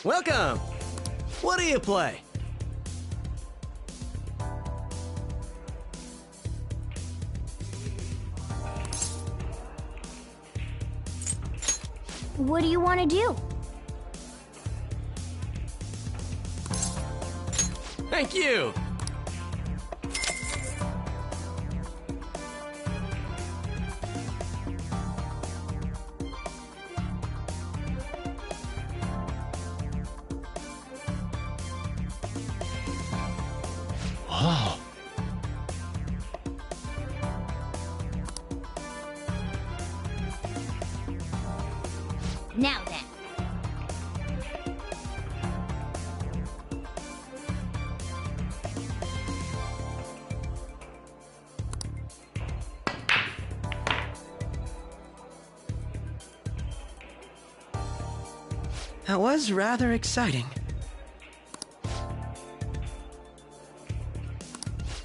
Welcome! What do you play? What do you want to do? Thank you! Wow. Now then. That was rather exciting.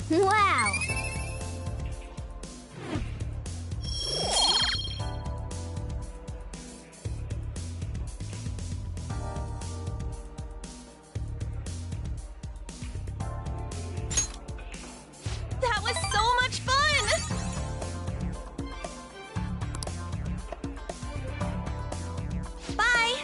Wow! That was so much fun! Bye!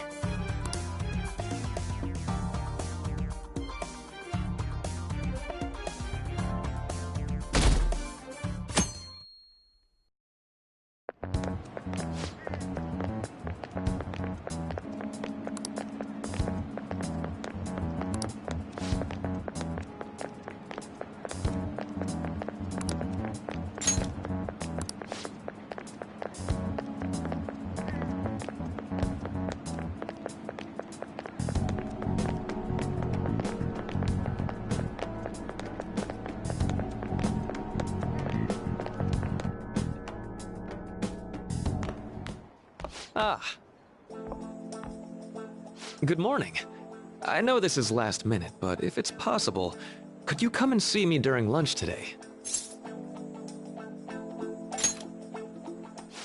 Ah. Good morning. I know this is last minute, but if it's possible, could you come and see me during lunch today?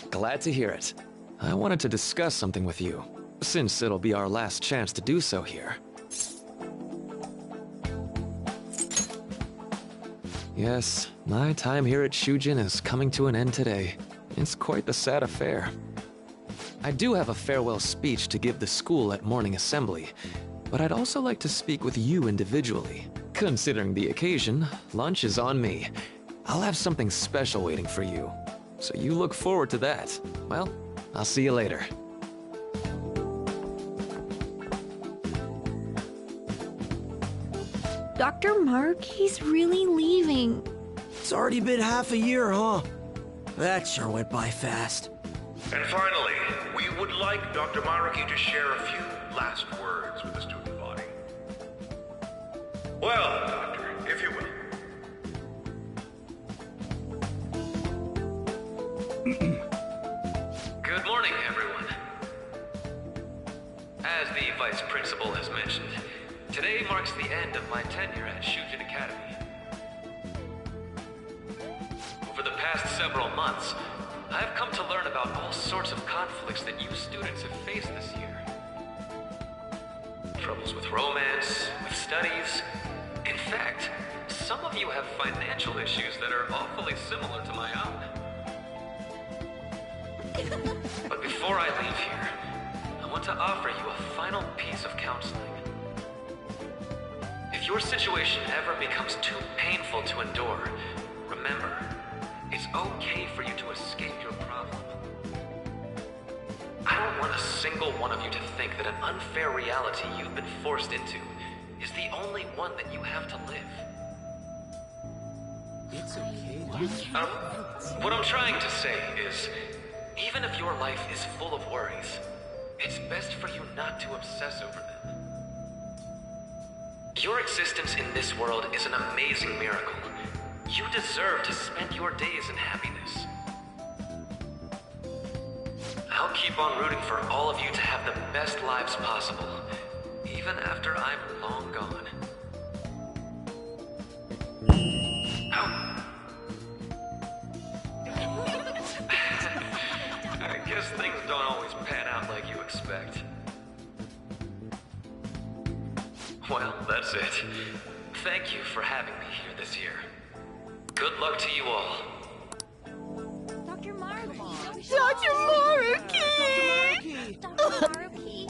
Glad to hear it. I wanted to discuss something with you, since it'll be our last chance to do so here. Yes, my time here at Shujin is coming to an end today. It's quite the sad affair. I do have a farewell speech to give the school at morning assembly, but I'd also like to speak with you individually. Considering the occasion, lunch is on me. I'll have something special waiting for you, so you look forward to that. Well, I'll see you later. Dr. Mark, he's really leaving. It's already been half a year, huh? That sure went by fast. And finally, we would like Dr. Maruki to share a few last words with the student body. Well, Doctor, if you will. Good morning, everyone. As the Vice Principal has mentioned, today marks the end of my tenure at Shujin Academy. Over the past several months, I've come to learn about all sorts of conflicts that you students have faced this year. Troubles with romance, with studies. In fact, some of you have financial issues that are awfully similar to my own. But before I leave here, I want to offer you a final piece of counseling. If your situation ever becomes too painful to endure, remember, it's okay for you to escape your problem. I don't want a single one of you to think that an unfair reality you've been forced into is the only one that you have to live. It's okay. What I'm trying to say is, even if your life is full of worries, it's best for you not to obsess over them. Your existence in this world is an amazing miracle. You deserve to spend your days in happiness. I'll keep on rooting for all of you to have the best lives possible, even after I'm long gone. I guess things don't always pan out like you expect. Well, that's it. Thank you for having me here this year. Good luck to you all. Dr. Maruki! Dr. Dr. Maruki!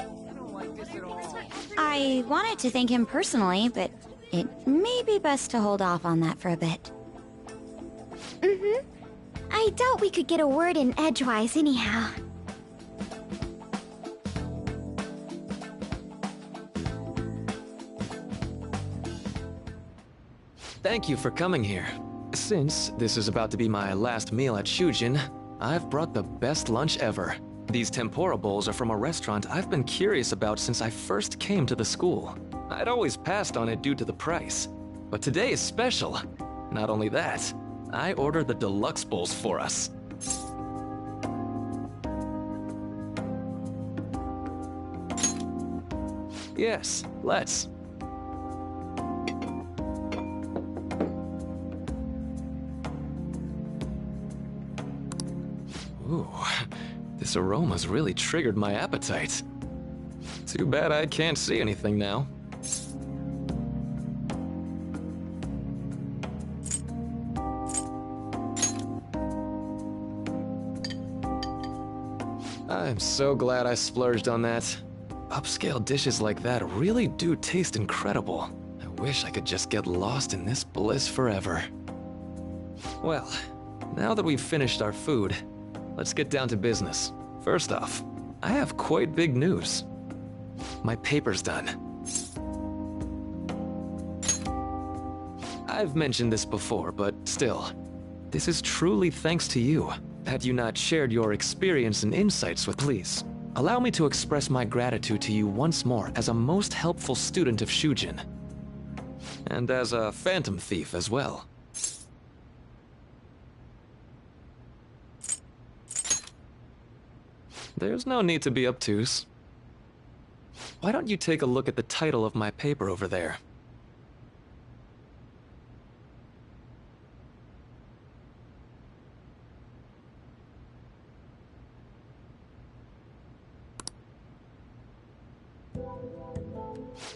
I wanted to thank him personally, but it may be best to hold off on that for a bit. I doubt we could get a word in edgewise anyhow. Thank you for coming here. Since this is about to be my last meal at Shujin, I've brought the best lunch ever. These tempura bowls are from a restaurant I've been curious about since I first came to the school. I'd always passed on it due to the price, but today is special. Not only that, I ordered the deluxe bowls for us. Yes, let's. Ooh, this aroma's really triggered my appetite. Too bad I can't see anything now. I'm so glad I splurged on that. Upscale dishes like that really do taste incredible. I wish I could just get lost in this bliss forever. Well, now that we've finished our food, let's get down to business. First off, I have quite big news. My paper's done. I've mentioned this before, but still, this is truly thanks to you. Had you not shared your experience and insights with, please, allow me to express my gratitude to you once more as a most helpful student of Shujin. And as a phantom thief as well. There's no need to be obtuse. Why don't you take a look at the title of my paper over there?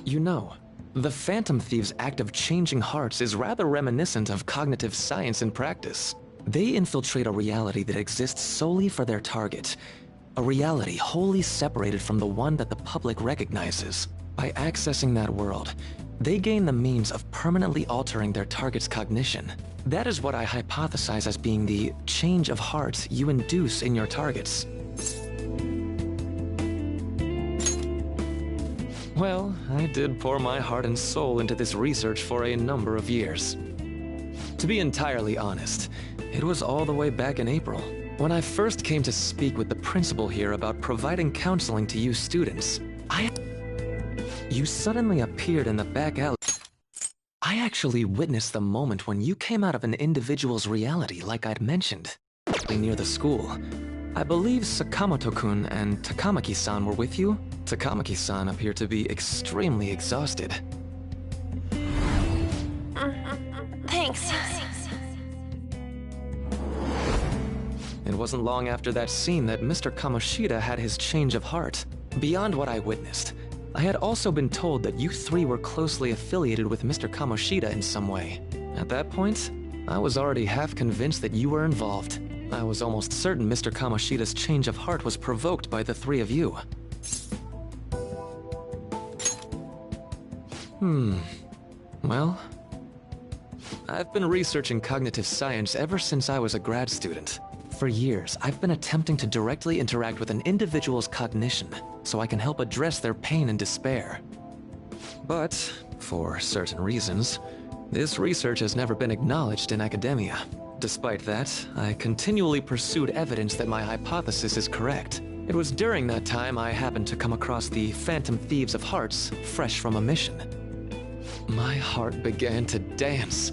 You know, the Phantom Thieves' act of changing hearts is rather reminiscent of cognitive science in practice. They infiltrate a reality that exists solely for their target. A reality wholly separated from the one that the public recognizes. By accessing that world, they gain the means of permanently altering their target's cognition. That is what I hypothesize as being the change of heart you induce in your targets. Well, I did pour my heart and soul into this research for a number of years. To be entirely honest, it was all the way back in April, when I first came to speak with the principal here about providing counseling to you students. You suddenly appeared in the back alley. I actually witnessed the moment when you came out of an individual's reality like I'd mentioned, near the school. I believe Sakamoto-kun and Takamaki-san were with you. Takamaki-san appeared to be extremely exhausted. Thanks. It wasn't long after that scene that Mr. Kamoshida had his change of heart. Beyond what I witnessed, I had also been told that you three were closely affiliated with Mr. Kamoshida in some way. At that point, I was already half convinced that you were involved. I was almost certain Mr. Kamoshida's change of heart was provoked by the three of you. Well, I've been researching cognitive science ever since I was a grad student. For years, I've been attempting to directly interact with an individual's cognition so I can help address their pain and despair. But, for certain reasons, this research has never been acknowledged in academia. Despite that, I continually pursued evidence that my hypothesis is correct. It was during that time I happened to come across the Phantom Thieves of Hearts, fresh from a mission. My heart began to dance.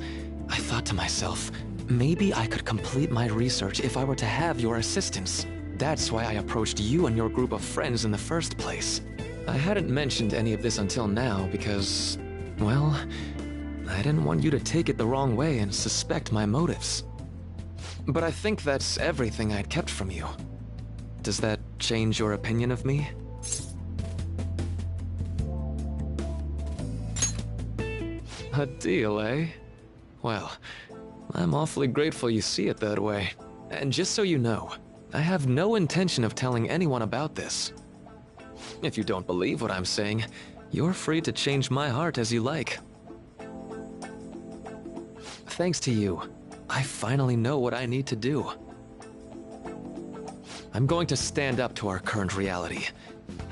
I thought to myself, maybe I could complete my research if I were to have your assistance. That's why I approached you and your group of friends in the first place. I hadn't mentioned any of this until now because, well, I didn't want you to take it the wrong way and suspect my motives. But I think that's everything I'd kept from you. Does that change your opinion of me? A deal, eh? Well, I'm awfully grateful you see it that way. And just so you know, I have no intention of telling anyone about this. If you don't believe what I'm saying, you're free to change my heart as you like. Thanks to you, I finally know what I need to do. I'm going to stand up to our current reality.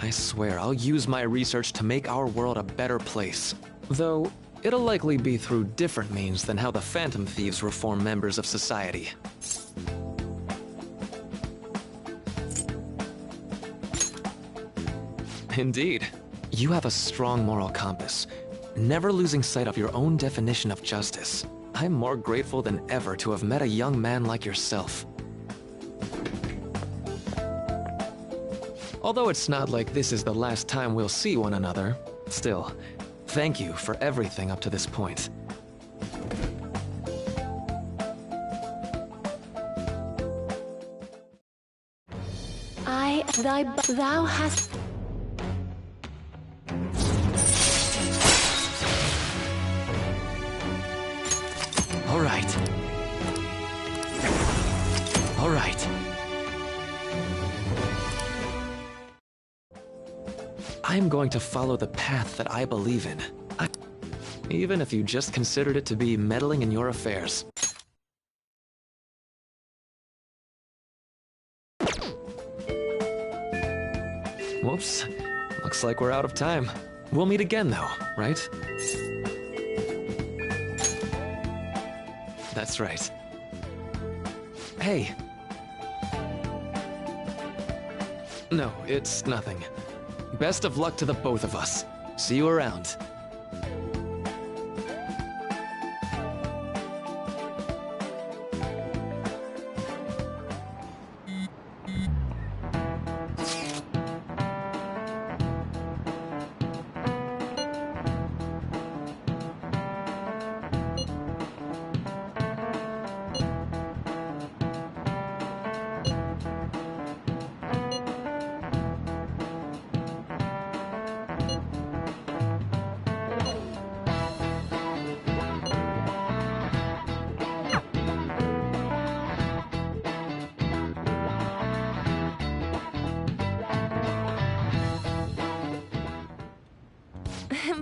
I swear I'll use my research to make our world a better place. Though, it'll likely be through different means than how the Phantom Thieves reform members of society. Indeed. You have a strong moral compass, never losing sight of your own definition of justice. I'm more grateful than ever to have met a young man like yourself. Although it's not like this is the last time we'll see one another, still, thank you for everything up to this point. Thou hast... All right. All right. I'm going to follow the path that I believe in. Even if you just considered it to be meddling in your affairs. Whoops. Looks like we're out of time. We'll meet again though, right? That's right. Hey. No, it's nothing. Best of luck to the both of us. See you around.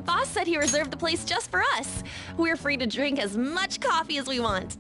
Boss said he reserved the place just for us. We're free to drink as much coffee as we want.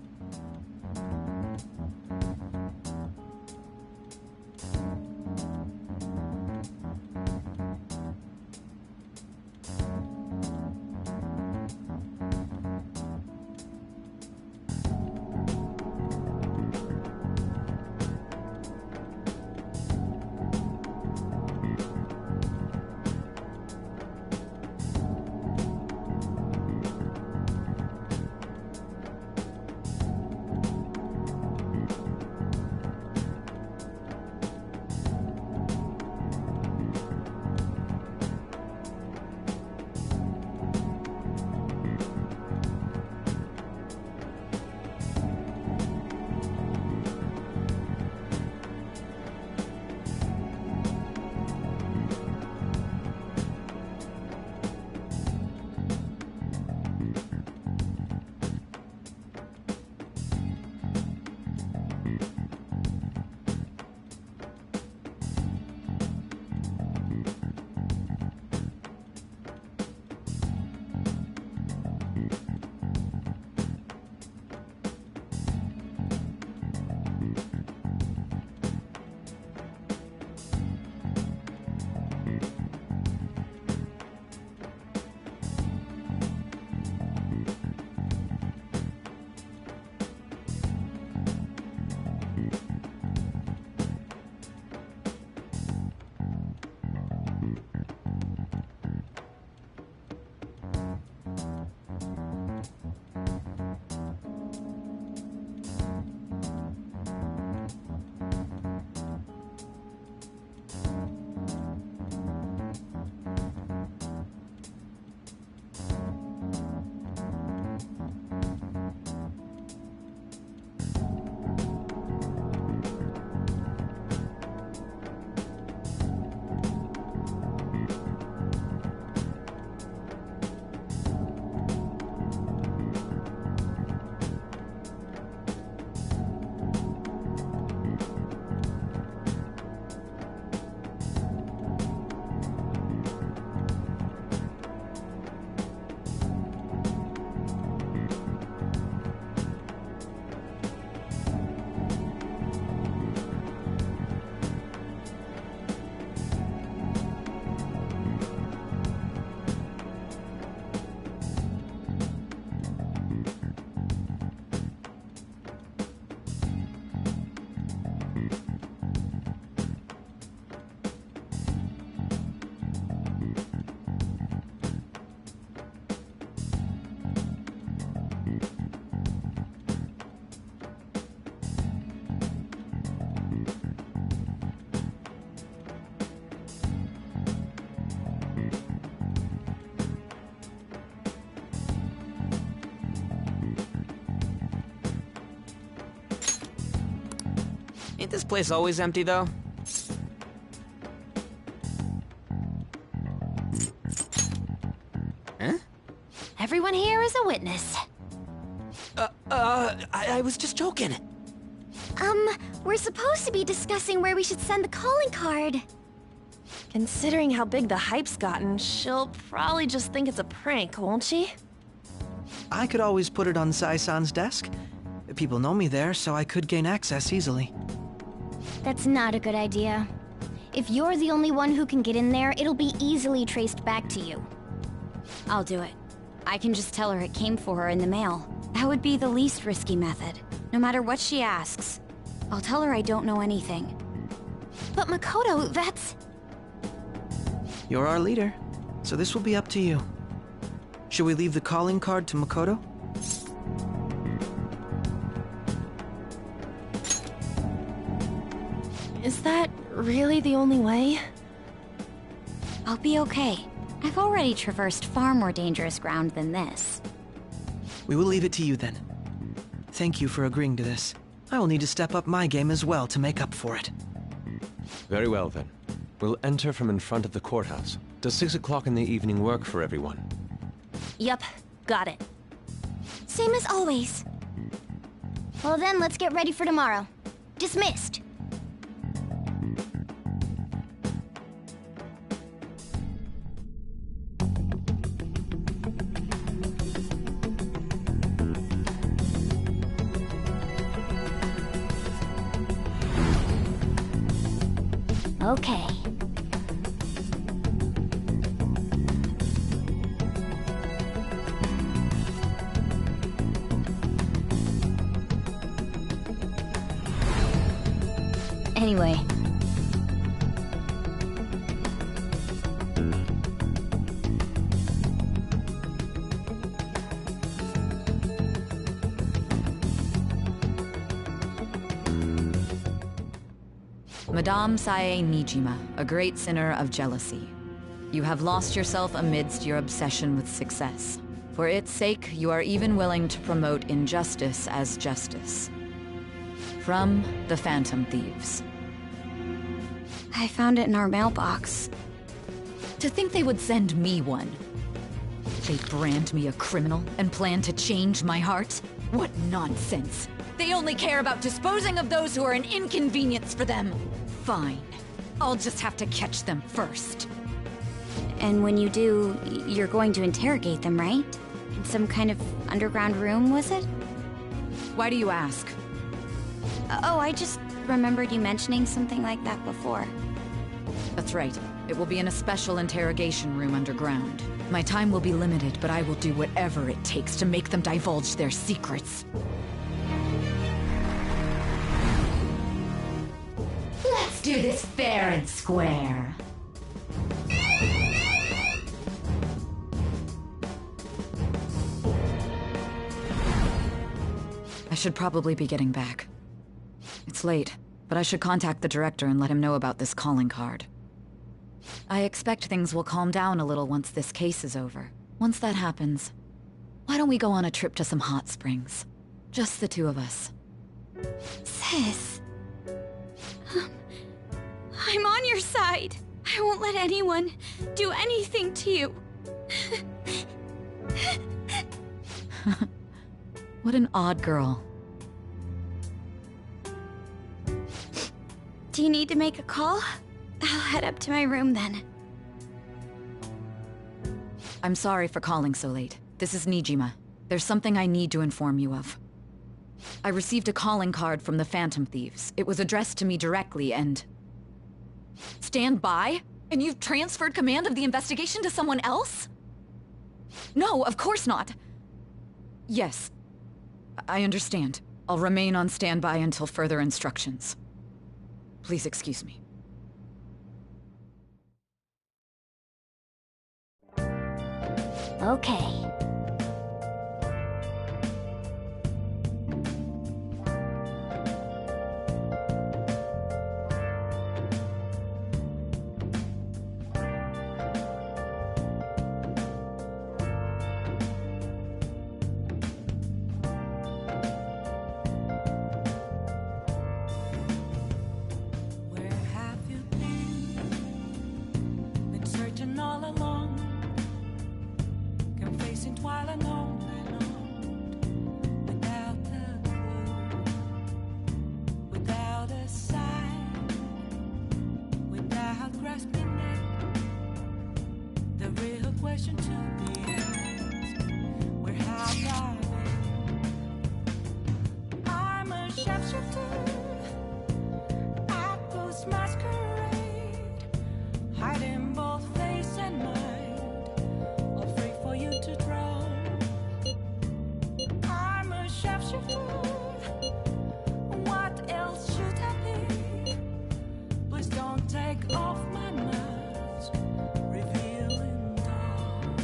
this place always empty, though? Huh? Everyone here is a witness. I was just joking. We're supposed to be discussing where we should send the calling card. Considering how big the hype's gotten, she'll probably just think it's a prank, won't she? I could always put it on Sai-san's desk. People know me there, so I could gain access easily. That's not a good idea. If you're the only one who can get in there, it'll be easily traced back to you. I'll do it. I can just tell her it came for her in the mail. That would be the least risky method, no matter what she asks. I'll tell her I don't know anything. But Makoto, that's... You're our leader, so this will be up to you. Should we leave the calling card to Makoto? Is that really the only way? I'll be okay. I've already traversed far more dangerous ground than this. We will leave it to you then. Thank you for agreeing to this. I will need to step up my game as well to make up for it. Very well then. We'll enter from in front of the courthouse. Does 6 o'clock in the evening work for everyone? Yup, got it. Same as always. Well then, let's get ready for tomorrow. Dismissed. Okay. Anyway. Madame Sae Nijima, a great sinner of jealousy. You have lost yourself amidst your obsession with success. For its sake, you are even willing to promote injustice as justice. From the Phantom Thieves. I found it in our mailbox. To think they would send me one. They brand me a criminal and plan to change my heart? What nonsense! They only care about disposing of those who are an inconvenience for them. Fine. I'll just have to catch them first. And when you do, you're going to interrogate them, right? In some kind of underground room, was it? Why do you ask? Oh, I just remembered you mentioning something like that before. That's right. It will be in a special interrogation room underground. My time will be limited, but I will do whatever it takes to make them divulge their secrets. Let's do this fair and square. I should probably be getting back. It's late, but I should contact the director and let him know about this calling card. I expect things will calm down a little once this case is over. Once that happens, why don't we go on a trip to some hot springs? Just the two of us. Sis. I'm on your side. I won't let anyone do anything to you. What an odd girl. Do you need to make a call? I'll head up to my room then. I'm sorry for calling so late. This is Nijima. There's something I need to inform you of. I received a calling card from the Phantom Thieves. It was addressed to me directly and... Stand by? And you've transferred command of the investigation to someone else? No, of course not. Yes, I understand. I'll remain on standby until further instructions. Please excuse me. Okay. while and only known, without a clue, without a sign, without grasping it. The real question to be asked: where have I been? I'm a sharpshooter at Ghost Masquerade, hiding both face and mind, all free for you to draw. I'm a sharpshooter. What else should I be? Please don't take off my mask, revealing dawn.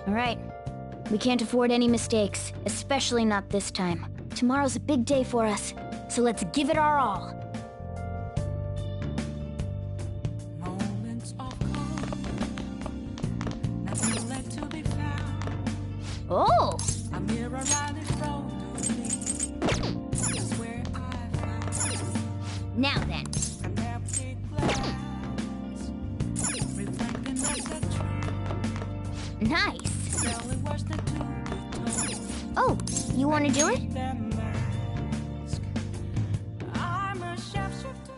All right. We can't afford any mistakes, especially not this time. Tomorrow's a big day for us, so let's give it our all. Moments of calm, nothing left to be found. Oh! A mirror right in front of me is where I found Now then. an empty glass, reflecting as a tree. Nice. Tell it was the to be Oh, you want to do it? told. The mask. I'm a sharpshooter.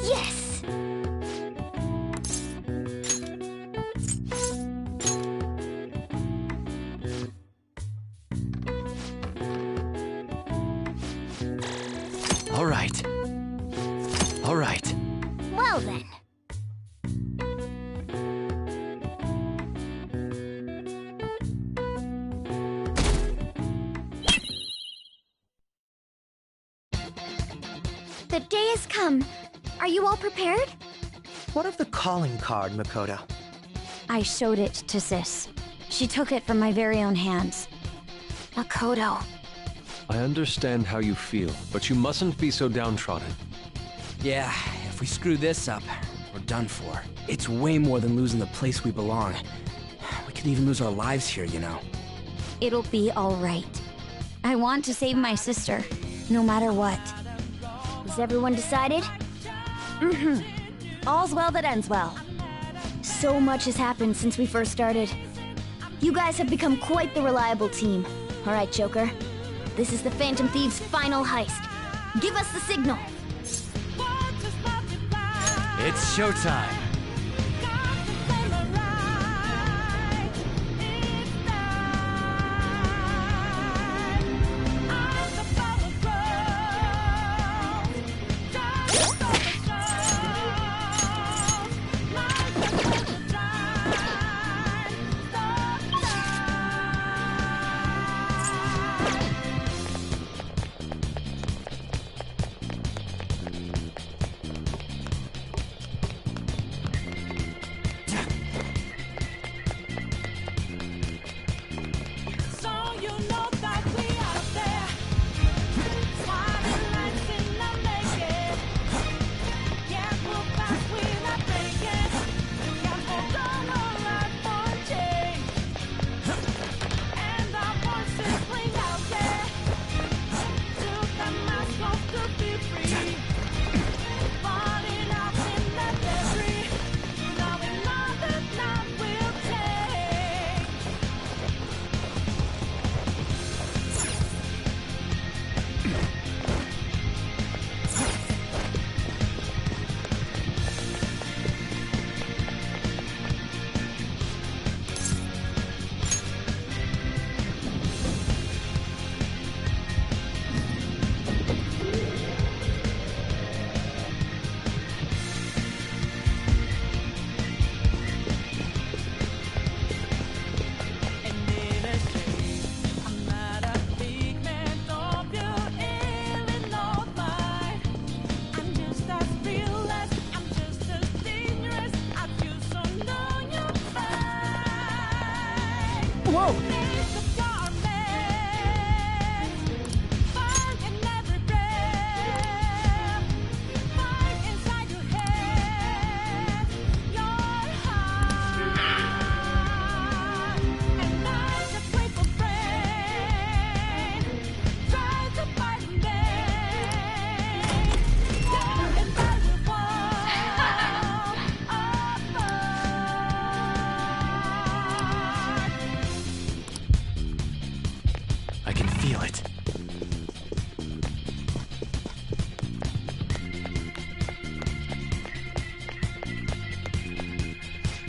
Yes! All right. All right. Well then. The day has come. Are you all prepared? What of the calling card, Makoto? I showed it to Sis. She took it from my very own hands. Makoto. I understand how you feel, but you mustn't be so downtrodden. Yeah, if we screw this up, we're done for. It's way more than losing the place we belong. We could even lose our lives here, you know. It'll be all right. I want to save my sister, no matter what. Is everyone decided? Mm-hmm. All's well that ends well. So much has happened since we first started. You guys have become quite the reliable team. All right, Joker. This is the Phantom Thieves' final heist. Give us the signal. It's showtime.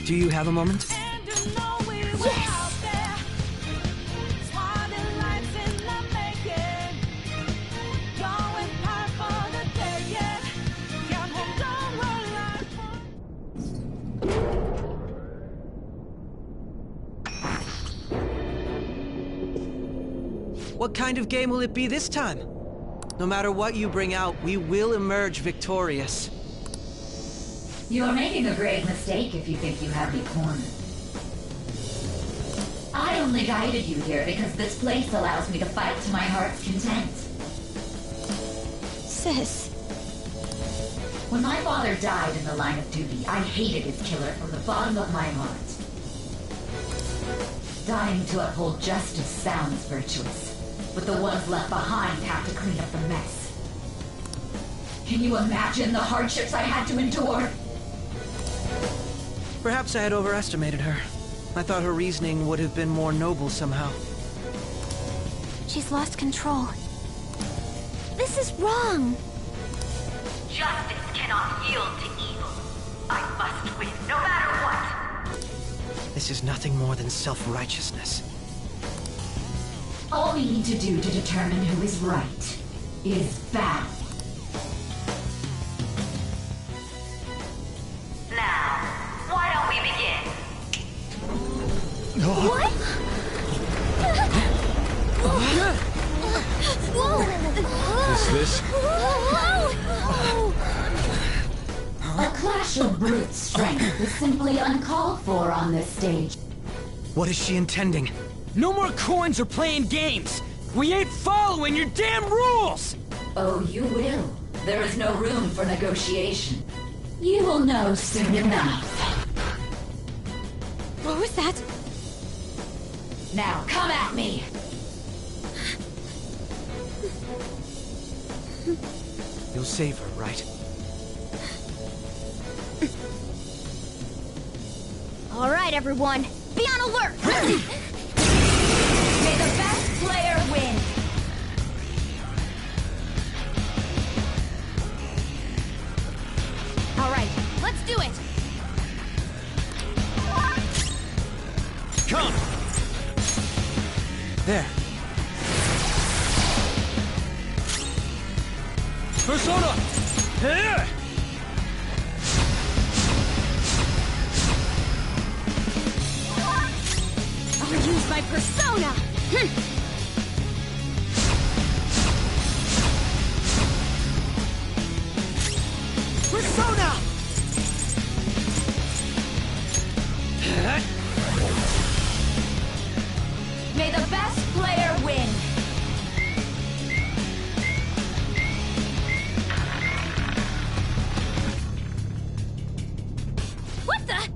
Do you have a moment? What kind of game will it be this time? No matter what you bring out, we will emerge victorious. You're making a grave mistake if you think you have me cornered. I only guided you here because this place allows me to fight to my heart's content. Sis. When my father died in the line of duty, I hated his killer from the bottom of my heart. Dying to uphold justice sounds virtuous, but the ones left behind have to clean up the mess. Can you imagine the hardships I had to endure? Perhaps I had overestimated her. I thought her reasoning would have been more noble somehow. She's lost control. This is wrong. Justice cannot yield to evil. I must win, no matter what. This is nothing more than self-righteousness. All we need to do to determine who is right is battle. Now, why don't we begin? What? This? A clash of brute strength is simply uncalled for on this stage. What is she intending? No more coins or playing games! We ain't following your damn rules! Oh, you will. There is no room for negotiation. You will know soon enough. What was that? Now, come at me! You'll save her, right? All right, everyone. Be on alert! May the best player win! All right, let's do it! Come! There. Persona! Here! I'll use my persona! Persona! May the best player win! What the?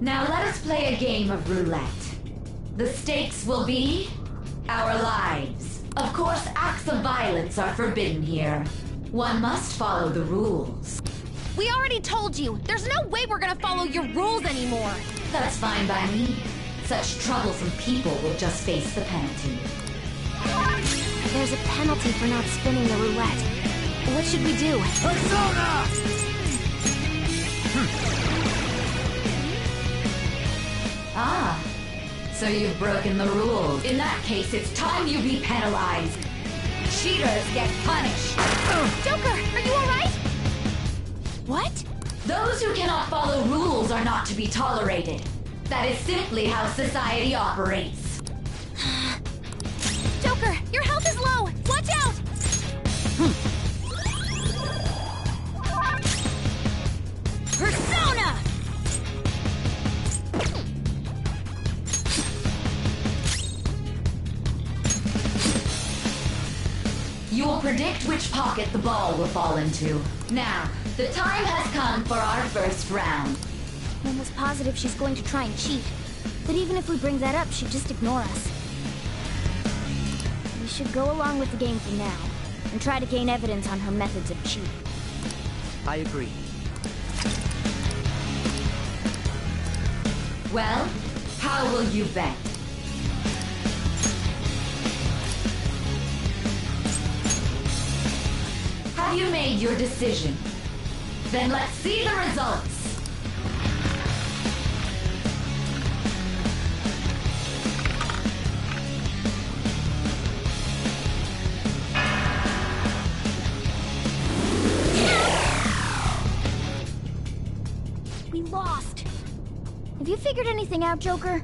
Now let us play a game of roulette. The stakes will be our lives. Of course, acts of violence are forbidden here. One must follow the rules. We already told you. There's no way we're gonna follow your rules anymore. That's fine by me. Such troublesome people will just face the penalty. There's a penalty for not spinning the roulette. What should we do? Persona! Ah, so you've broken the rules. In that case, it's time you be penalized. Cheaters get punished. Joker, are you alright? What? Those who cannot follow rules are not to be tolerated. That is simply how society operates. Joker, your health is low! Watch out! Persona! You will predict which pocket the ball will fall into. Now, the time has come for our first round. I'm almost positive she's going to try and cheat. But even if we bring that up, she'd just ignore us. We should go along with the game for now, and try to gain evidence on her methods of cheating. I agree. Well, how will you bet? Have you made your decision? Then let's see the results. Have you figured anything out, Joker?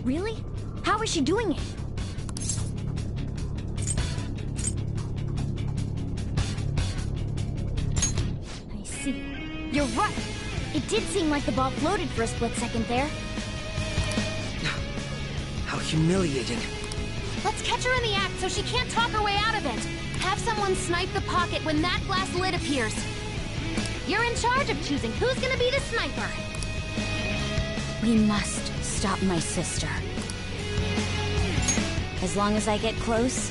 Really? How is she doing it? I see. You're right. It did seem like the ball floated for a split second there. How humiliating. Let's catch her in the act so she can't talk her way out of it. Have someone snipe the pocket when that glass lid appears. You're in charge of choosing who's gonna be the sniper. We must stop my sister. As long as I get close,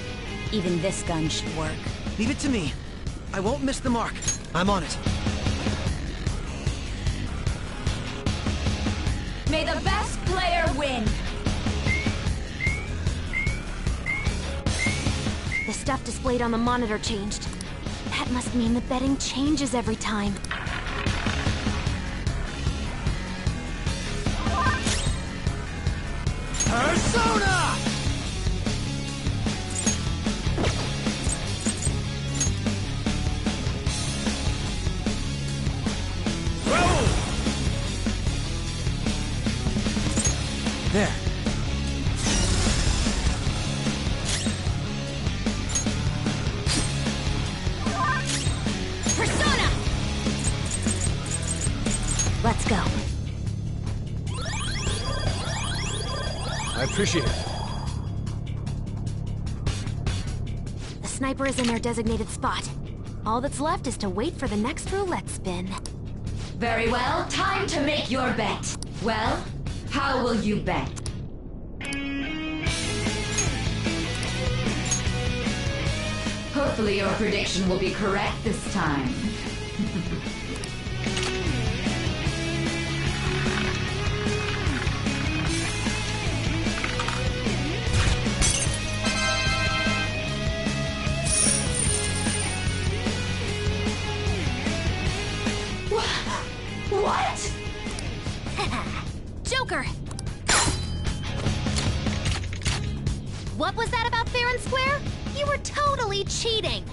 even this gun should work. Leave it to me. I won't miss the mark. I'm on it. May the best player win! The stuff displayed on the monitor changed. That must mean the betting changes every time. Persona! There. Persona! Let's go. I appreciate it. The sniper is in their designated spot. All that's left is to wait for the next roulette spin. Very well, time to make your bet. Well, how will you bet? Hopefully your prediction will be correct this time. What? Joker! What was that about fair and square? You were totally cheating!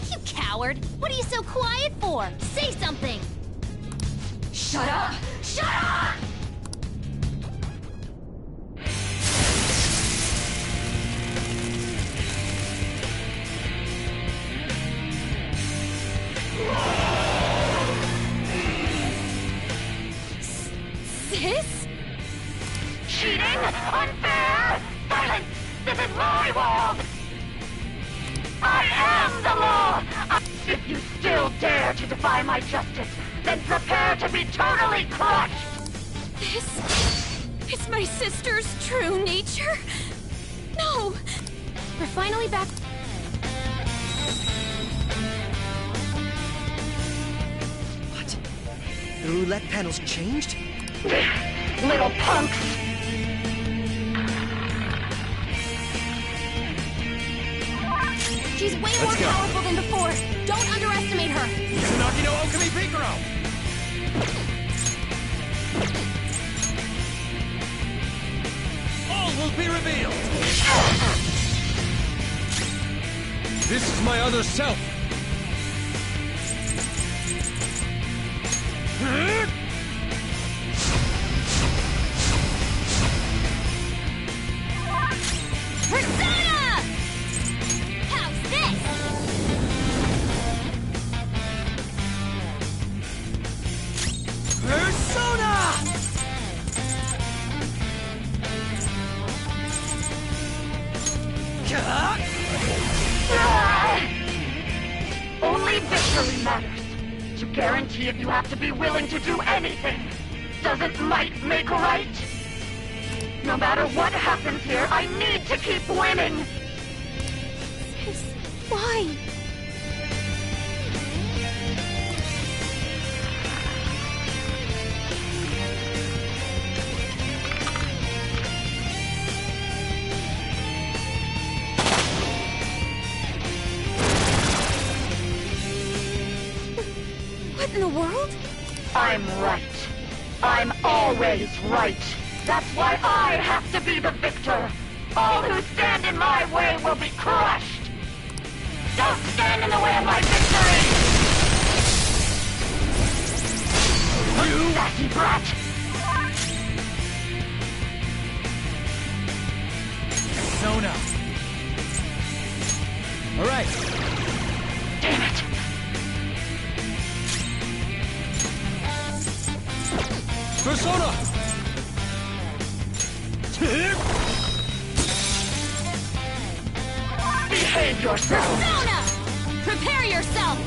You coward! What are you so quiet for? Say something! Shut up! Shut up! Sis? Cheating? Unfair? Silence! This is my world! I am the law! If you still dare to defy my justice, then prepare to be totally crushed! This is my sister's true nature? No! We're finally back. What? The roulette panel's changed? Little punks! She's way more powerful than before. Don't underestimate her. Tsunaki no Okami Pikaro! All will be revealed! This is my other self. Persona! How's this? Persona! Only victory matters. To guarantee if you have to be willing to do anything. Doesn't might make right? No matter what happens here, I need to keep winning! Sis, why? What in the world? I'm right. I'm always right. That's why I have to be the victor. All who stand in my way will be crushed. Don't stand in the way of my victory! You sassy brat! Persona! Alright! Damn it! Persona! Behave yourself! Persona! Prepare yourself!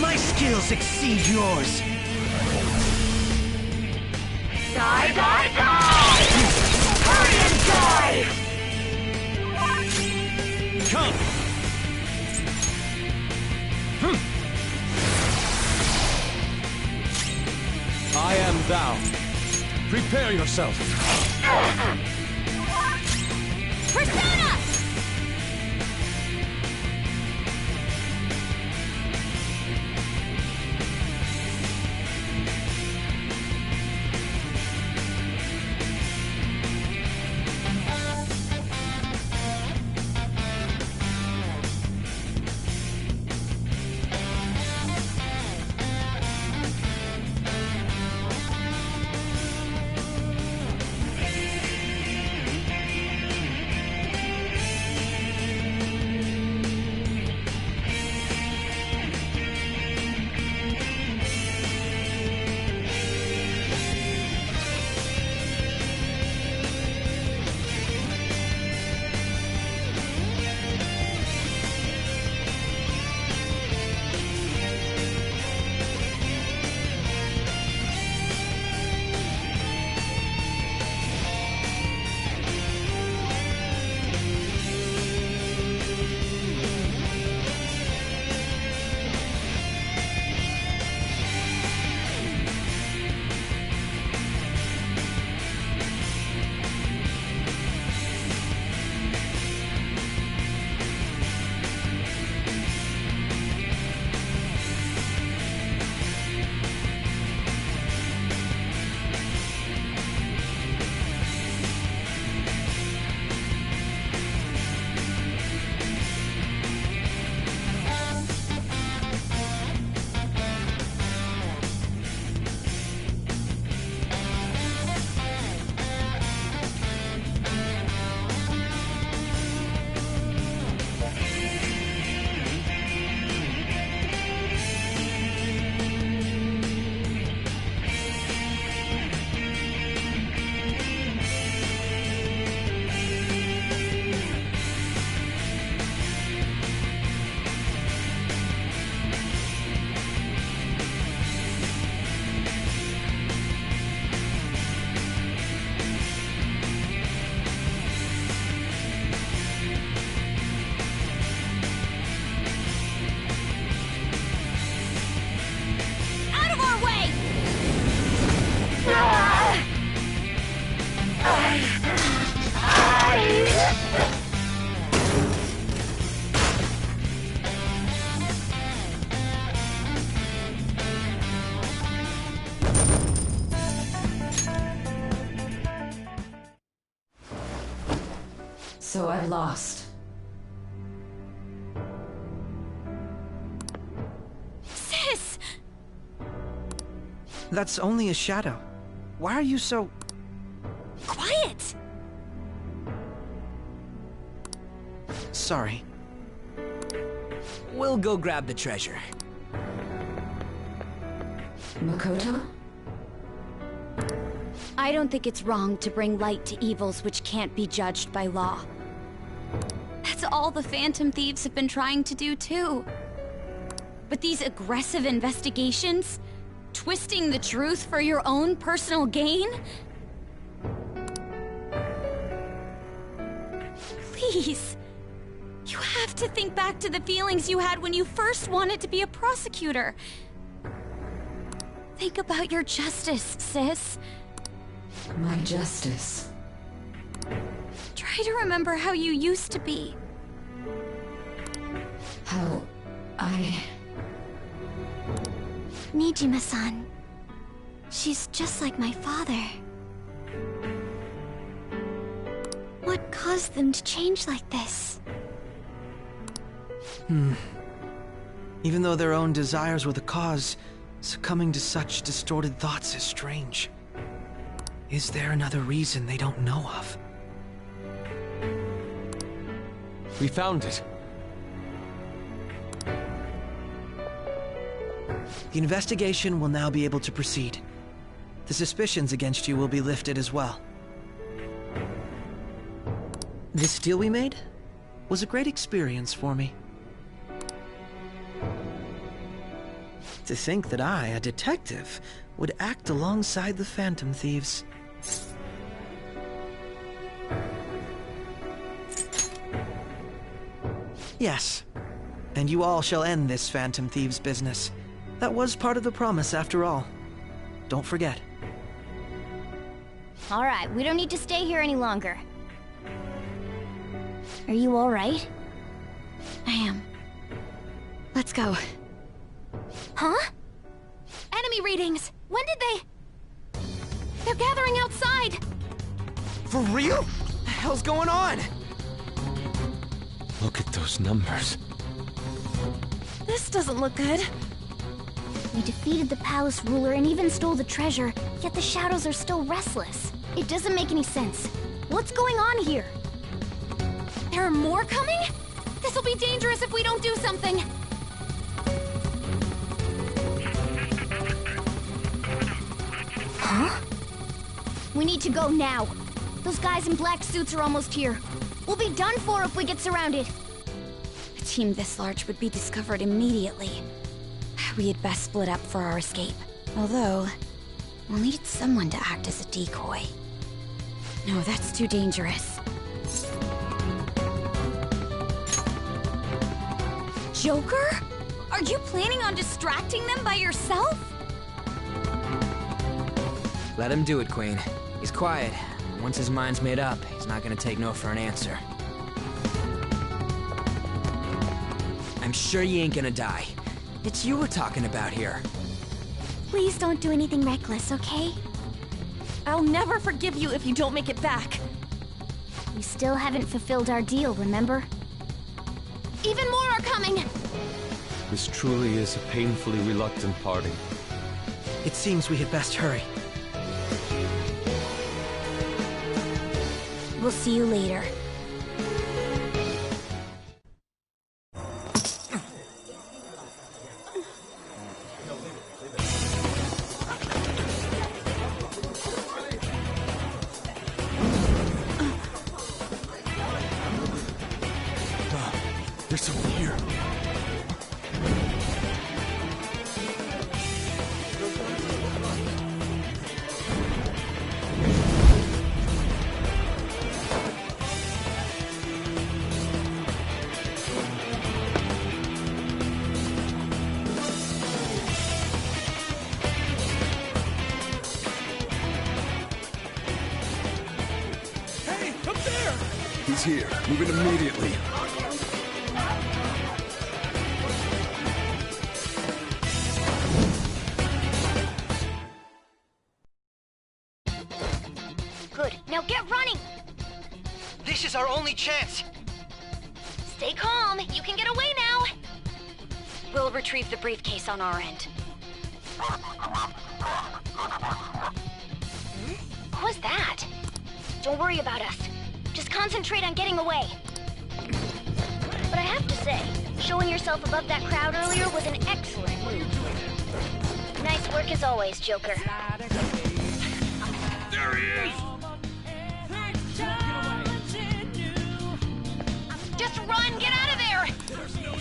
My skills exceed yours. Die, die, die! Hurry and die! Come! I am thou. Prepare yourself. Persona! So I've lost. Sis! That's only a shadow. Why are you so... Quiet! Sorry. We'll go grab the treasure. Makoto? I don't think it's wrong to bring light to evils which can't be judged by law. That's all the Phantom Thieves have been trying to do, too. But these aggressive investigations? Twisting the truth for your own personal gain? Please. You have to think back to the feelings you had when you first wanted to be a prosecutor. Think about your justice, sis. My justice. Try to remember how you used to be. How I... Nijima-san. She's just like my father. What caused them to change like this? Even though their own desires were the cause, succumbing to such distorted thoughts is strange. Is there another reason they don't know of? We found it. The investigation will now be able to proceed. The suspicions against you will be lifted as well. This deal we made was a great experience for me. To think that I, a detective, would act alongside the Phantom Thieves. Yes, and you all shall end this Phantom Thieves business. That was part of the promise, after all. Don't forget. All right, we don't need to stay here any longer. Are you all right? I am. Let's go. Huh? Enemy readings! When did they... They're gathering outside! For real? What the hell's going on? Look at those numbers. This doesn't look good. We defeated the palace ruler and even stole the treasure, yet the shadows are still restless. It doesn't make any sense. What's going on here? There are more coming? This'll be dangerous if we don't do something! Huh? We need to go now. Those guys in black suits are almost here. We'll be done for if we get surrounded. A team this large would be discovered immediately. We had best split up for our escape. Although, we'll need someone to act as a decoy. No, that's too dangerous. Joker? Are you planning on distracting them by yourself? Let him do it, Queen. He's quiet. Once his mind's made up, he's not gonna take no for an answer. I'm sure you ain't gonna die. It's you we're talking about here. Please don't do anything reckless, okay? I'll never forgive you if you don't make it back. We still haven't fulfilled our deal, remember? Even more are coming! This truly is a painfully reluctant party. It seems we had best hurry. We'll see you later. There's someone here. Hey, up there! He's here. Move it immediately. Good. Now get running! This is our only chance! Stay calm. You can get away now. We'll retrieve the briefcase on our end. What was that? Don't worry about us. Just concentrate on getting away. But I have to say, showing yourself above that crowd earlier was an excellent move. Nice work as always, Joker. There he is! Just run! Get out of there!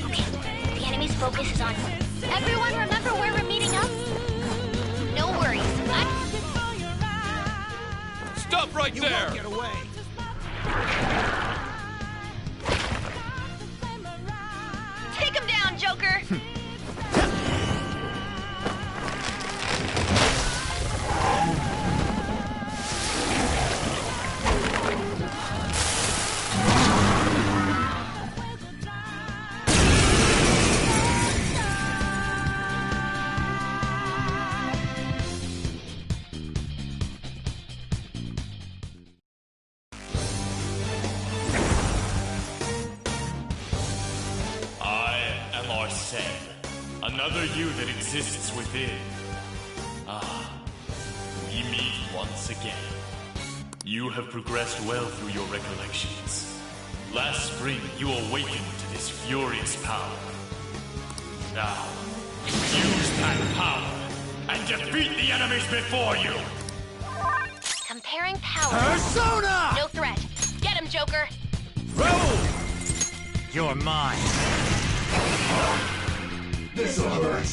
Okay, the enemy's focus is on you. Everyone remember where we're meeting up? No worries. Stop right there! Get away! Take him down, Joker! another you that exists within. We meet once again. You have progressed well through your recollections. Last spring, you awakened to this furious power. Now, use that power and defeat the enemies before you! Comparing power. Persona! No threat. Get him, Joker! Roll! You're mine. This'll hurt.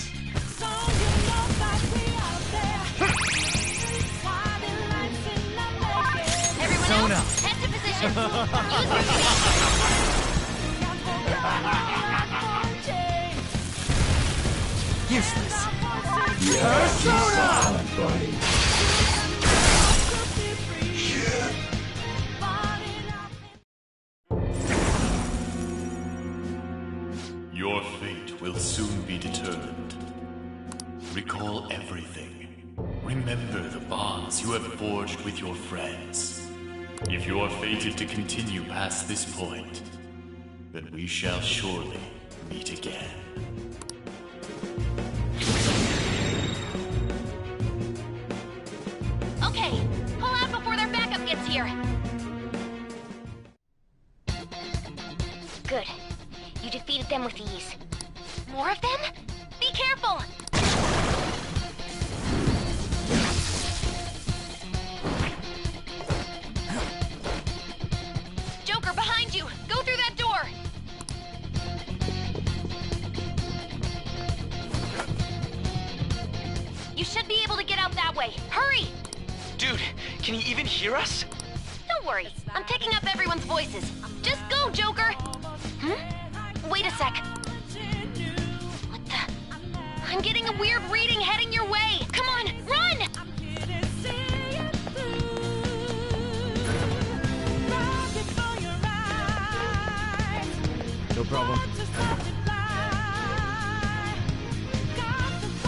Everyone else, head to position. Useless. Persona! Buddy. Your fate will soon be determined. Recall everything. Remember the bonds you have forged with your friends. If you are fated to continue past this point, then we shall surely meet again. Okay, pull out before their backup gets here. Good. You defeated them with ease. More of them? Be careful! Joker, behind you! Go through that door! You should be able to get out that way. Hurry! Dude, can he even hear us? Don't worry. I'm picking up everyone's voices. Just go, Joker! Wait a sec. What the? I'm getting a weird reading heading your way. Come on, run! No problem.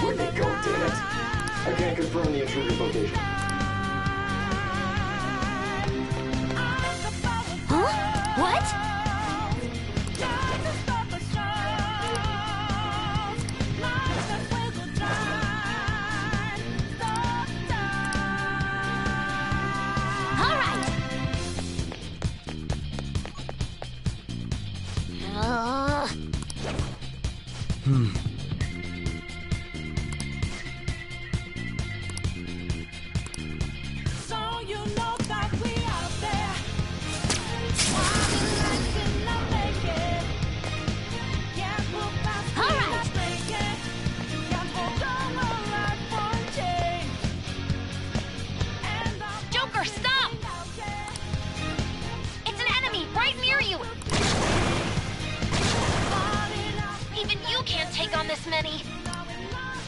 Where'd they go, damn it? I can't confirm the intruder's location. Huh? What? Joker, stop! It's an enemy right near you! Even you can't take on this many.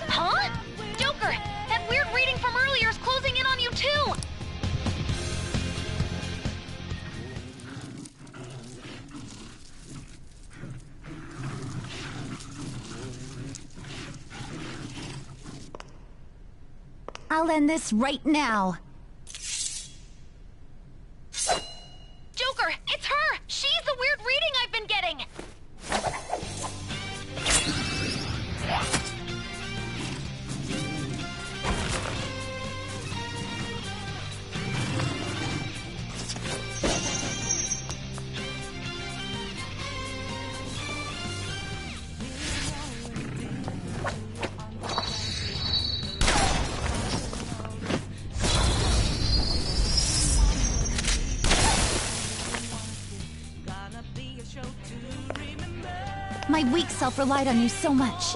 Huh? Joker, that weird reading from earlier is closing in on you too! I'll end this right now. Joker, it's her! She's the weird reading I've been getting! My weak self relied on you so much.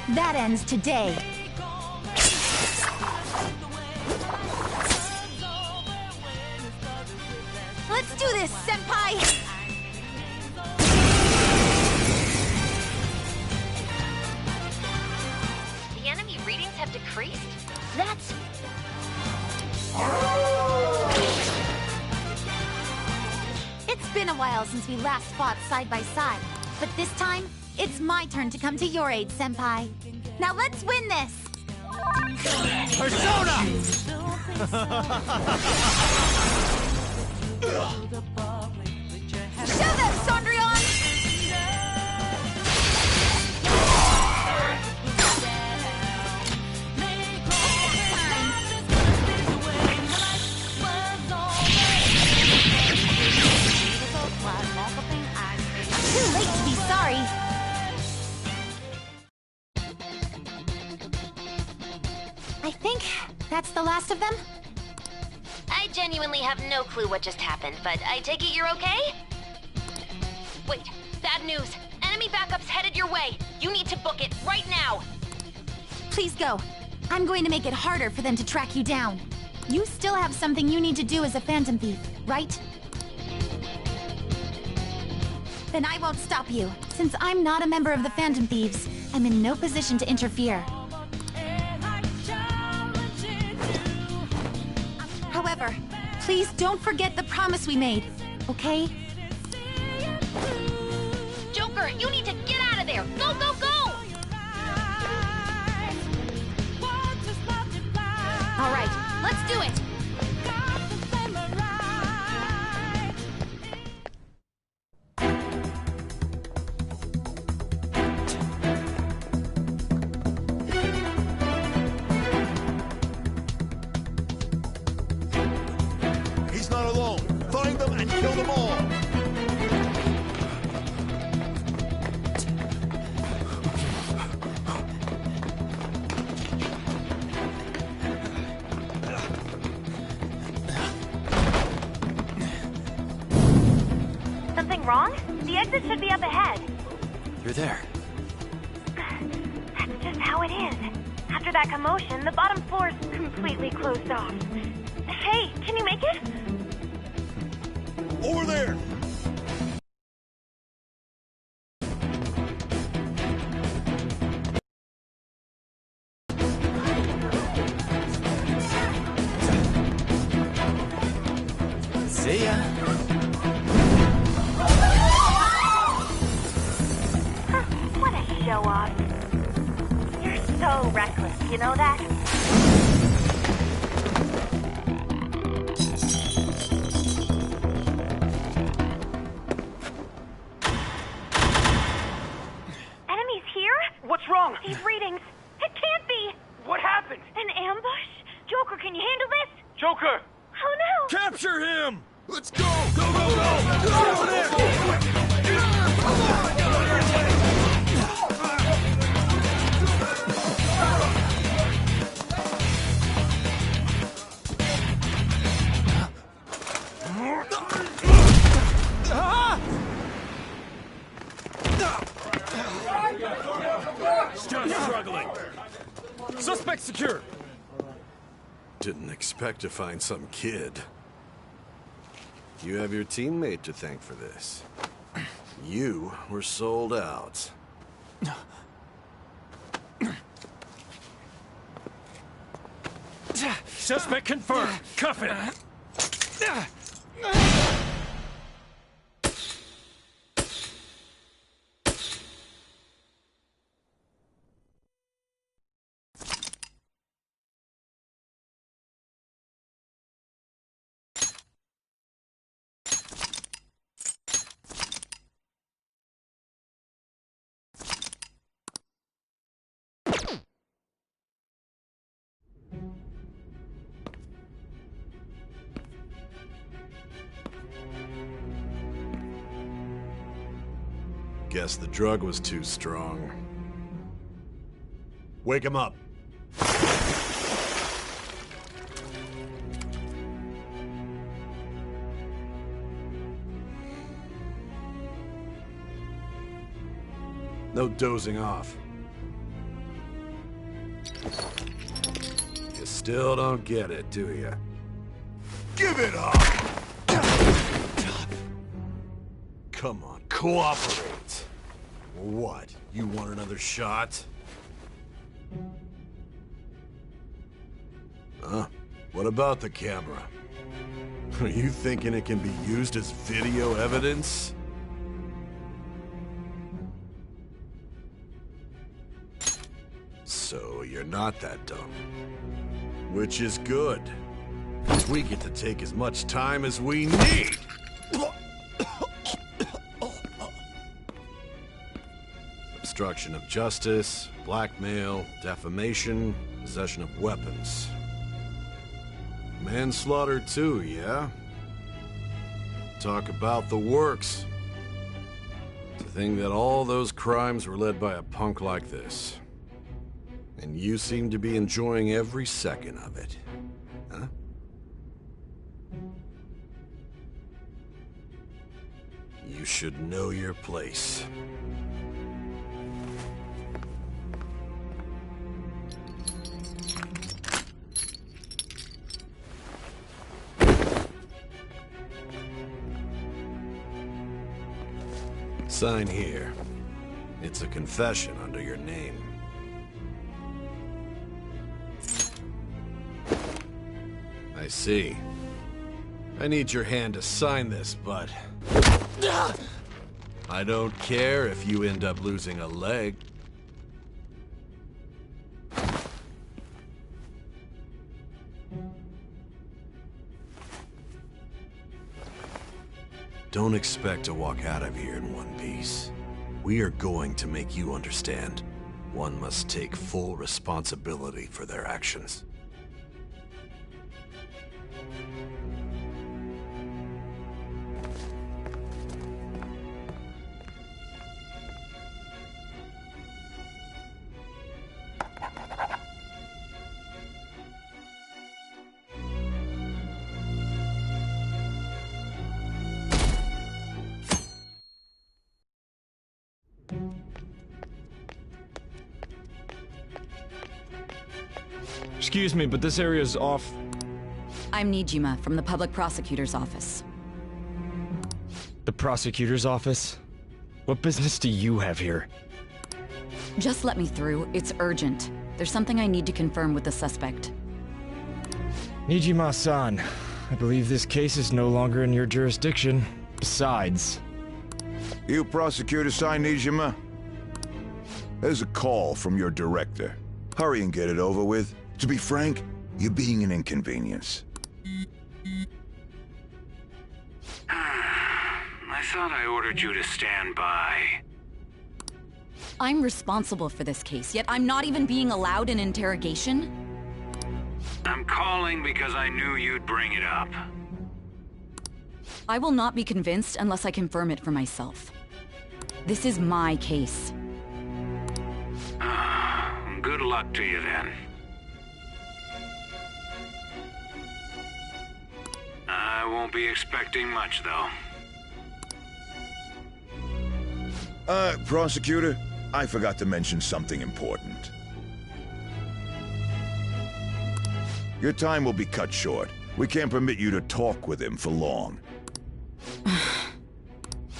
That ends today. Let's do this, Senpai! The enemy readings have decreased? That's... It's been a while since we last fought side by side, but this time, it's my turn to come to your aid, Senpai. Now let's win this! Persona! Show them, Sondrion! last of them? I genuinely have no clue what just happened, but I take it you're okay? Wait, bad news. Enemy backup's headed your way. You need to book it right now. Please go. I'm going to make it harder for them to track you down. You still have something you need to do as a Phantom Thief, right? Then I won't stop you. Since I'm not a member of the Phantom Thieves, I'm in no position to interfere. However, please don't forget the promise we made, okay? Joker, you need to get out of there! Go, go, go! All right, let's do it! He's not alone. Find them and kill them all. Something wrong? The exit should be up ahead. You're there. That's just how it is. After that commotion, the bottom floor's completely closed off. Hey, can you make it? Over there! See ya. What a show off. You're so reckless, you know that? Enemies here? What's wrong? These readings. It can't be. What happened? An ambush? Joker, can you handle this? Joker! Oh no! Capture him! Let's go! Go, go, go! Get over there! Still struggling. Suspect secure. Didn't expect to find some kid. You have your teammate to thank for this. You were sold out. Suspect confirmed. Cuff it. Guess the drug was too strong. Wake him up. No dozing off. You still don't get it, do you? Give it up! Come on, cooperate. What? You want another shot? Huh? What about the camera? Are you thinking it can be used as video evidence? So you're not that dumb. Which is good. We get to take as much time as we need. Obstruction of justice, blackmail, defamation, possession of weapons. Manslaughter too, yeah? Talk about the works. To think that all those crimes were led by a punk like this. And you seem to be enjoying every second of it. should know your place. Sign here. It's a confession under your name. I see. I need your hand to sign this, but... I don't care if you end up losing a leg. Don't expect to walk out of here in one piece. We are going to make you understand. One must take full responsibility for their actions. Excuse me, but this area's off. I'm Nijima from the Public Prosecutor's Office. The Prosecutor's Office? What business do you have here? Just let me through. It's urgent. There's something I need to confirm with the suspect. Nijima-san, I believe this case is no longer in your jurisdiction. Besides... You Prosecutor-san, Nijima? There's a call from your director. Hurry and get it over with. To be frank, you're being an inconvenience. I thought I ordered you to stand by. I'm responsible for this case, yet I'm not even being allowed an interrogation? I'm calling because I knew you'd bring it up. I will not be convinced unless I confirm it for myself. This is my case. Good luck to you then. I won't be expecting much, though. Prosecutor, I forgot to mention something important. Your time will be cut short. We can't permit you to talk with him for long.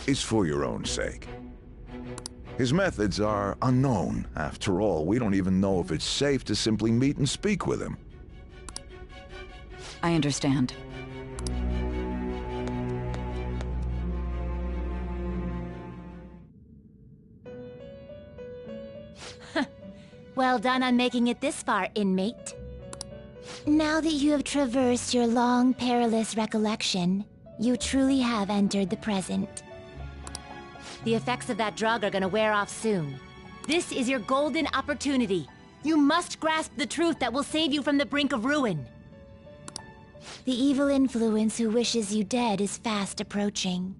It's for your own sake. His methods are unknown. After all, we don't even know if it's safe to simply meet and speak with him. I understand. Well done on making it this far, inmate. Now that you have traversed your long, perilous recollection, you truly have entered the present. The effects of that drug are gonna wear off soon. This is your golden opportunity. You must grasp the truth that will save you from the brink of ruin. The evil influence who wishes you dead is fast approaching.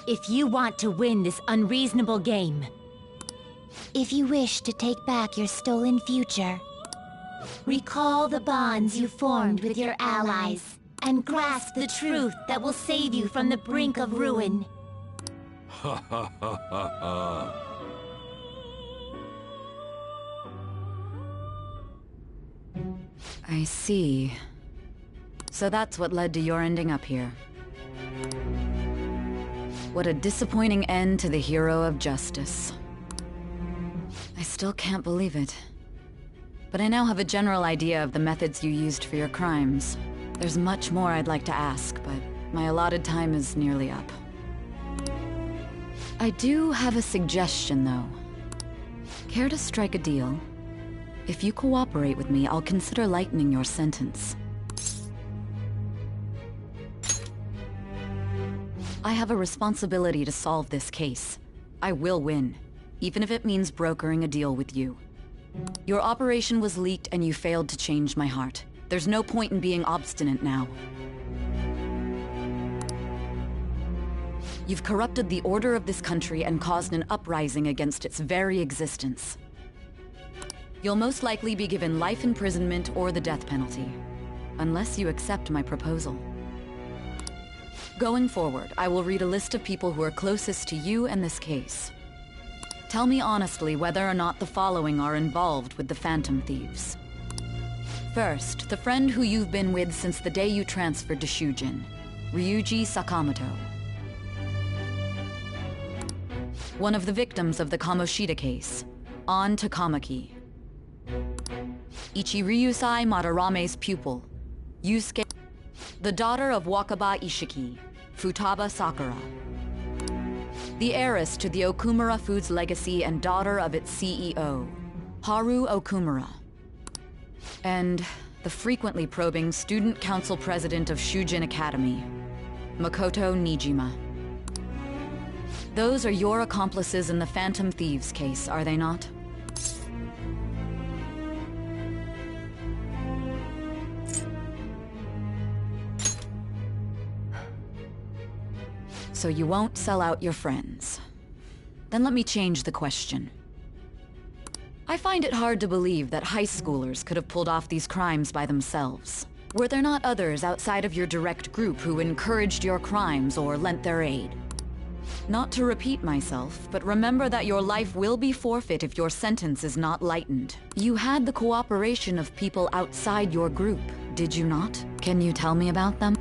If you want to win this unreasonable game, if you wish to take back your stolen future, recall the bonds you formed with your allies, and grasp the truth that will save you from the brink of ruin. Ha ha ha ha ha. I see. So that's what led to your ending up here. What a disappointing end to the hero of justice. I still can't believe it. But I now have a general idea of the methods you used for your crimes. There's much more I'd like to ask, but my allotted time is nearly up. I do have a suggestion, though. Care to strike a deal? If you cooperate with me, I'll consider lightening your sentence. I have a responsibility to solve this case. I will win, even if it means brokering a deal with you. Your operation was leaked and you failed to change my heart. There's no point in being obstinate now. You've corrupted the order of this country and caused an uprising against its very existence. You'll most likely be given life imprisonment or the death penalty, unless you accept my proposal. Going forward, I will read a list of people who are closest to you and this case. Tell me honestly whether or not the following are involved with the Phantom Thieves. First, the friend who you've been with since the day you transferred to Shujin, Ryuji Sakamoto. One of the victims of the Kamoshida case, An Takamaki. Ichiryusai Madarame's pupil, Yusuke. The daughter of Wakaba Ishiki, Futaba Sakura. The heiress to the Okumura Foods legacy and daughter of its CEO, Haru Okumura. And the frequently probing student council president of Shujin Academy, Makoto Nijima. Those are your accomplices in the Phantom Thieves case, are they not? So you won't sell out your friends. Then let me change the question. I find it hard to believe that high schoolers could have pulled off these crimes by themselves. Were there not others outside of your direct group who encouraged your crimes or lent their aid? Not to repeat myself, but remember that your life will be forfeit if your sentence is not lightened. You had the cooperation of people outside your group, did you not? Can you tell me about them?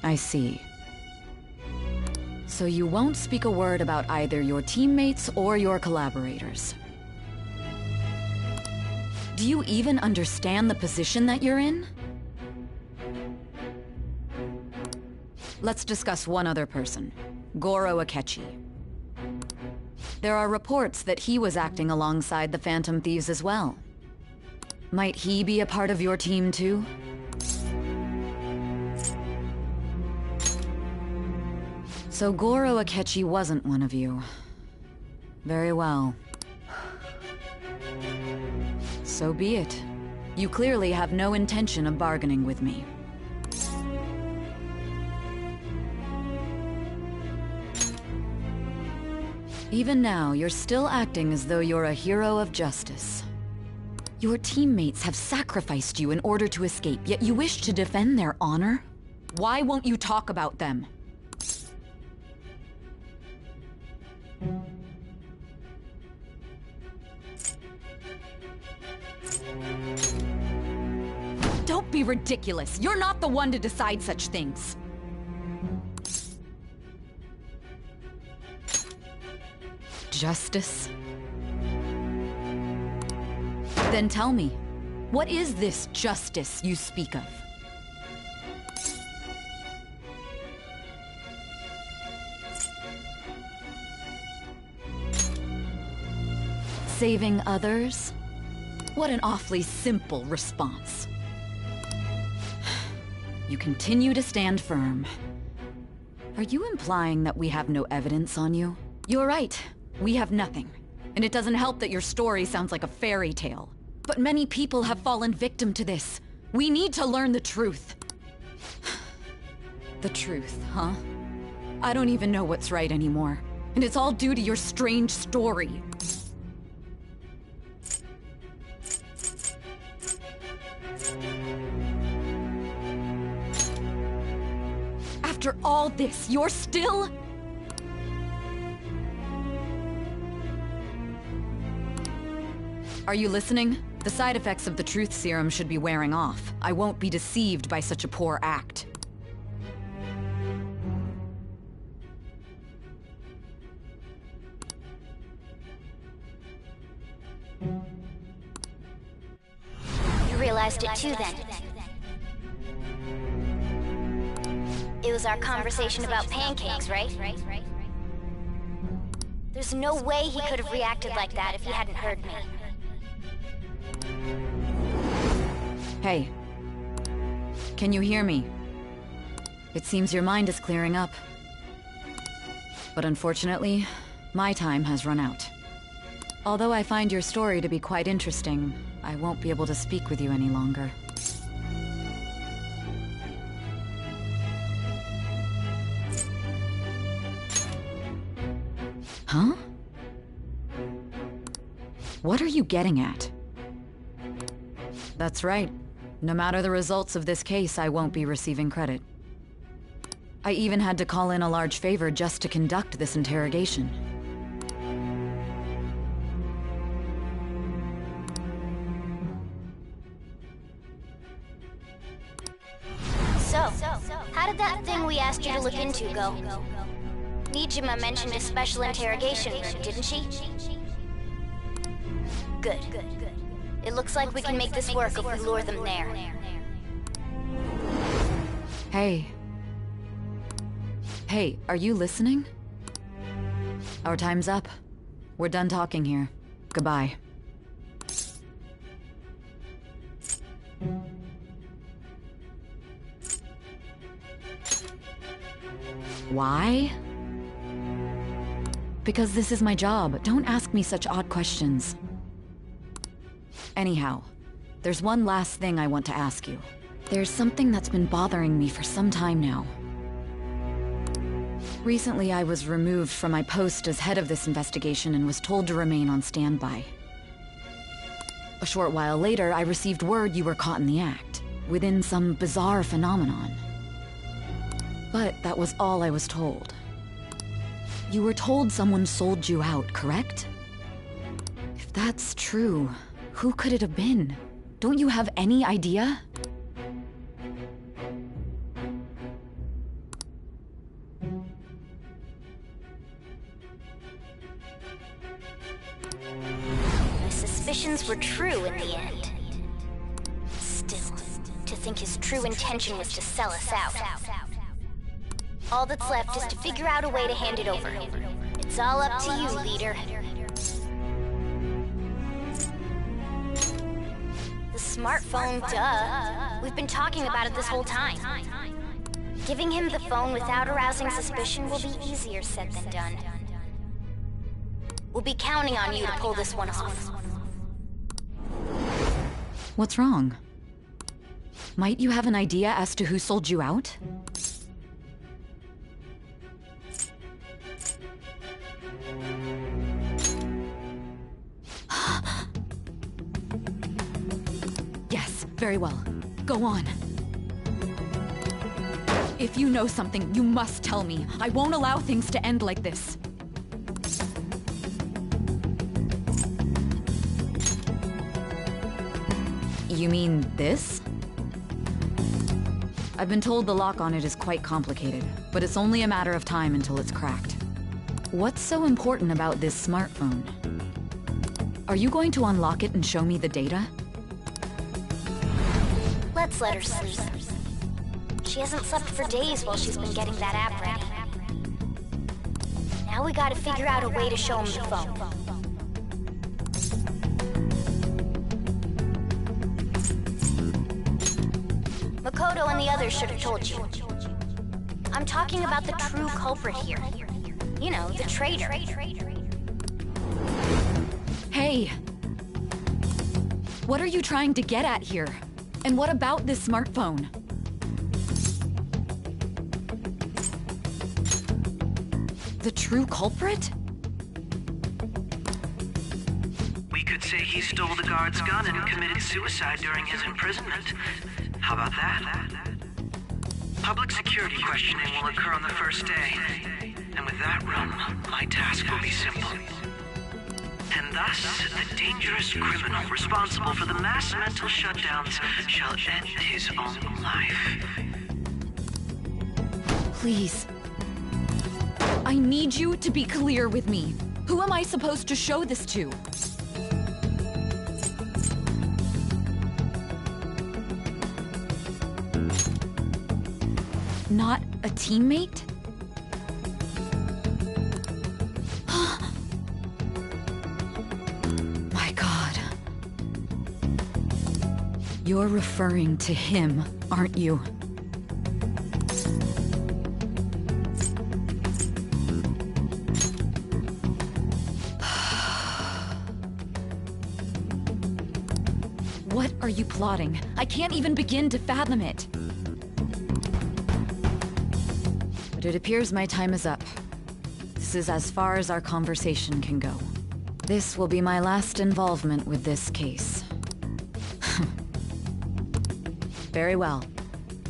I see. So you won't speak a word about either your teammates or your collaborators. Do you even understand the position that you're in? Let's discuss one other person, Goro Akechi. There are reports that he was acting alongside the Phantom Thieves as well. Might he be a part of your team too? So Goro Akechi wasn't one of you. Very well. So be it. You clearly have no intention of bargaining with me. Even now, you're still acting as though you're a hero of justice. Your teammates have sacrificed you in order to escape, yet you wish to defend their honor? Why won't you talk about them? Don't be ridiculous. You're not the one to decide such things. Justice? Then tell me, what is this justice you speak of? Saving others? What an awfully simple response. You continue to stand firm. Are you implying that we have no evidence on you? You're right. We have nothing. And it doesn't help that your story sounds like a fairy tale. But many people have fallen victim to this. We need to learn the truth. The truth, huh? I don't even know what's right anymore. And it's all due to your strange story. After all this, you're still... Are you listening? The side effects of the truth serum should be wearing off. I won't be deceived by such a poor act. You realized it too then. It was our conversation about pancakes, right? There's no way he could have reacted like that if he hadn't heard me. Hey. Can you hear me? It seems your mind is clearing up. But unfortunately, my time has run out. Although I find your story to be quite interesting, I won't be able to speak with you any longer. Huh? What are you getting at? That's right. No matter the results of this case, I won't be receiving credit. I even had to call in a large favor just to conduct this interrogation. So, how did that thing we asked you to look into go? Nijima mentioned a special interrogation room, didn't she? Good. It looks like we can make this work if we lure them there. Hey. Hey, are you listening? Our time's up. We're done talking here. Goodbye. Why? Because this is my job. Don't ask me such odd questions. Anyhow, there's one last thing I want to ask you. There's something that's been bothering me for some time now. Recently, I was removed from my post as head of this investigation and was told to remain on standby. A short while later, I received word you were caught in the act, within some bizarre phenomenon. But that was all I was told. You were told someone sold you out, correct? If that's true, who could it have been? Don't you have any idea? My suspicions were true in the end. Still, to think his true intention was to sell us out. All that's left is to figure out a way to hand it over. It's all up to you, leader. The smartphone, duh. We've been talking about it this whole time. Giving him the phone without arousing suspicion will be easier said than done. We'll be counting on you to pull this one off. What's wrong? Might you have an idea as to who sold you out? Yes, very well. Go on. If you know something, you must tell me. I won't allow things to end like this. You mean this? I've been told the lock on it is quite complicated, but it's only a matter of time until it's cracked. What's so important about this smartphone? Are you going to unlock it and show me the data? Let's let her sleep. She hasn't slept for days while she's been getting that app ready. Now we gotta figure out a way to show him the phone. Makoto and the others should have told you. I'm talking about the true culprit here. You know, the traitor. Hey! What are you trying to get at here? And what about this smartphone? The true culprit? We could say he stole the guard's gun and committed suicide during his imprisonment. How about that? Public security questioning will occur on the first day. And with that run, my task will be simple. And thus, the dangerous criminal responsible for the mass mental shutdowns shall end his own life. Please. I need you to be clear with me. Who am I supposed to show this to? Not a teammate? My God. You're referring to him, aren't you? What are you plotting? I can't even begin to fathom it. But it appears my time is up. This is as far as our conversation can go. This will be my last involvement with this case. Very well.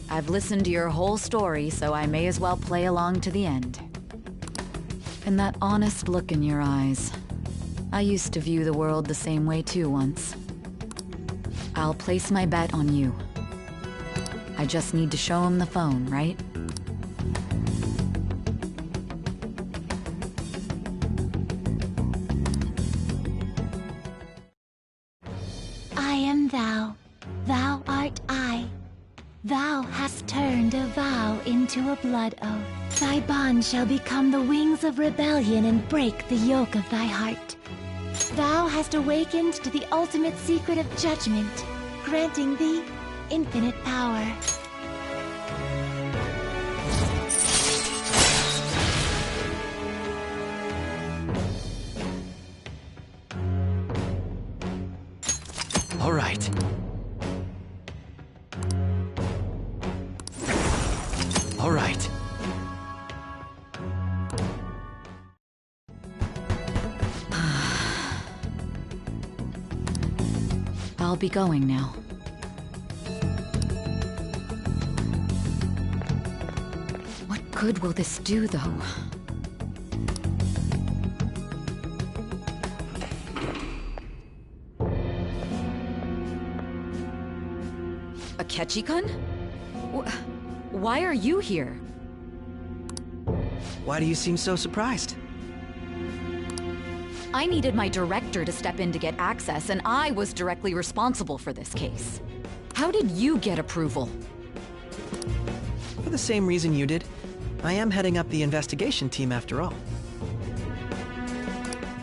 I've listened to your whole story, so I may as well play along to the end. And that honest look in your eyes. I used to view the world the same way too once. I'll place my bet on you. I just need to show him the phone, right? I am thou, thou art I. Thou hast turned a vow into a blood oath. Thy bond shall become the wings of rebellion and break the yoke of thy heart. Thou hast awakened to the ultimate secret of judgment, granting thee infinite power. All right. All right. I'll be going now. What good will this do, though? Akechi-kun? Why are you here? Why do you seem so surprised? I needed my director to step in to get access, and I was directly responsible for this case. How did you get approval? For the same reason you did. I am heading up the investigation team after all.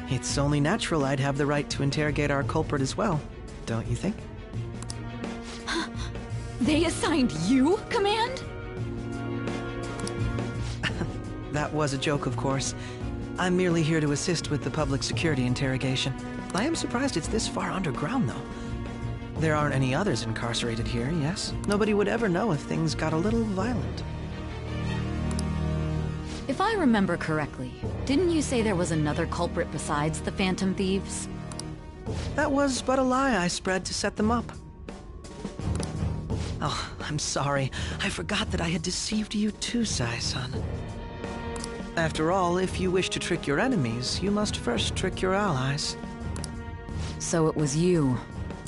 It's only natural I'd have the right to interrogate our culprit as well, don't you think? They assigned you command? That was a joke, of course. I'm merely here to assist with the public security interrogation. I am surprised it's this far underground, though. There aren't any others incarcerated here, yes? Nobody would ever know if things got a little violent. If I remember correctly, didn't you say there was another culprit besides the Phantom Thieves? That was but a lie I spread to set them up. Oh, I'm sorry. I forgot that I had deceived you too, Sai-san. After all, if you wish to trick your enemies, you must first trick your allies. So it was you.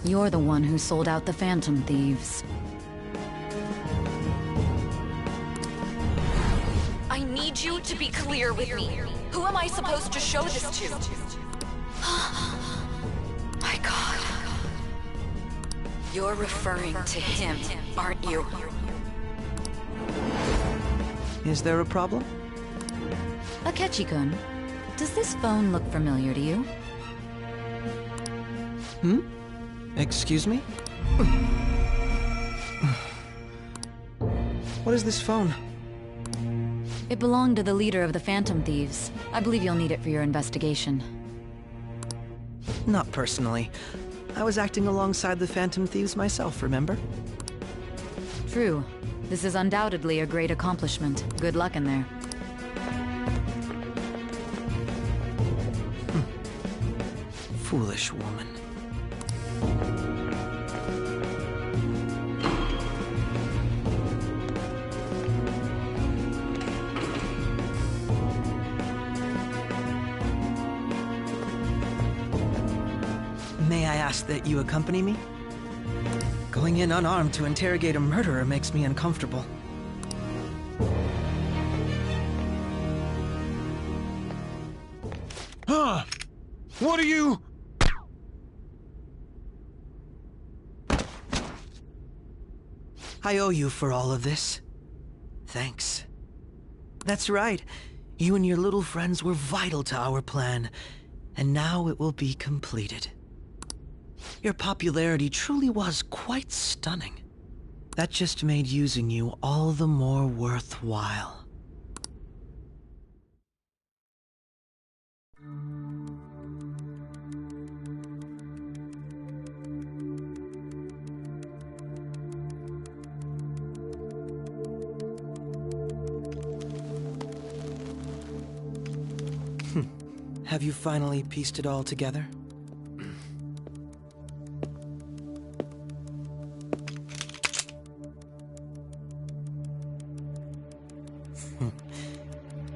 You're the one who sold out the Phantom Thieves. I need you to be clear with me. Who am I supposed to show this to? My God. You're referring to him, aren't you? Is there a problem? Akechi-kun, does this phone look familiar to you? Excuse me? What is this phone? It belonged to the leader of the Phantom Thieves. I believe you'll need it for your investigation. Not personally. I was acting alongside the Phantom Thieves myself, remember? True. This is undoubtedly a great accomplishment. Good luck in there. Foolish woman. May I ask that you accompany me? Going in unarmed to interrogate a murderer makes me uncomfortable. Huh? What are you... I owe you for all of this. Thanks. That's right. You and your little friends were vital to our plan, and now it will be completed. Your popularity truly was quite stunning. That just made using you all the more worthwhile. Have you finally pieced it all together?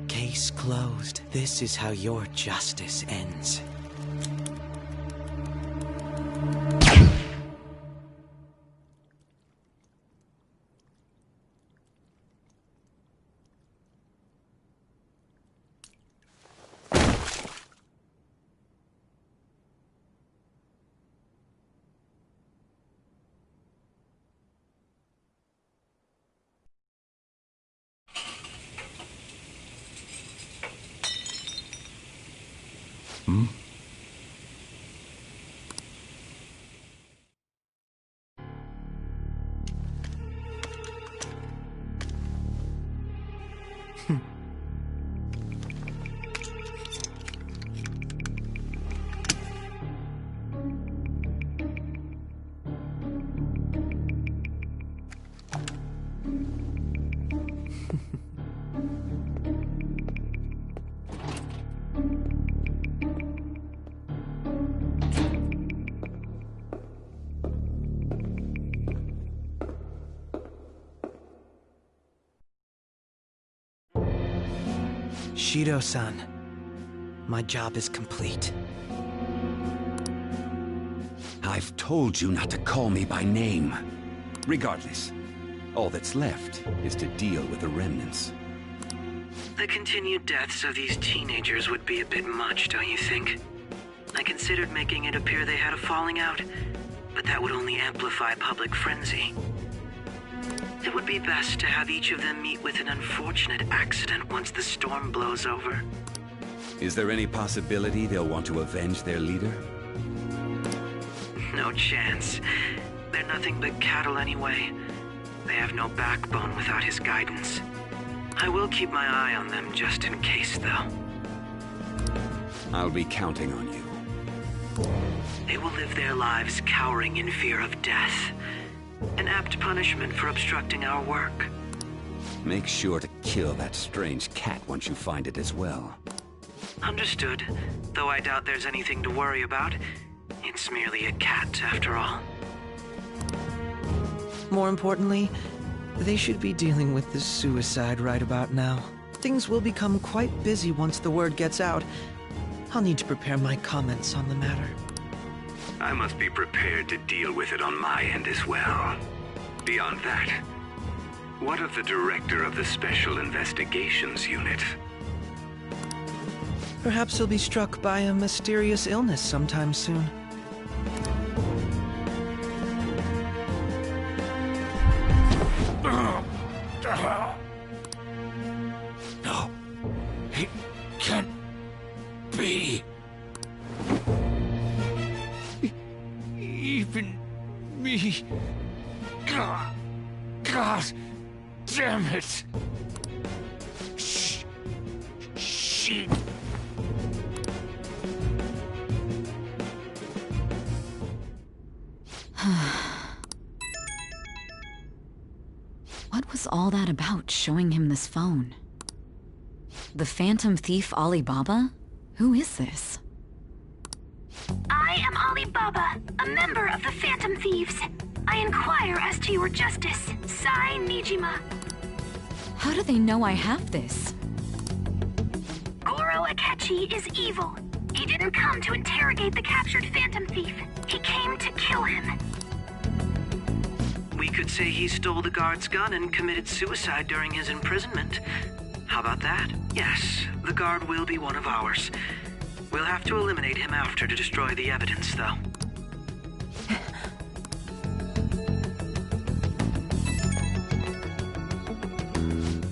Case closed. This is how your justice ends. Shido-san, my job is complete. I've told you not to call me by name. Regardless, all that's left is to deal with the remnants. The continued deaths of these teenagers would be a bit much, don't you think? I considered making it appear they had a falling out, but that would only amplify public frenzy. It would be best to have each of them meet with an unfortunate accident once the storm blows over. Is there any possibility they'll want to avenge their leader? No chance. They're nothing but cattle anyway. They have no backbone without his guidance. I will keep my eye on them just in case, though. I'll be counting on you. They will live their lives cowering in fear of death. An apt punishment for obstructing our work. Make sure to kill that strange cat once you find it as well. Understood. Though I doubt there's anything to worry about. It's merely a cat, after all. More importantly, they should be dealing with the suicide right about now. Things will become quite busy once the word gets out. I'll need to prepare my comments on the matter. I must be prepared to deal with it on my end as well. Beyond that, what of the director of the Special Investigations Unit? Perhaps he'll be struck by a mysterious illness sometime soon. No, it can't be. Even me. God damn it. She. What was all that about, showing him this phone? The Phantom Thief Alibaba? Who is this? I am Alibaba, a member of the Phantom Thieves. I inquire as to your justice, Sai Nijima. How do they know I have this? Goro Akechi is evil. He didn't come to interrogate the captured Phantom Thief. He came to kill him. We could say he stole the guard's gun and committed suicide during his imprisonment. How about that? Yes, the guard will be one of ours. We'll have to eliminate him after to destroy the evidence, though.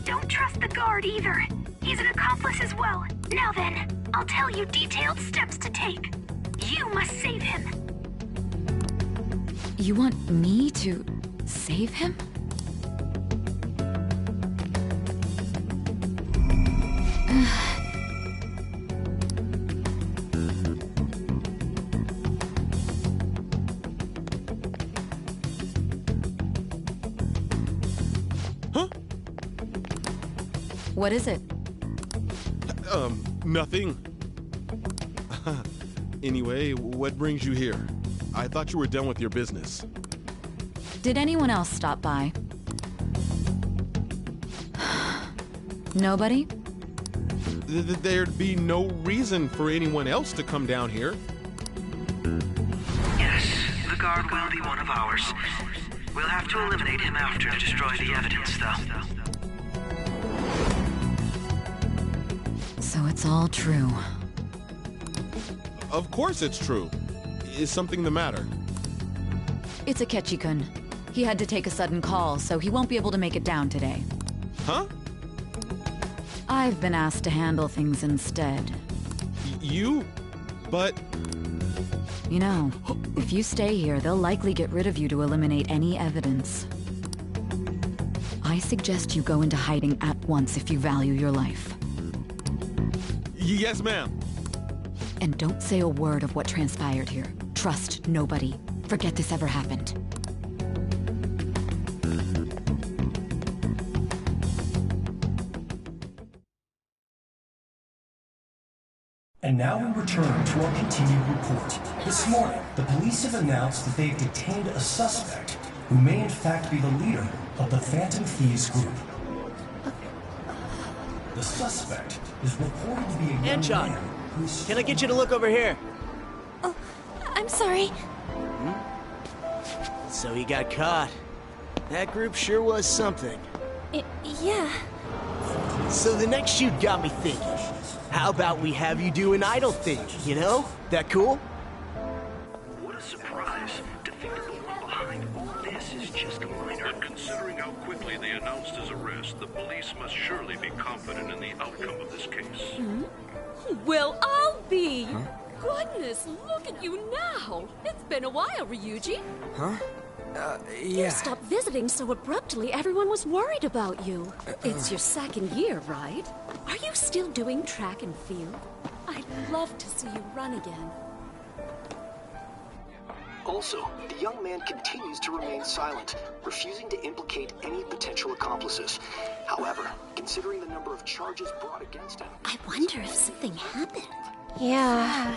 Don't trust the guard either. He's an accomplice as well. Now then, I'll tell you detailed steps to take. You must save him. You want me to save him? Huh? What is it? Nothing. Anyway, what brings you here? I thought you were done with your business. Did anyone else stop by? Nobody? There'd be no reason for anyone else to come down here. Yes, the guard will be one of ours. We'll have to eliminate him after to destroy the evidence, though. So it's all true. Of course it's true. Is something the matter? It's Akechi-kun. He had to take a sudden call, so he won't be able to make it down today. Huh? I've been asked to handle things instead. You? But... You know, if you stay here, they'll likely get rid of you to eliminate any evidence. I suggest you go into hiding at once if you value your life. Yes, ma'am. And don't say a word of what transpired here. Trust nobody. Forget this ever happened. And now we return to our continued report. This morning, the police have announced that they've detained a suspect who may in fact be the leader of the Phantom Thieves group. The suspect is reported to be a young man who's... Can I get you to look over here? Oh, I'm sorry. So he got caught. That group sure was something. Yeah. So the next shoot got me thinking. How about we have you do an idol thing, you know? That cool? What a surprise to think that the one behind all this is just a minor. But considering how quickly they announced his arrest, the police must surely be confident in the outcome of this case. Well, I'll be. Huh? Goodness, look at you now. It's been a while, Ryuji. Huh? You Yeah. stopped visiting so abruptly, everyone was worried about you. It's your second year, right? Are you still doing track and field? I'd love to see you run again. Also, the young man continues to remain silent, refusing to implicate any potential accomplices. However, considering the number of charges brought against him... I wonder if something happened. Yeah.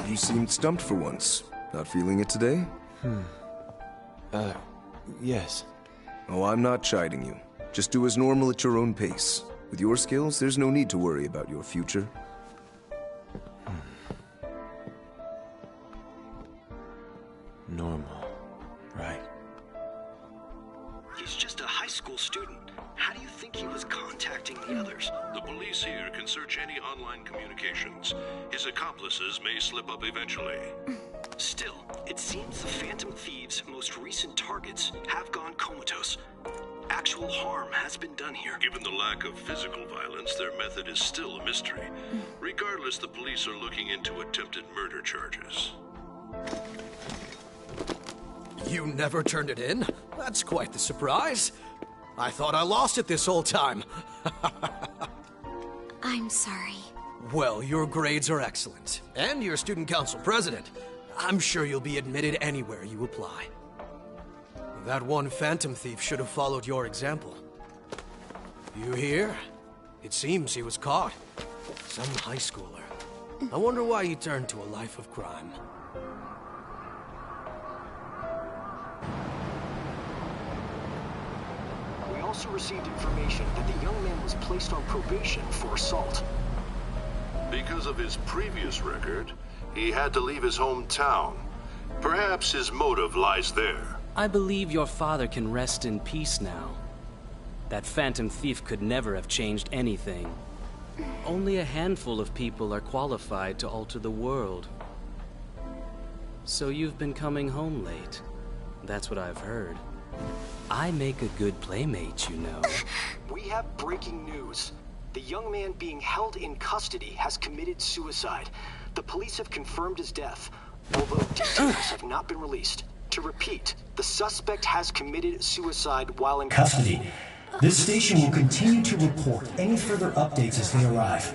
You seemed stumped for once. Not feeling it today? Yes. Oh, I'm not chiding you. Just do as normal at your own pace. With your skills, there's no need to worry about your future. Normal. Right. He's just a high school student. How do you think he was contacting the others? The police here can search any online communications. His accomplices may slip up eventually. Still, it seems the Phantom Thieves' most recent targets have gone comatose. Actual harm has been done here. Given the lack of physical violence, their method is still a mystery. Regardless, the police are looking into attempted murder charges. You never turned it in? That's quite the surprise. I thought I lost it this whole time. I'm sorry. Well, your grades are excellent. And you're student council president. I'm sure you'll be admitted anywhere you apply. That one Phantom Thief should have followed your example. You hear? It seems he was caught. Some high schooler. I wonder why he turned to a life of crime. We also received information that the young man was placed on probation for assault. Because of his previous record, he had to leave his hometown. Perhaps his motive lies there. I believe your father can rest in peace now. That Phantom Thief could never have changed anything. Only a handful of people are qualified to alter the world. So you've been coming home late. That's what I've heard. I make a good playmate, you know. We have breaking news. The young man being held in custody has committed suicide. The police have confirmed his death, although details have not been released. To repeat, the suspect has committed suicide while in Custody. This station will continue to report any further updates as they arrive.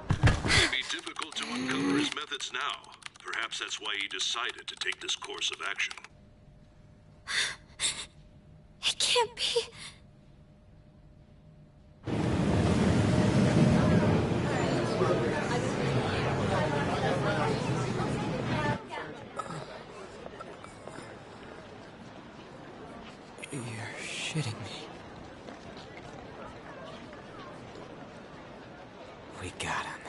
It may be difficult to uncover his methods now. Perhaps that's why he decided to take this course of action. It can't be. shitting me? We got him.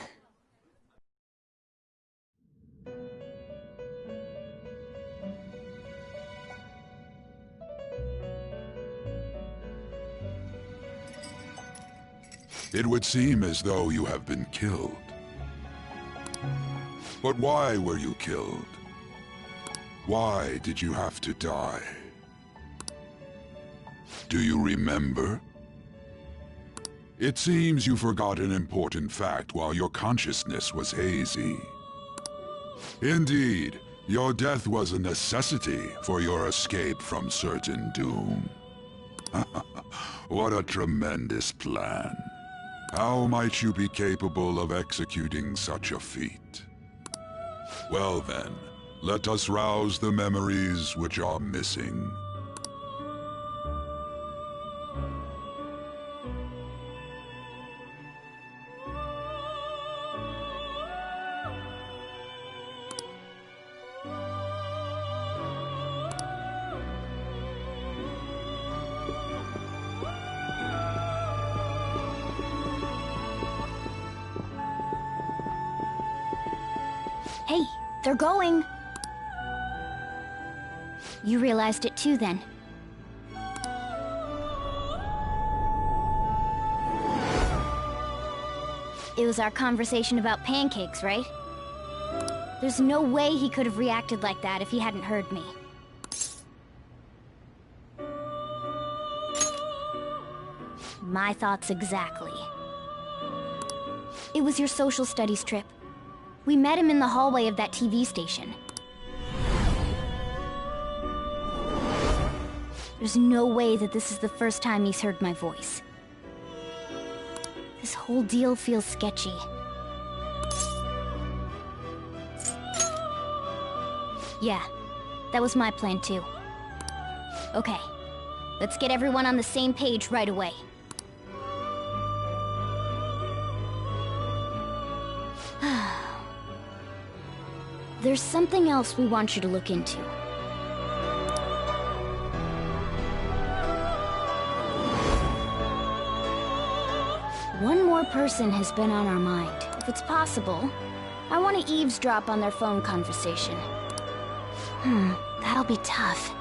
It would seem as though you have been killed. But why were you killed? Why did you have to die? Do you remember? It seems you forgot an important fact while your consciousness was hazy. Indeed, your death was a necessity for your escape from certain doom. What a tremendous plan. How might you be capable of executing such a feat? Well then, let us rouse the memories which are missing. Hey, they're going! You realized it too, then. It was our conversation about pancakes, right? There's no way he could have reacted like that if he hadn't heard me. My thoughts exactly. It was your social studies trip. We met him in the hallway of that TV station. There's no way that this is the first time he's heard my voice. This whole deal feels sketchy. Yeah, that was my plan too. Okay, let's get everyone on the same page right away. There's something else we want you to look into. One more person has been on our mind. If it's possible, I want to eavesdrop on their phone conversation. That'll be tough.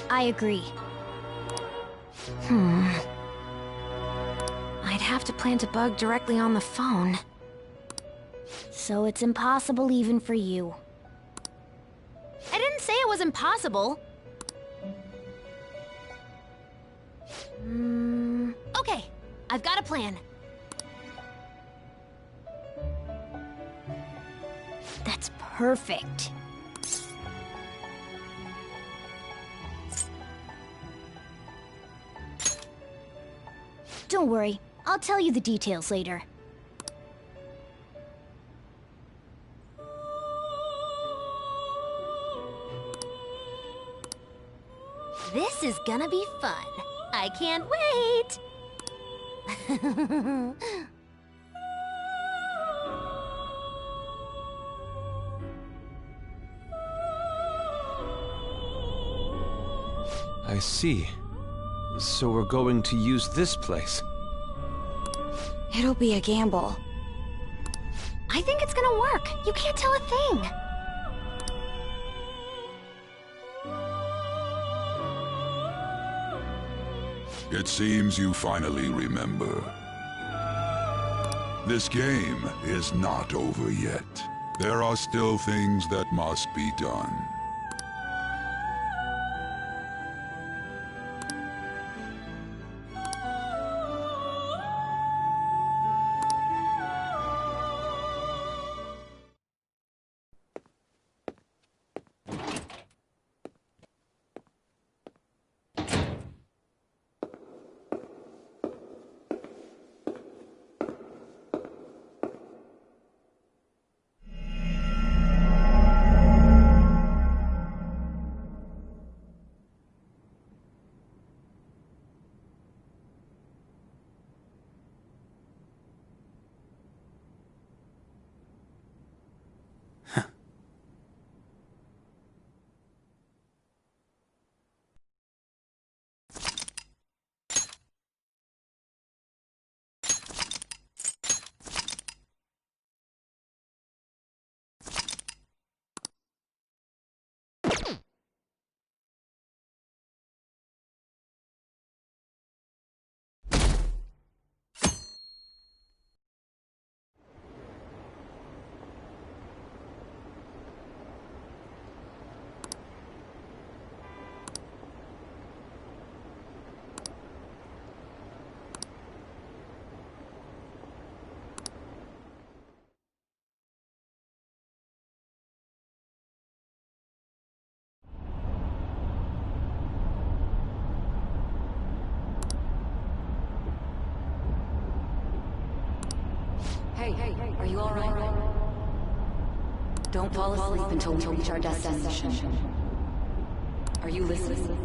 I agree. I'd have to plant a bug directly on the phone. So it's impossible even for you. I didn't say it was impossible. Okay, I've got a plan. That's perfect. Don't worry, I'll tell you the details later. This is gonna be fun. I can't wait! I see. So we're going to use this place. It'll be a gamble. I think it's gonna work. You can't tell a thing. It seems you finally remember. This game is not over yet. There are still things that must be done. are you alright? Don't fall asleep until we reach our destination. Are you listening?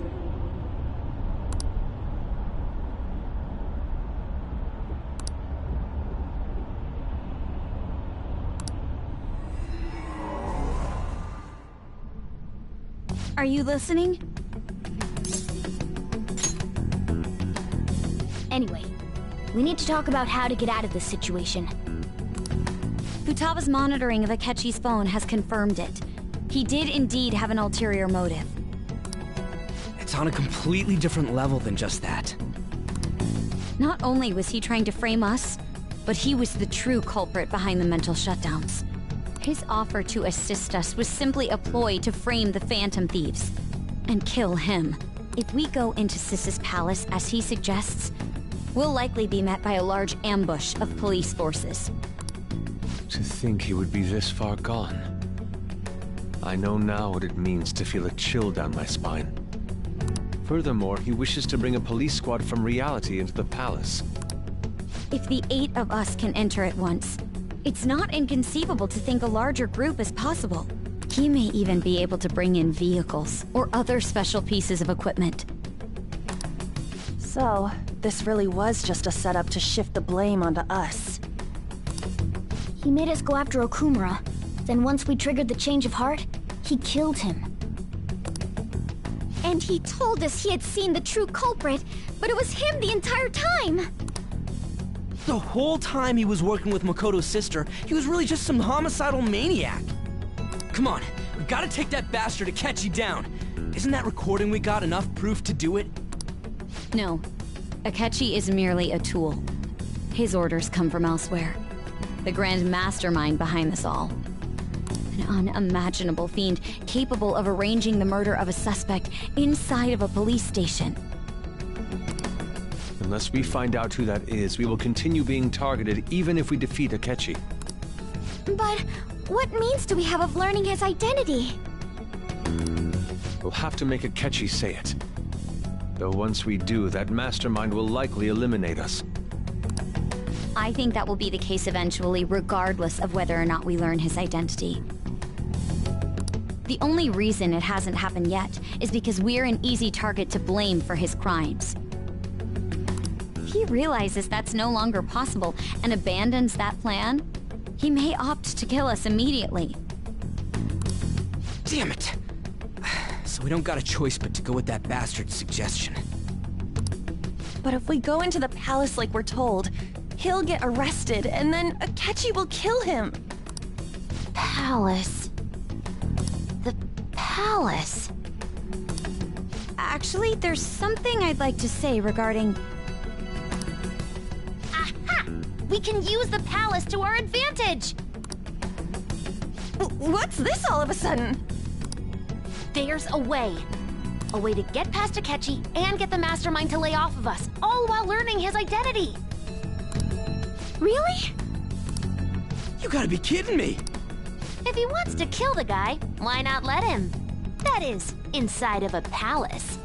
Are you listening? Anyway, we need to talk about how to get out of this situation. Futaba's monitoring of Akechi's phone has confirmed it. He did indeed have an ulterior motive. It's on a completely different level than just that. Not only was he trying to frame us, but he was the true culprit behind the mental shutdowns. His offer to assist us was simply a ploy to frame the Phantom Thieves and kill him. If we go into Sis's palace as he suggests, we'll likely be met by a large ambush of police forces. To think he would be this far gone. I know now what it means to feel a chill down my spine. Furthermore, he wishes to bring a police squad from reality into the palace. If the 8 of us can enter at once, it's not inconceivable to think a larger group is possible. He may even be able to bring in vehicles or other special pieces of equipment. So, this really was just a setup to shift the blame onto us. He made us go after Okumura. Then once we triggered the change of heart, he killed him. And he told us he had seen the true culprit, but it was him the entire time! The whole time he was working with Makoto's sister, he was really just some homicidal maniac. Come on, we gotta take that bastard Akechi down. Isn't that recording we got enough proof to do it? No. Akechi is merely a tool. His orders come from elsewhere. The grand mastermind behind this all. An unimaginable fiend capable of arranging the murder of a suspect inside of a police station. Unless we find out who that is, we will continue being targeted even if we defeat Akechi. But what means do we have of learning his identity? We'll have to make Akechi say it. Though once we do, that mastermind will likely eliminate us. I think that will be the case eventually, regardless of whether or not we learn his identity. The only reason it hasn't happened yet is because we're an easy target to blame for his crimes. If he realizes that's no longer possible and abandons that plan, he may opt to kill us immediately. Damn it! So we don't got a choice but to go with that bastard's suggestion. But if we go into the palace like we're told, he'll get arrested, and then Akechi will kill him. Palace. The palace. Actually, there's something I'd like to say regarding... Aha! We can use the palace to our advantage! What's this all of a sudden? There's a way. A way to get past Akechi and get the mastermind to lay off of us, all while learning his identity. Really? You gotta be kidding me! If he wants to kill the guy, why not let him? That is, inside of a palace.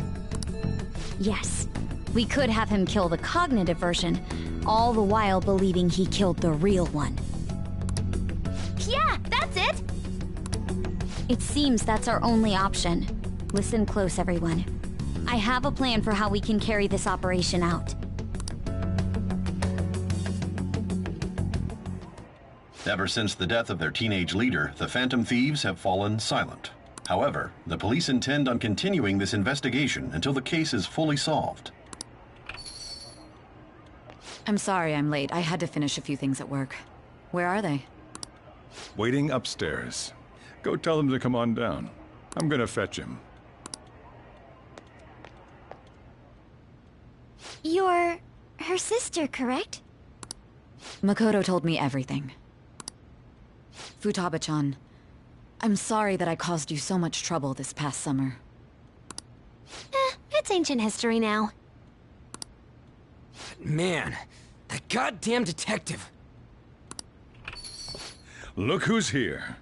Yes, we could have him kill the cognitive version, all the while believing he killed the real one. Yeah, that's it! It seems that's our only option. Listen close, everyone. I have a plan for how we can carry this operation out. Ever since the death of their teenage leader, the Phantom Thieves have fallen silent. However, the police intend on continuing this investigation until the case is fully solved. I'm sorry I'm late. I had to finish a few things at work. Where are they? Waiting upstairs. Go tell him to come on down. I'm gonna fetch him. You're her sister, correct? Makoto told me everything. Futaba-chan, I'm sorry that I caused you so much trouble this past summer. It's ancient history now. Man, that goddamn detective. Look who's here.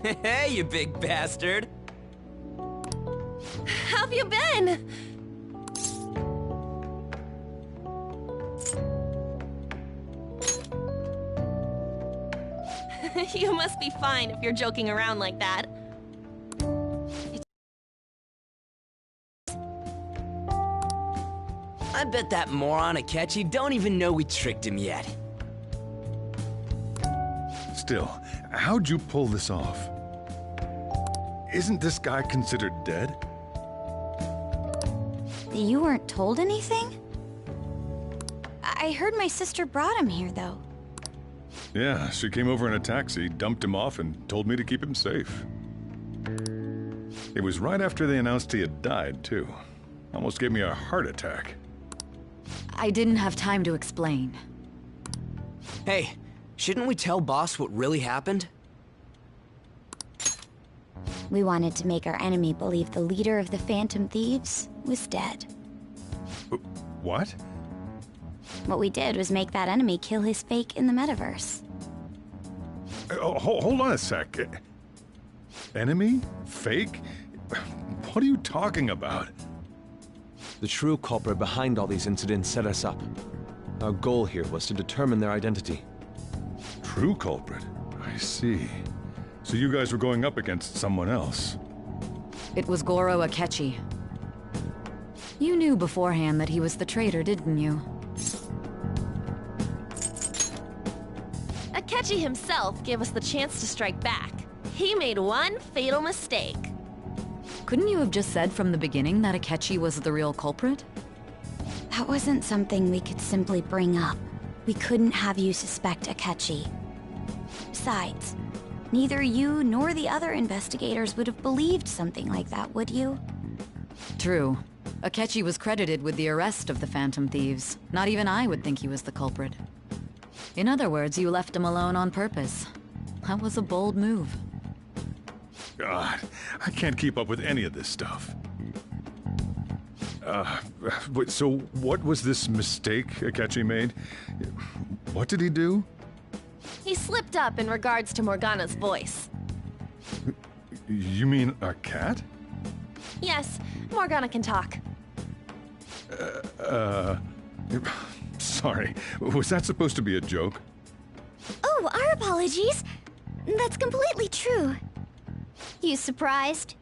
Hey, you big bastard! How've you been? You must be fine if you're joking around like that. I bet that moron Akechi don't even know we tricked him yet. Still, how'd you pull this off? Isn't this guy considered dead? You weren't told anything? I heard my sister brought him here, though. Yeah, she came over in a taxi, dumped him off, and told me to keep him safe. It was right after they announced he had died, too. Almost gave me a heart attack. I didn't have time to explain. Hey, shouldn't we tell Boss what really happened? We wanted to make our enemy believe the leader of the Phantom Thieves was dead. What? What we did was make that enemy kill his fake in the metaverse. Hold on a sec. Enemy? Fake? What are you talking about? The true culprit behind all these incidents set us up. Our goal here was to determine their identity. True culprit? I see. So you guys were going up against someone else? It was Goro Akechi. You knew beforehand that he was the traitor, didn't you? Akechi himself gave us the chance to strike back. He made one fatal mistake. Couldn't you have just said from the beginning that Akechi was the real culprit? That wasn't something we could simply bring up. We couldn't have you suspect Akechi. Besides, neither you nor the other investigators would have believed something like that, would you? True. Akechi was credited with the arrest of the Phantom Thieves. Not even I would think he was the culprit. In other words, you left him alone on purpose. That was a bold move. God, I can't keep up with any of this stuff. So what was this mistake Akechi made? What did he do? He slipped up in regards to Morgana's voice. You mean a cat? Yes, Morgana can talk. Sorry, was that supposed to be a joke? Oh, our apologies. That's completely true. You surprised?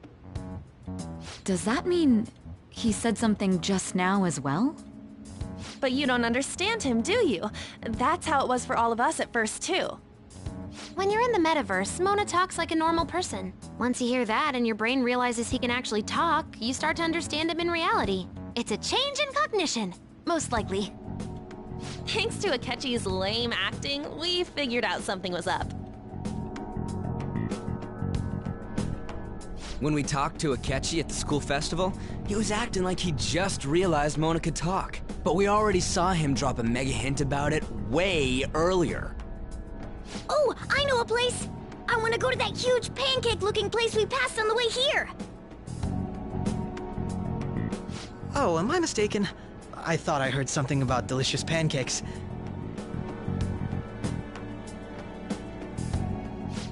Does that mean he said something just now as well? But you don't understand him, do you? That's how it was for all of us at first, too. When you're in the metaverse, Mona talks like a normal person. Once you hear that and your brain realizes he can actually talk, you start to understand him in reality. It's a change in cognition, most likely. Thanks to Akechi's lame acting, we figured out something was up. When we talked to Akechi at the school festival, he was acting like he just realized Mona could talk. But we already saw him drop a mega hint about it way earlier. Oh, I know a place! I want to go to that huge pancake-looking place we passed on the way here! Oh, am I mistaken? I thought I heard something about delicious pancakes.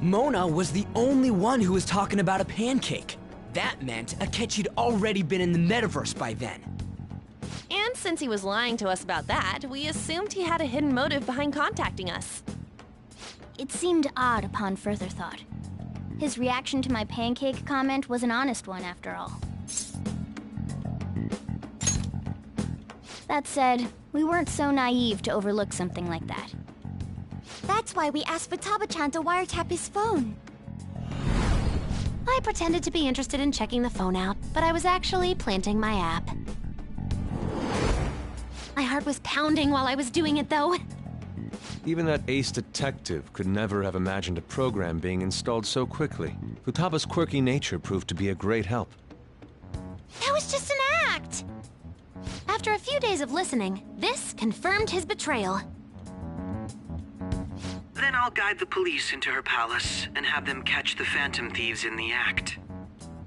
Mona was the only one who was talking about a pancake. That meant Akechi'd already been in the metaverse by then. And since he was lying to us about that, we assumed he had a hidden motive behind contacting us. It seemed odd upon further thought. His reaction to my pancake comment was an honest one, after all. That said, we weren't so naive to overlook something like that. That's why we asked Futaba-chan to wiretap his phone. I pretended to be interested in checking the phone out, but I was actually planting my app. My heart was pounding while I was doing it, though. Even that ace detective could never have imagined a program being installed so quickly. Futaba's quirky nature proved to be a great help. That was just an act! After a few days of listening, this confirmed his betrayal. Then I'll guide the police into her palace and have them catch the Phantom Thieves in the act.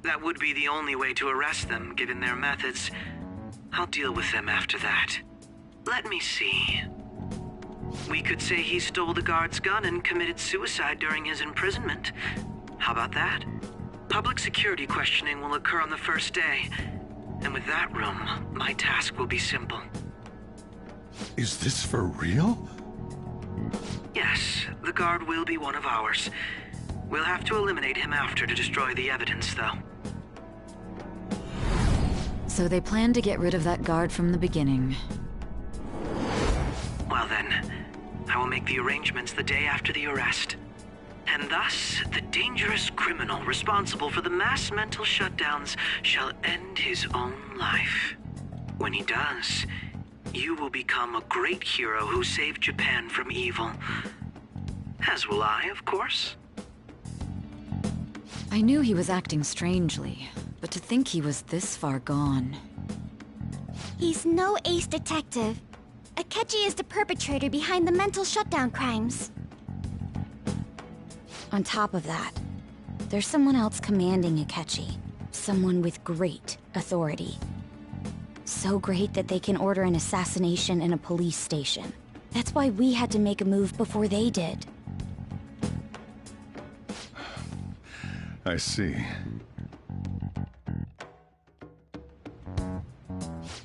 That would be the only way to arrest them, given their methods. I'll deal with them after that. Let me see. We could say he stole the guard's gun and committed suicide during his imprisonment. How about that? Public security questioning will occur on the first day. And with that room, my task will be simple. Is this for real? Yes, the guard will be one of ours. We'll have to eliminate him after to destroy the evidence, though. So they planned to get rid of that guard from the beginning. Well then, I will make the arrangements the day after the arrest. And thus, the dangerous criminal responsible for the mass mental shutdowns shall end his own life. When he does, you will become a great hero who saved Japan from evil. As will I, of course. I knew he was acting strangely, but to think he was this far gone. He's no ace detective. Akechi is the perpetrator behind the mental shutdown crimes. On top of that, there's someone else commanding Akechi. Someone with great authority. So great that they can order an assassination in a police station. That's why we had to make a move before they did. I see.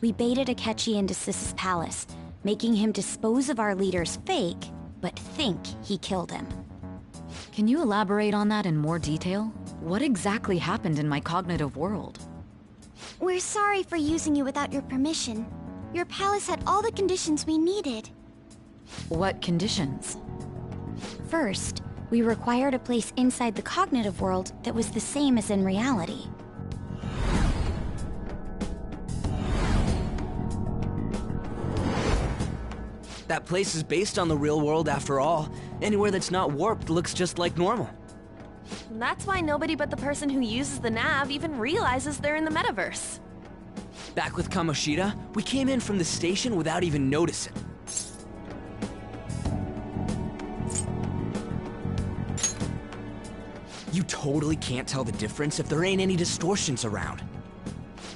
We baited Akechi into Sis's palace, making him dispose of our leader's fake, but think he killed him. Can you elaborate on that in more detail? What exactly happened in my cognitive world? We're sorry for using you without your permission. Your palace had all the conditions we needed. What conditions? First, we required a place inside the cognitive world that was the same as in reality. That place is based on the real world after all. Anywhere that's not warped looks just like normal. That's why nobody but the person who uses the nav even realizes they're in the metaverse. Back with Kamoshida, we came in from the station without even noticing. You totally can't tell the difference if there ain't any distortions around.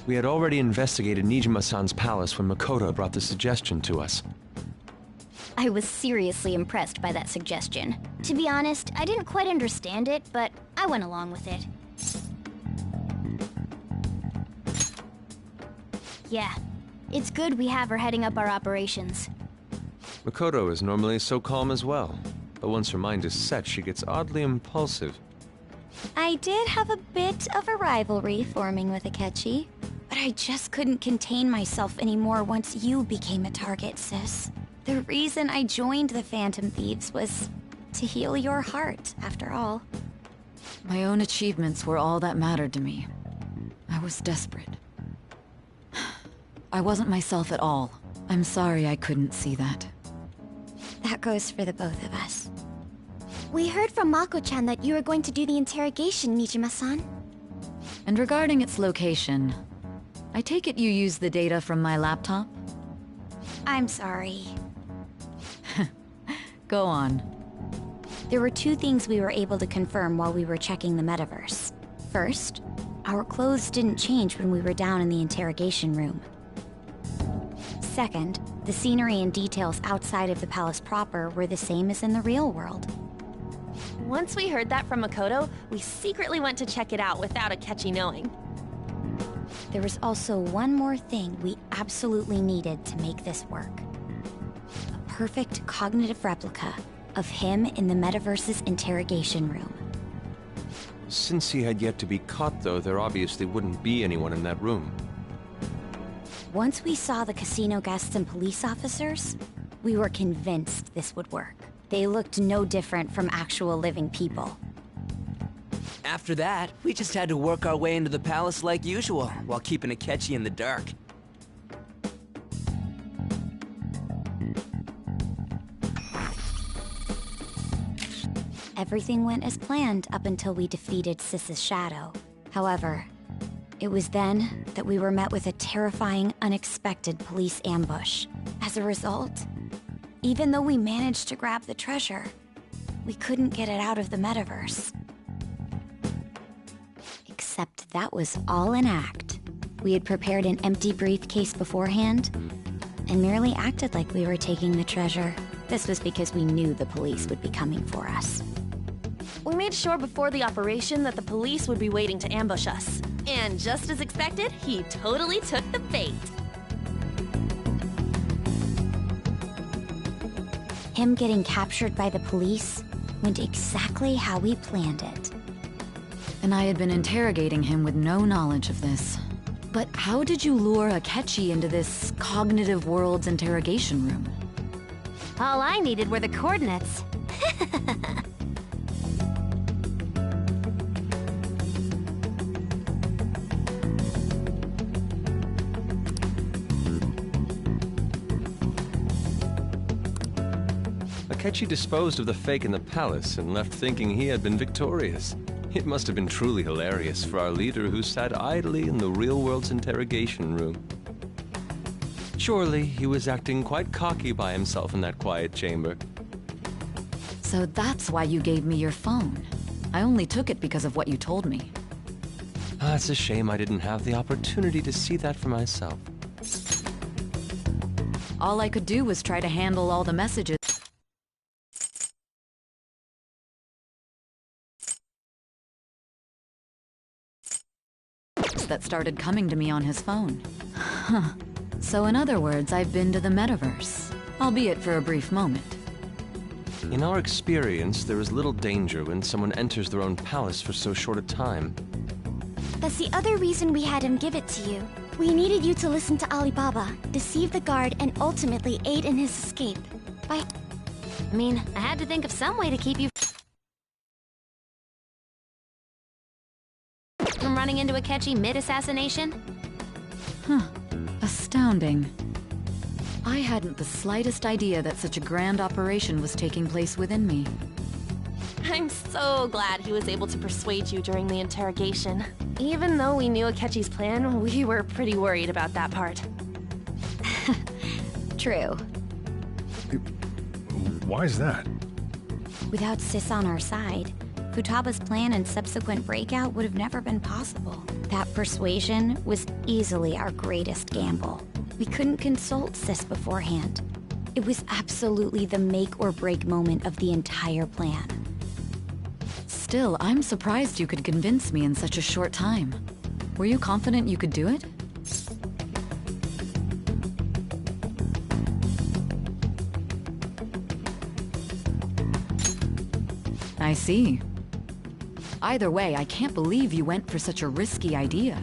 We had already investigated Nijima-san's palace when Makoto brought the suggestion to us. I was seriously impressed by that suggestion. To be honest, I didn't quite understand it, but I went along with it. Yeah, it's good we have her heading up our operations. Makoto is normally so calm as well, but once her mind is set, she gets oddly impulsive. I did have a bit of a rivalry forming with Akechi, but I just couldn't contain myself anymore once you became a target, sis. The reason I joined the Phantom Thieves was to heal your heart, after all. My own achievements were all that mattered to me. I was desperate. I wasn't myself at all. I'm sorry I couldn't see that. That goes for the both of us. We heard from Mako-chan that you were going to do the interrogation, Nijima-san. And regarding its location, I take it you used the data from my laptop? I'm sorry. Go on. There were two things we were able to confirm while we were checking the metaverse. First, our clothes didn't change when we were down in the interrogation room. Second, the scenery and details outside of the palace proper were the same as in the real world. Once we heard that from Makoto, we secretly went to check it out without Akechi knowing. There was also one more thing we absolutely needed to make this work. A perfect cognitive replica of him in the metaverse's interrogation room. Since he had yet to be caught, though, there obviously wouldn't be anyone in that room. Once we saw the casino guests and police officers, we were convinced this would work. They looked no different from actual living people. After that, we just had to work our way into the palace like usual, while keeping Akechi in the dark. Everything went as planned up until we defeated Sis's shadow. However, it was then that we were met with a terrifying, unexpected police ambush. As a result, even though we managed to grab the treasure, we couldn't get it out of the metaverse. Except that was all an act. We had prepared an empty briefcase beforehand, and merely acted like we were taking the treasure. This was because we knew the police would be coming for us. We made sure before the operation that the police would be waiting to ambush us. And just as expected, he totally took the bait. him getting captured by the police went exactly how we planned it. And I had been interrogating him with no knowledge of this. But how did you lure Akechi into this cognitive world's interrogation room? All I needed were the coordinates. Akechi disposed of the fake in the palace and left thinking he had been victorious. It must have been truly hilarious for our leader who sat idly in the real world's interrogation room. Surely he was acting quite cocky by himself in that quiet chamber. So that's why you gave me your phone. I only took it because of what you told me. It's a shame I didn't have the opportunity to see that for myself. All I could do was try to handle all the messages that started coming to me on his phone. Huh. So in other words, I've been to the metaverse, albeit for a brief moment. In our experience, there is little danger when someone enters their own palace for so short a time. That's the other reason we had him give it to you. We needed you to listen to Alibaba, deceive the guard, and ultimately aid in his escape. I mean, I had to think of some way to keep you from running into Akechi mid-assassination? Huh. Astounding. I hadn't the slightest idea that such a grand operation was taking place within me. I'm so glad he was able to persuade you during the interrogation. Even though we knew Akechi's plan, we were pretty worried about that part. True. Why is that? Without Sis on our side, Futaba's plan and subsequent breakout would have never been possible. That persuasion was easily our greatest gamble. We couldn't consult Sis beforehand. It was absolutely the make or break moment of the entire plan. Still, I'm surprised you could convince me in such a short time. Were you confident you could do it? I see. Either way, I can't believe you went for such a risky idea.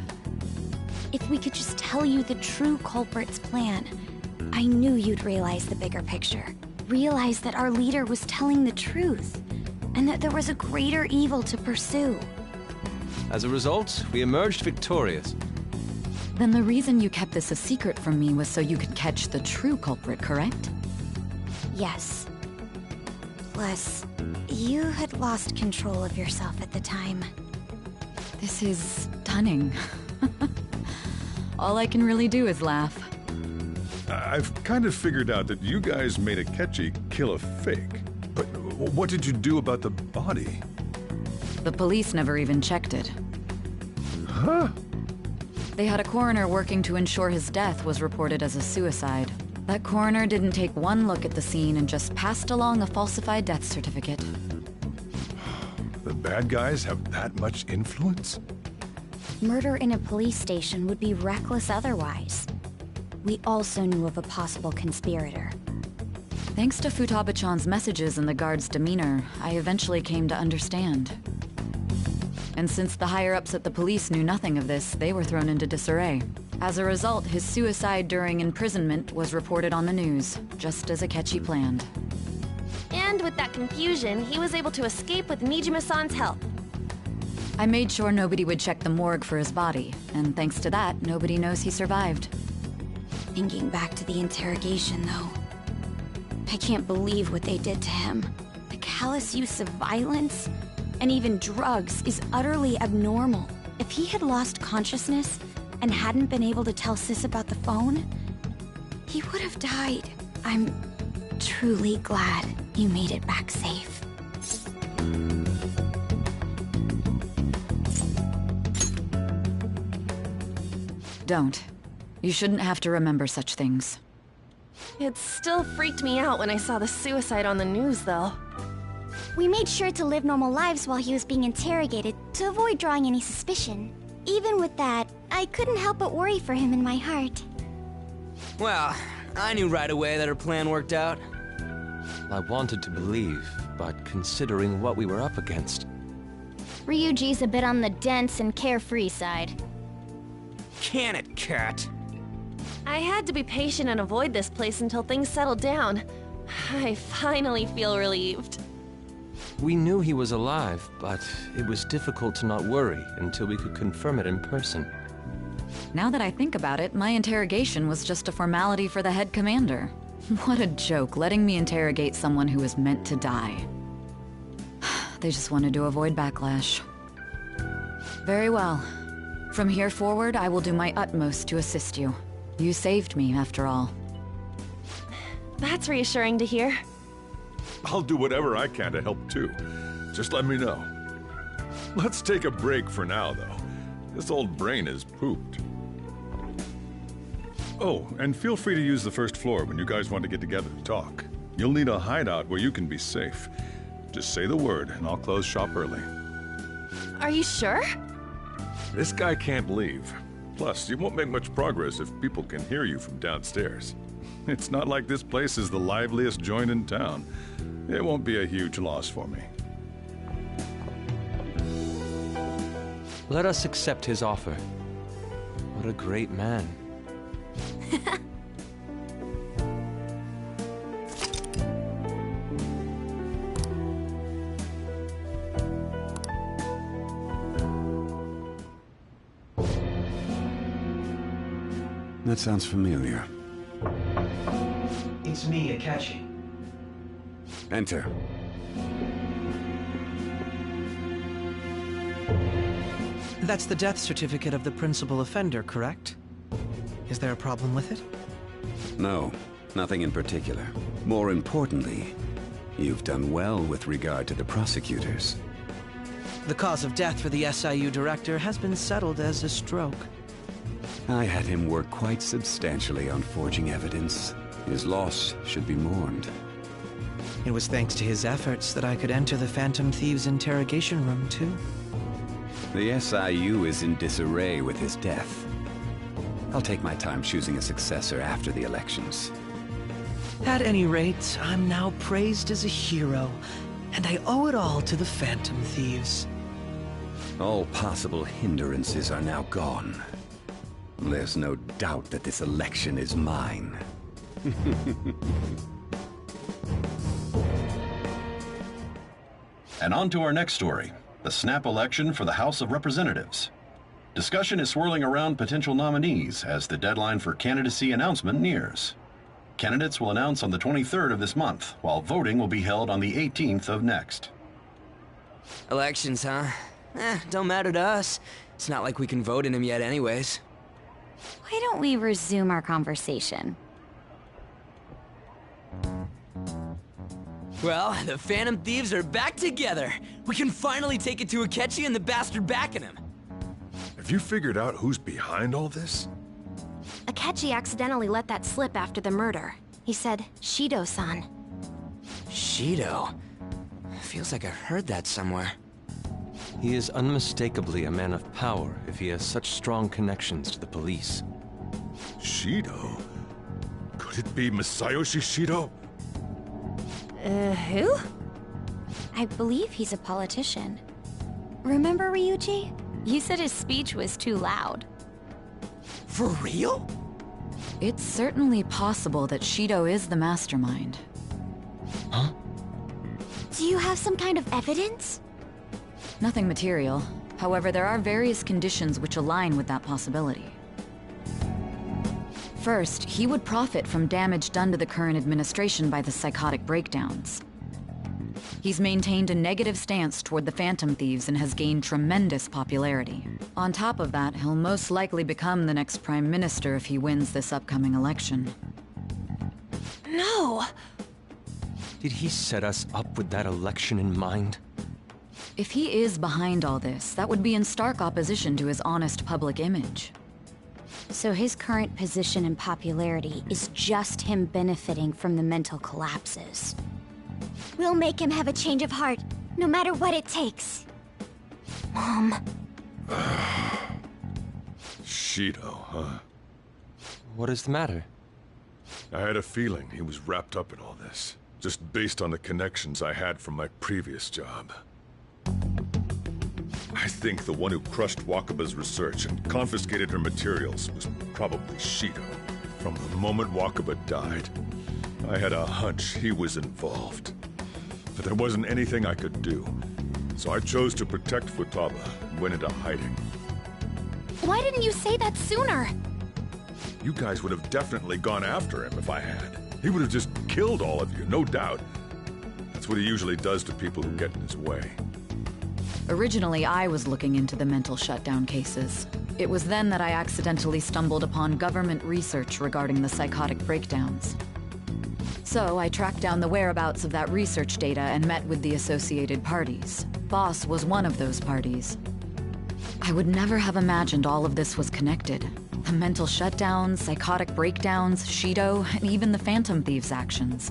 If we could just tell you the true culprit's plan, I knew you'd realize the bigger picture. Realize that our leader was telling the truth, and that there was a greater evil to pursue. As a result, we emerged victorious. Then the reason you kept this a secret from me was so you could catch the true culprit, correct? Yes. Plus, you had lost control of yourself at the time. This is stunning. All I can really do is laugh. I've kind of figured out that you guys made Akechi kill a fake. But what did you do about the body? The police never even checked it. Huh? They had a coroner working to ensure his death was reported as a suicide. That coroner didn't take one look at the scene and just passed along a falsified death certificate. The bad guys have that much influence? Murder in a police station would be reckless otherwise. We also knew of a possible conspirator. Thanks to Futaba-chan's messages and the guard's demeanor, I eventually came to understand. And since the higher-ups at the police knew nothing of this, they were thrown into disarray. As a result, his suicide during imprisonment was reported on the news, just as Akechi planned. And with that confusion, he was able to escape with Nijima-san's help. I made sure nobody would check the morgue for his body, and thanks to that, nobody knows he survived. Thinking back to the interrogation, though, I can't believe what they did to him. The callous use of violence, and even drugs, is utterly abnormal. If he had lost consciousness and hadn't been able to tell Sis about the phone, he would have died. I'm truly glad you made it back safe. Don't. You shouldn't have to remember such things. It still freaked me out when I saw the suicide on the news, though. We made sure to live normal lives while he was being interrogated to avoid drawing any suspicion. Even with that, I couldn't help but worry for him in my heart. Well, I knew right away that her plan worked out. I wanted to believe, but considering what we were up against... Ryuji's a bit on the dense and carefree side. Can it, Cat? I had to be patient and avoid this place until things settled down. I finally feel relieved. We knew he was alive, but it was difficult to not worry until we could confirm it in person. Now that I think about it, my interrogation was just a formality for the head commander. What a joke, letting me interrogate someone who was meant to die. They just wanted to avoid backlash. Very well. From here forward, I will do my utmost to assist you. You saved me, after all. That's reassuring to hear. I'll do whatever I can to help too. Just let me know. Let's take a break for now, though. This old brain is pooped. Oh, and feel free to use the first floor when you guys want to get together to talk. You'll need a hideout where you can be safe. Just say the word, and I'll close shop early. Are you sure? This guy can't leave. Plus, you won't make much progress if people can hear you from downstairs. It's not like this place is the liveliest joint in town. It won't be a huge loss for me. Let us accept his offer. What a great man. That sounds familiar. It's me, Akechi. Enter. That's the death certificate of the principal offender, correct? Is there a problem with it? No, nothing in particular. More importantly, you've done well with regard to the prosecutors. The cause of death for the SIU director has been settled as a stroke. I had him work quite substantially on forging evidence. His loss should be mourned. It was thanks to his efforts that I could enter the Phantom Thieves' interrogation room, too. The SIU is in disarray with his death. I'll take my time choosing a successor after the elections. At any rate, I'm now praised as a hero, and I owe it all to the Phantom Thieves. All possible hindrances are now gone. There's no doubt that this election is mine. And on to our next story, the snap election for the House of Representatives. Discussion is swirling around potential nominees as the deadline for candidacy announcement nears. Candidates will announce on the 23rd of this month, while voting will be held on the 18th of next. Elections, huh? Don't matter to us. It's not like we can vote in them yet anyways. Why don't we resume our conversation? Well, the Phantom Thieves are back together. We can finally take it to Akechi and the bastard backing him. Have you figured out who's behind all this? Akechi accidentally let that slip after the murder. He said, Shido-san. Shido? Feels like I heard that somewhere. He is unmistakably a man of power if he has such strong connections to the police. Shido? Could it be Masayoshi Shido? Who? I believe he's a politician. Remember Ryuji? You said his speech was too loud. For real? It's certainly possible that Shido is the mastermind. Huh? Do you have some kind of evidence? Nothing material. However, there are various conditions which align with that possibility. First, he would profit from damage done to the current administration by the psychotic breakdowns. He's maintained a negative stance toward the Phantom Thieves and has gained tremendous popularity. On top of that, he'll most likely become the next Prime Minister if he wins this upcoming election. No! Did he set us up with that election in mind? If he is behind all this, that would be in stark opposition to his honest public image. So his current position and popularity is just him benefiting from the mental collapses. We'll make him have a change of heart, no matter what it takes. Mom. Shido, huh? What is the matter? I had a feeling he was wrapped up in all this. just based on the connections I had from my previous job. I think the one who crushed Wakaba's research and confiscated her materials was probably Shido. From the moment Wakaba died, I had a hunch he was involved. But there wasn't anything I could do, so I chose to protect Futaba and went into hiding. Why didn't you say that sooner? You guys would have definitely gone after him if I had. He would have just killed all of you, no doubt. That's what he usually does to people who get in his way. Originally, I was looking into the mental shutdown cases. It was then that I accidentally stumbled upon government research regarding the psychotic breakdowns. So I tracked down the whereabouts of that research data and met with the associated parties. Boss was one of those parties. I would never have imagined all of this was connected. The mental shutdowns, psychotic breakdowns, Shido, and even the Phantom Thieves' actions.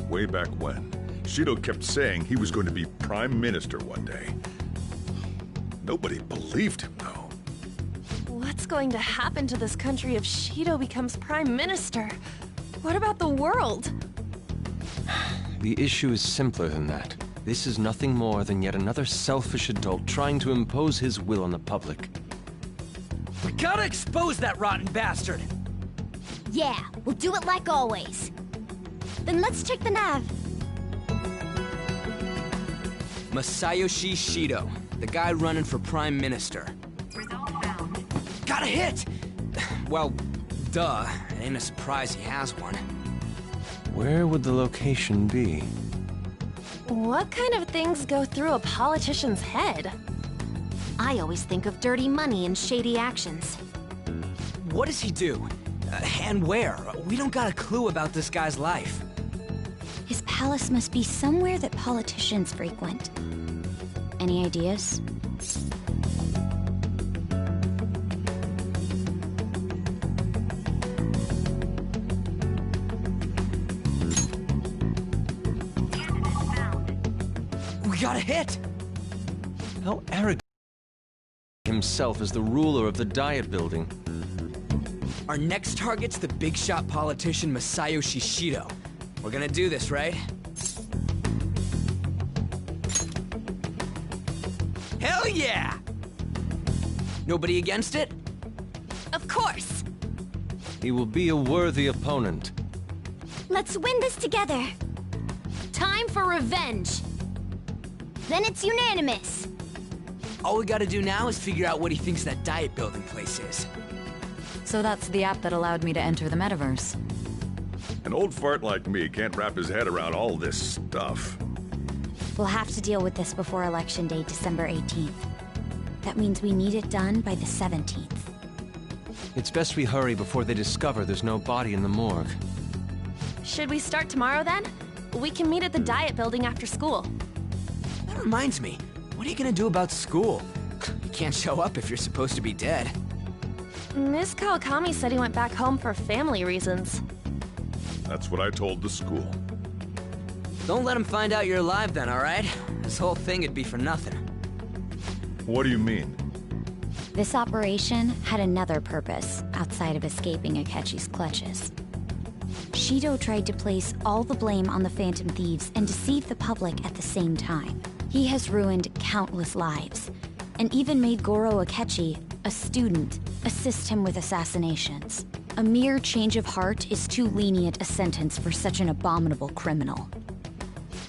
Way back when, Shido kept saying he was going to be Prime Minister one day. Nobody believed him, though. What's going to happen to this country if Shido becomes Prime Minister? What about the world? The issue is simpler than that. This is nothing more than yet another selfish adult trying to impose his will on the public. We gotta expose that rotten bastard! Yeah, we'll do it like always. Then let's check the nav. Masayoshi Shido, the guy running for Prime Minister. Got a hit! Well, duh. It ain't a surprise he has one. Where would the location be? What kind of things go through a politician's head? I always think of dirty money and shady actions. What does he do? And where? We don't got a clue about this guy's life. His palace must be somewhere that politicians frequent. Any ideas? We got a hit! How arrogant himself as the ruler of the Diet Building. Our next target's the big shot politician Masayoshi Shido. We're gonna do this, right? Hell yeah! Nobody against it? Of course! He will be a worthy opponent. Let's win this together. Time for revenge! Then it's unanimous. All we gotta do now is figure out what he thinks that Diet Building place is. So that's the app that allowed me to enter the metaverse. An old fart like me can't wrap his head around all this stuff. We'll have to deal with this before Election Day, December 18th. That means we need it done by the 17th. It's best we hurry before they discover there's no body in the morgue. Should we start tomorrow then? We can meet at the Diet Building after school. That reminds me, what are you gonna do about school? You can't show up if you're supposed to be dead. Miss Kawakami said he went back home for family reasons. That's what I told the school. Don't let him find out you're alive then, alright? This whole thing would be for nothing. What do you mean? This operation had another purpose outside of escaping Akechi's clutches. Shido tried to place all the blame on the Phantom Thieves and deceive the public at the same time. He has ruined countless lives, and even made Goro Akechi, a student, assist him with assassinations. A mere change of heart is too lenient a sentence for such an abominable criminal.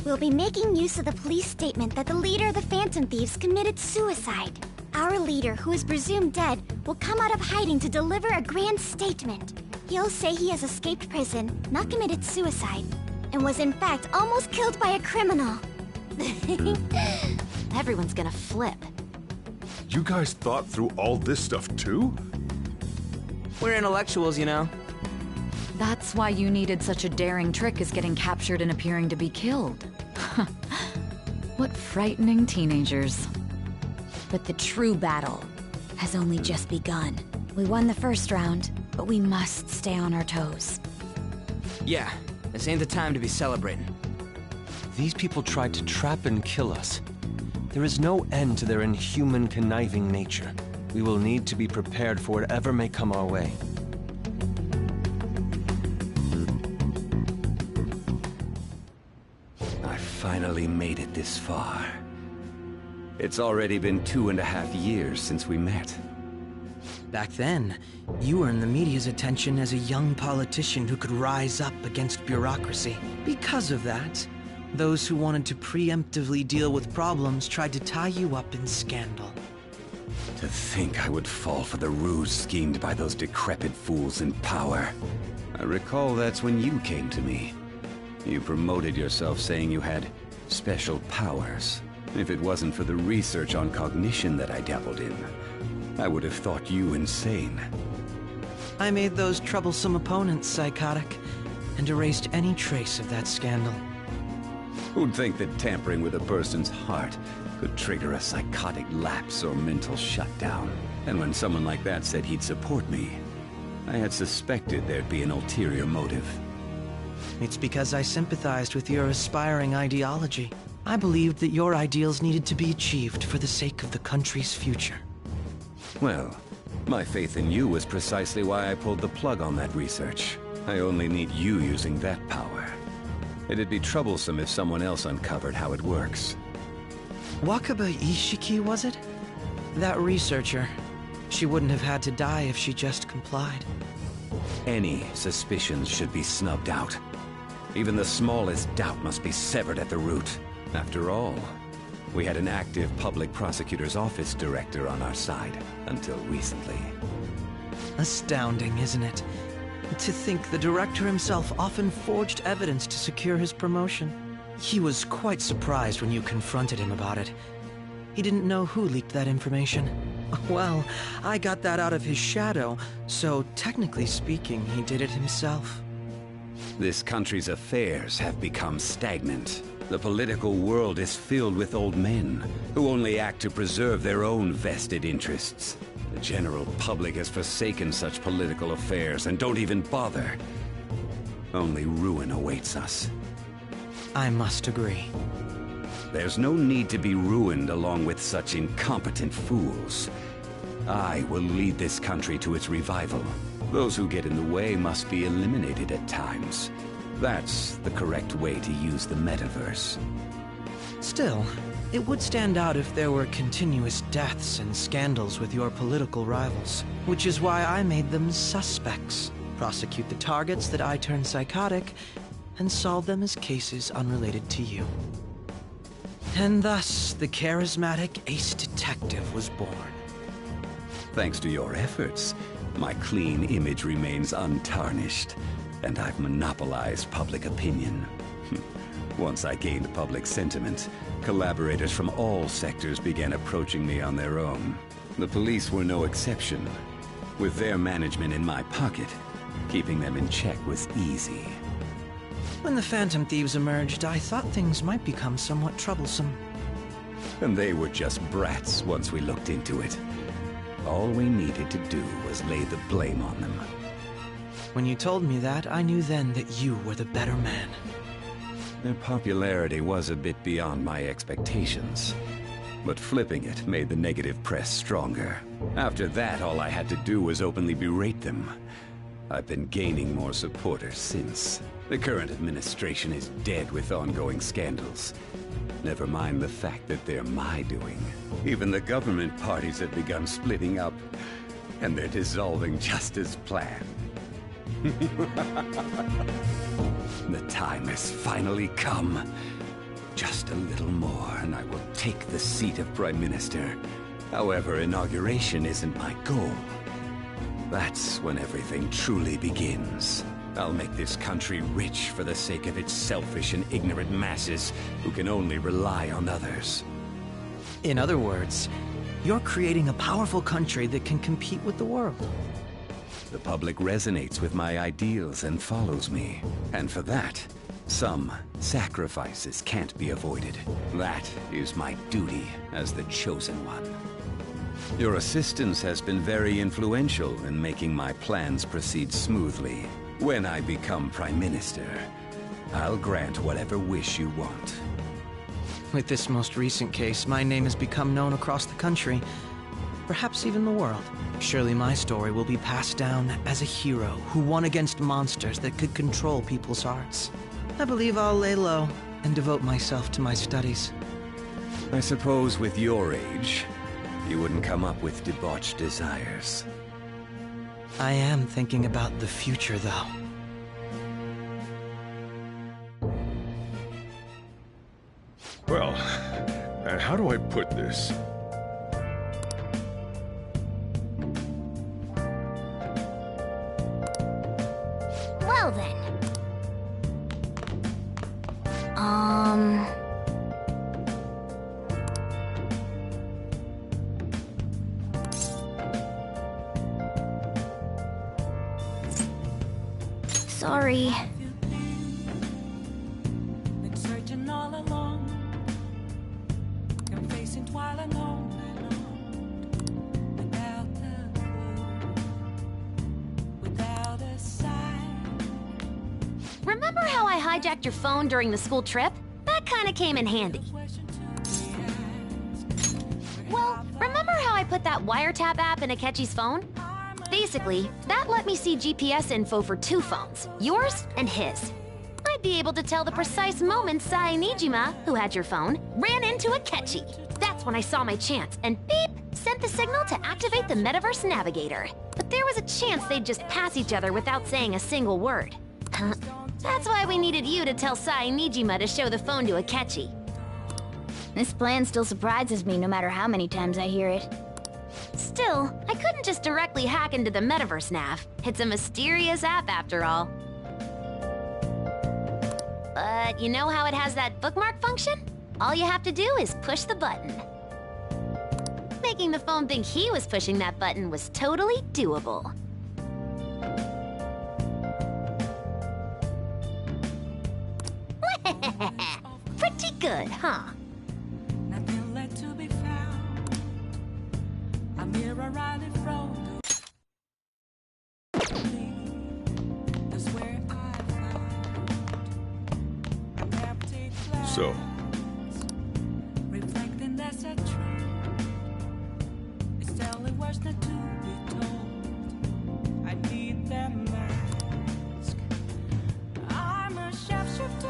We'll be making use of the police statement that the leader of the Phantom Thieves committed suicide. Our leader, who is presumed dead, will come out of hiding to deliver a grand statement. He'll say he has escaped prison, not committed suicide, and was in fact almost killed by a criminal. Everyone's gonna flip. You guys thought through all this stuff too? We're intellectuals, you know. That's why you needed such a daring trick as getting captured and appearing to be killed. What frightening teenagers. But the true battle has only just begun. We won the first round, but we must stay on our toes. Yeah, this ain't the time to be celebrating. These people tried to trap and kill us. There is no end to their inhuman, conniving nature. We will need to be prepared for whatever may come our way. finally made it this far. It's already been 2.5 years since we met. Back then, you earned the media's attention as a young politician who could rise up against bureaucracy. Because of that, those who wanted to preemptively deal with problems tried to tie you up in scandal. To think I would fall for the ruse schemed by those decrepit fools in power. I recall that's when you came to me. You promoted yourself saying you had special powers. If it wasn't for the research on cognition that I dabbled in, I would have thought you insane. I made those troublesome opponents psychotic, and erased any trace of that scandal. Who'd think that tampering with a person's heart could trigger a psychotic lapse or mental shutdown? And when someone like that said he'd support me, I had suspected there'd be an ulterior motive. It's because I sympathized with your aspiring ideology. I believed that your ideals needed to be achieved for the sake of the country's future. Well, my faith in you was precisely why I pulled the plug on that research. I only need you using that power. It'd be troublesome if someone else uncovered how it works. Wakaba Ishiki, was it? That researcher. She wouldn't have had to die if she just complied. Any suspicions should be snubbed out. Even the smallest doubt must be severed at the root. After all, we had an active public prosecutor's office director on our side, until recently. Astounding, isn't it? To think the director himself often forged evidence to secure his promotion. He was quite surprised when you confronted him about it. He didn't know who leaked that information. Well, I got that out of his shadow, so technically speaking, he did it himself. This country's affairs have become stagnant. The political world is filled with old men who only act to preserve their own vested interests. The general public has forsaken such political affairs and don't even bother. Only ruin awaits us. I must agree. There's no need to be ruined along with such incompetent fools. I will lead this country to its revival. Those who get in the way must be eliminated at times. That's the correct way to use the metaverse. Still, it would stand out if there were continuous deaths and scandals with your political rivals, which is why I made them suspects. Prosecute the targets that I turn psychotic, and solve them as cases unrelated to you. And thus, the charismatic ace detective was born. Thanks to your efforts, my clean image remains untarnished, and I've monopolized public opinion. Once I gained public sentiment, collaborators from all sectors began approaching me on their own. The police were no exception. With their management in my pocket, keeping them in check was easy. When the Phantom Thieves emerged, I thought things might become somewhat troublesome. And they were just brats once we looked into it. All we needed to do was lay the blame on them. When you told me that, I knew then that you were the better man. Their popularity was a bit beyond my expectations. But flipping it made the negative press stronger. After that, all I had to do was openly berate them. I've been gaining more supporters since. The current administration is dead with ongoing scandals. Never mind the fact that they're my doing. Even the government parties have begun splitting up, and they're dissolving just as planned. The time has finally come. Just a little more, and I will take the seat of Prime Minister. However, inauguration isn't my goal. That's when everything truly begins. I'll make this country rich for the sake of its selfish and ignorant masses who can only rely on others. In other words, you're creating a powerful country that can compete with the world. The public resonates with my ideals and follows me. And for that, some sacrifices can't be avoided. That is my duty as the Chosen One. Your assistance has been very influential in making my plans proceed smoothly. When I become Prime Minister, I'll grant whatever wish you want. With this most recent case, my name has become known across the country, perhaps even the world. Surely my story will be passed down as a hero who won against monsters that could control people's hearts. I believe I'll lay low and devote myself to my studies. I suppose with your age, you wouldn't come up with debauched desires. I am thinking about the future, though. Well, and how do I put this? Well then. Sorry. Been searching all along, confessing while alone, without a clue, without a sign. Remember how I hijacked your phone during the school trip? That kinda came in handy. Well, remember how I put that wiretap app in Akechi's phone? Basically, that let me see GPS info for 2 phones, yours and his. I'd be able to tell the precise moment Sae Nijima, who had your phone, ran into Akechi. That's when I saw my chance, and beep, sent the signal to activate the Metaverse Navigator. But there was a chance they'd just pass each other without saying a single word. That's why we needed you to tell Sae Nijima to show the phone to Akechi. This plan still surprises me no matter how many times I hear it. Still, I couldn't just directly hack into the Metaverse Nav. It's a mysterious app after all. But you know how it has that bookmark function? All you have to do is push the button. Making the phone think he was pushing that button was totally doable. Pretty good, huh? Nothing left to be found. A mirror Riley thrown to that's where I found an empty glass. So, Reflecting that's a truth. It's telling words not to be told. I need that mask. I'm a sharpshooter.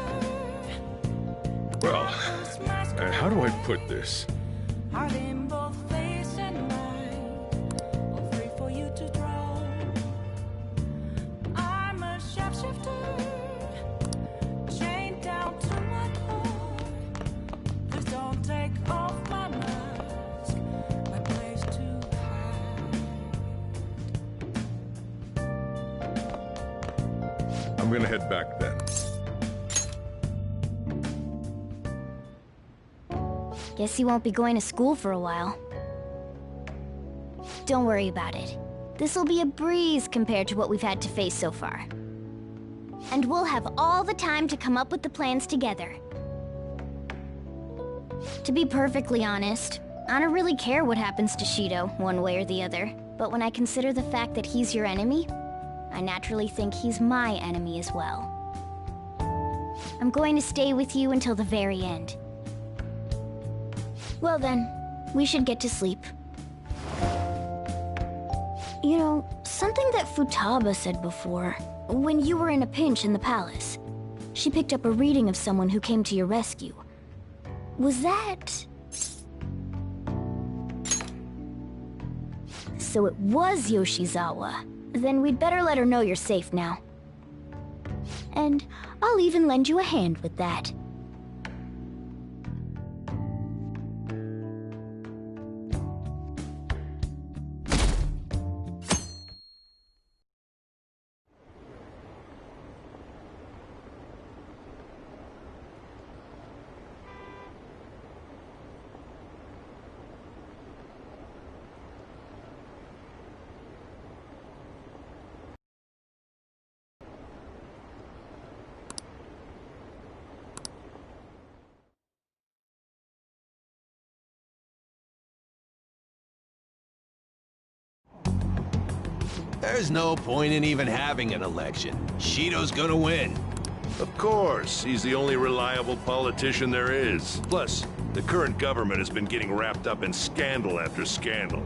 well, and how do I put this? Heart in both face and mind, all free for you to draw. I'm a sharpshooter, chained down to my core. Please don't take off my mask, my place to hide. I'm gonna head back then. Guess he won't be going to school for a while. Don't worry about it. This'll be a breeze compared to what we've had to face so far. And we'll have all the time to come up with the plans together. To be perfectly honest, I don't really care what happens to Shido, one way or the other. But when I consider the fact that he's your enemy, I naturally think he's my enemy as well. I'm going to stay with you until the very end. Well then, we should get to sleep. You know, something that Futaba said before, when you were in a pinch in the palace, she picked up a reading of someone who came to your rescue. Was that... So it was Yoshizawa. Then we'd better let her know you're safe now. And I'll even lend you a hand with that. There's no point in even having an election. Shido's gonna win. Of course, he's the only reliable politician there is. Plus, the current government has been getting wrapped up in scandal after scandal.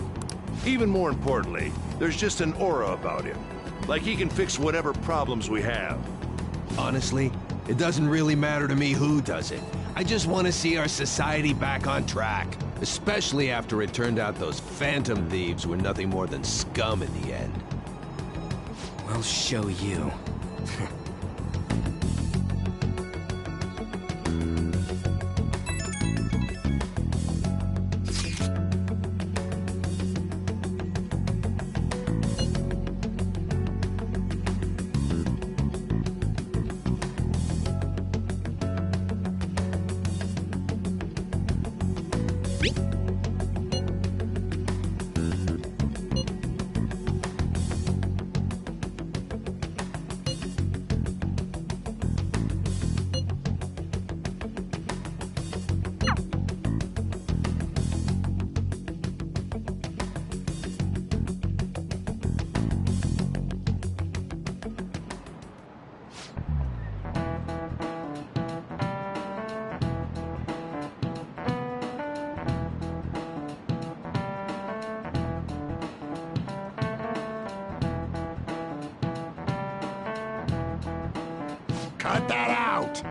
Even more importantly, there's just an aura about him. Like he can fix whatever problems we have. Honestly, It doesn't really matter to me who does it. I just want to see our society back on track. Especially after it turned out those Phantom Thieves were nothing more than scum in the end. We'll show you. Cut that out!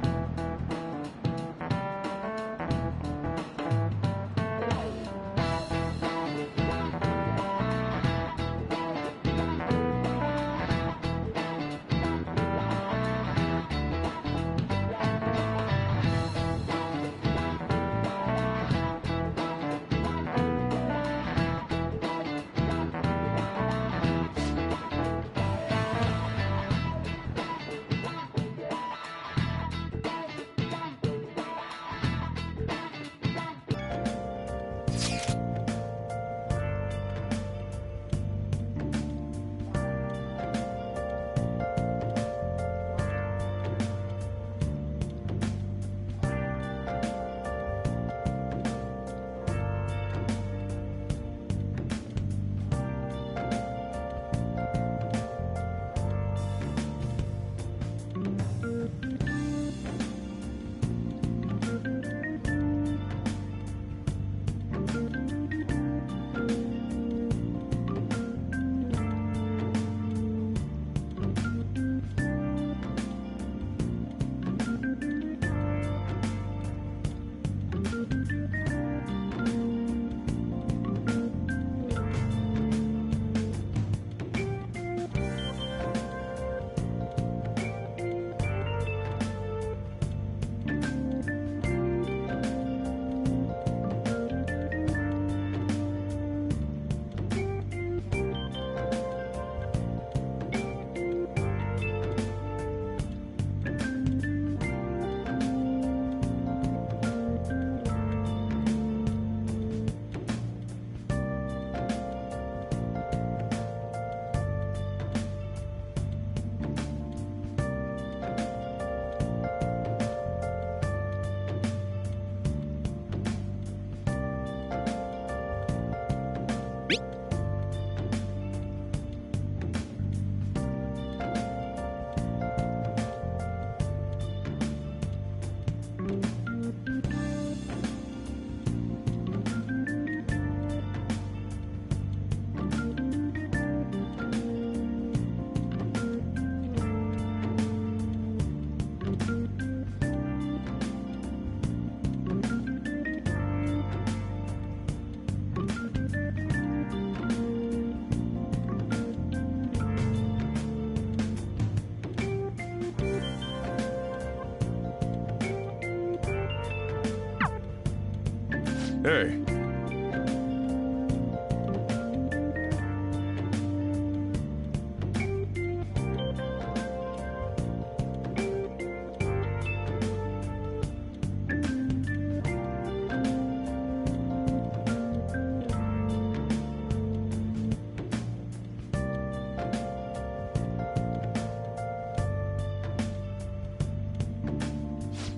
Hey.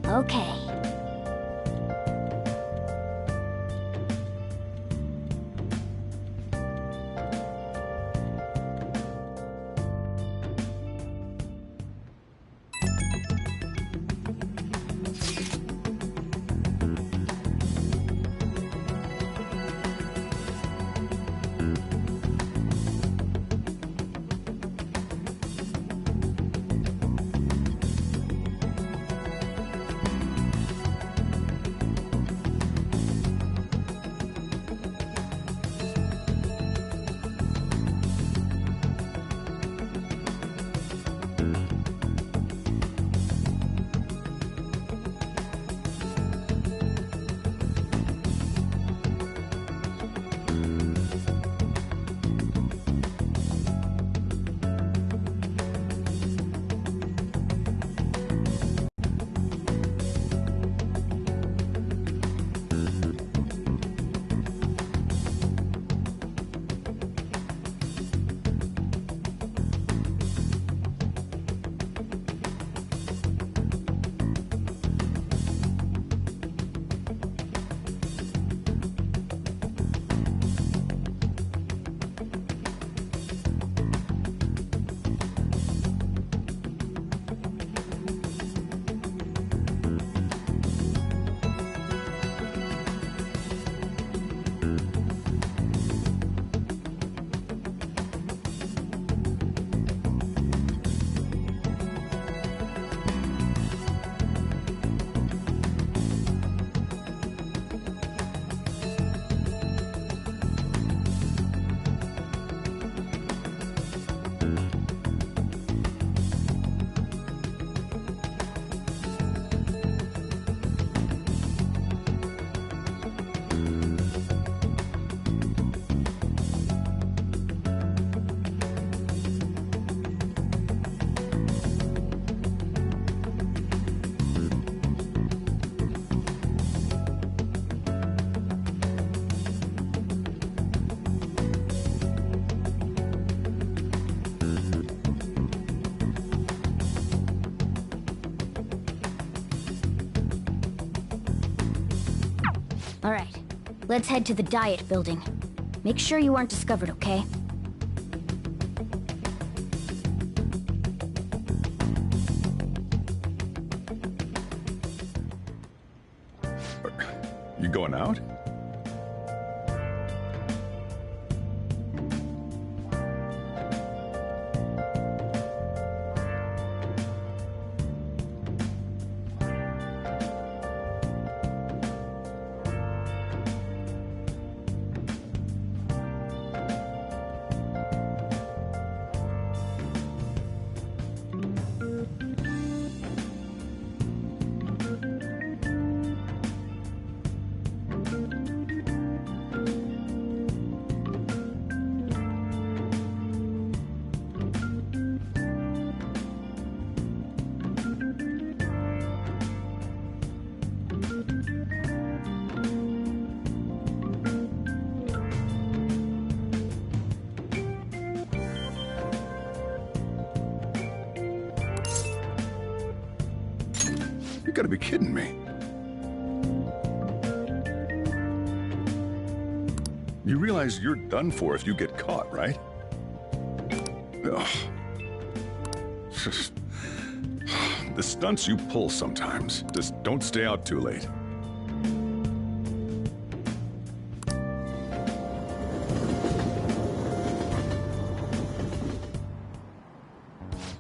Okay. Alright, let's head to the Diet Building. Make sure you aren't discovered, okay? You going out? You gotta be kidding me. You realize you're done for if you get caught, right? Ugh. The stunts you pull sometimes. Just don't stay out too late.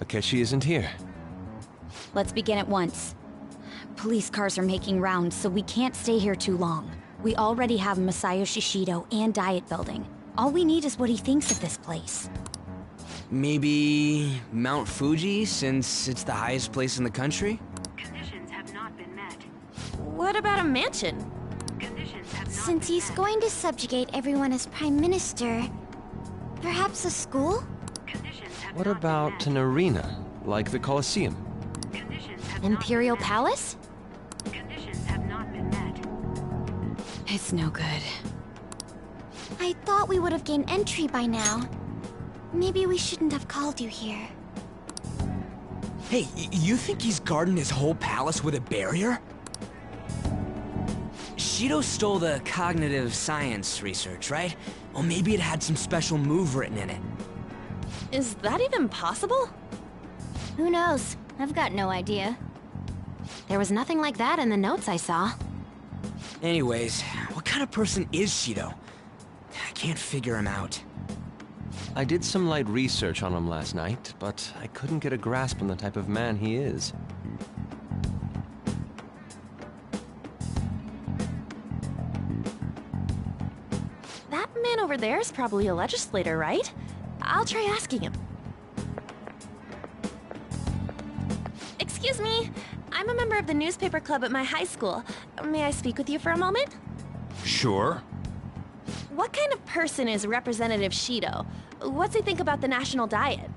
Akechi isn't here. Let's begin at once. Police cars are making rounds, so we can't stay here too long. We already have Masayoshi Shido and Diet Building. All we need is what he thinks of this place. Maybe Mount Fuji, since it's the highest place in the country? Conditions have not been met. What about a mansion? Since he's going to subjugate everyone as Prime Minister, perhaps a school? What about an arena, like the Colosseum? Imperial Palace? Conditions have not been met. It's no good. I thought we would have gained entry by now. Maybe we shouldn't have called you here. Hey, you think he's guarding his whole palace with a barrier? Shido stole the cognitive science research, right? Well, maybe it had some special move written in it. Is that even possible? Who knows? I've got no idea. There was nothing like that in the notes I saw. Anyways, what kind of person is Shido? I can't figure him out. I did some light research on him last night, but I couldn't get a grasp on the type of man he is. That man over there is probably a legislator, right? I'll try asking him. Excuse me. I'm a member of the newspaper club at my high school. May I speak with you for a moment? Sure. What kind of person is Representative Shido? What's he think about the national diet?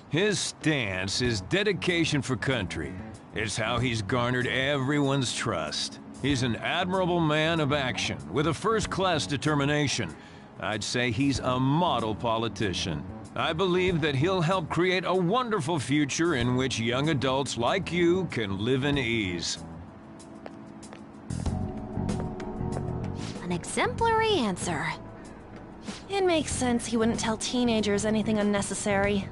His stance is dedication for country. It's how he's garnered everyone's trust. He's an admirable man of action, with a first-class determination. I'd say he's a model politician. I believe that he'll help create a wonderful future in which young adults like you can live in ease. An exemplary answer. It makes sense he wouldn't tell teenagers anything unnecessary.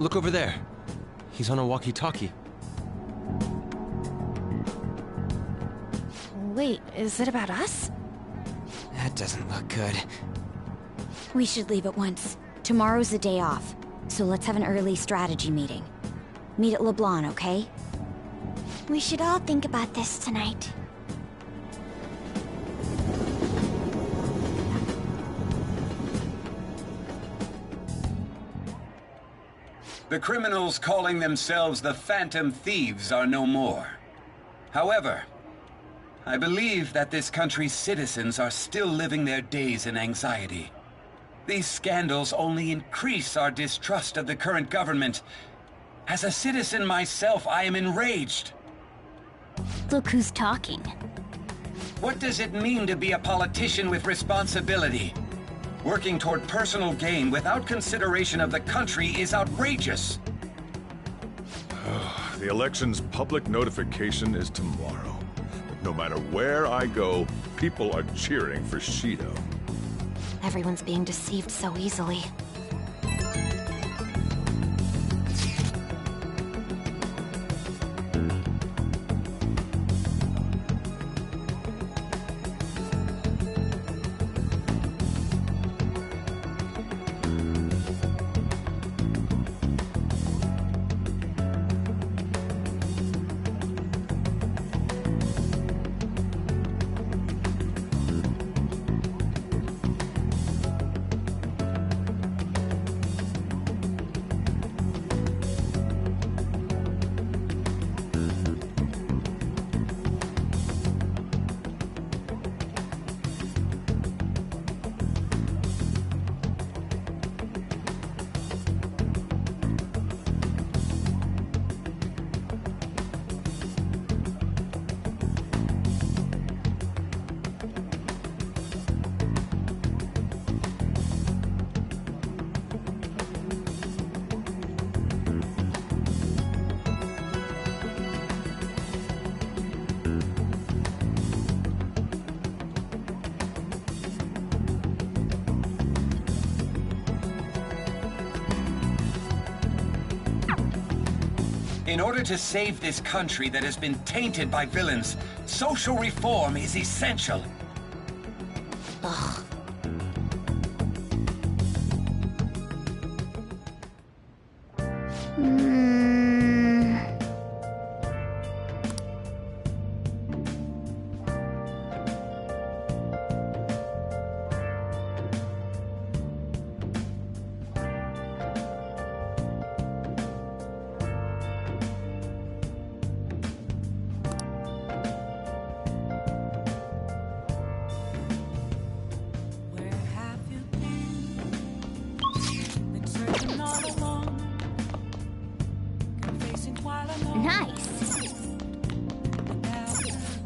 Look over there. He's on a walkie-talkie. Wait, is it about us? That doesn't look good. We should leave at once. Tomorrow's a day off, so let's have an early strategy meeting. Meet at LeBlanc, okay? We should all think about this tonight. The criminals calling themselves the Phantom Thieves are no more. However, I believe that this country's citizens are still living their days in anxiety. These scandals only increase our distrust of the current government. As a citizen myself, I am enraged. Look who's talking. What does it mean to be a politician with responsibility? Working toward personal gain without consideration of the country is outrageous. The election's public notification is tomorrow. But no matter where I go, people are cheering for Shido. Everyone's being deceived so easily. In order to save this country that has been tainted by villains, social reform is essential. Ugh. Nice.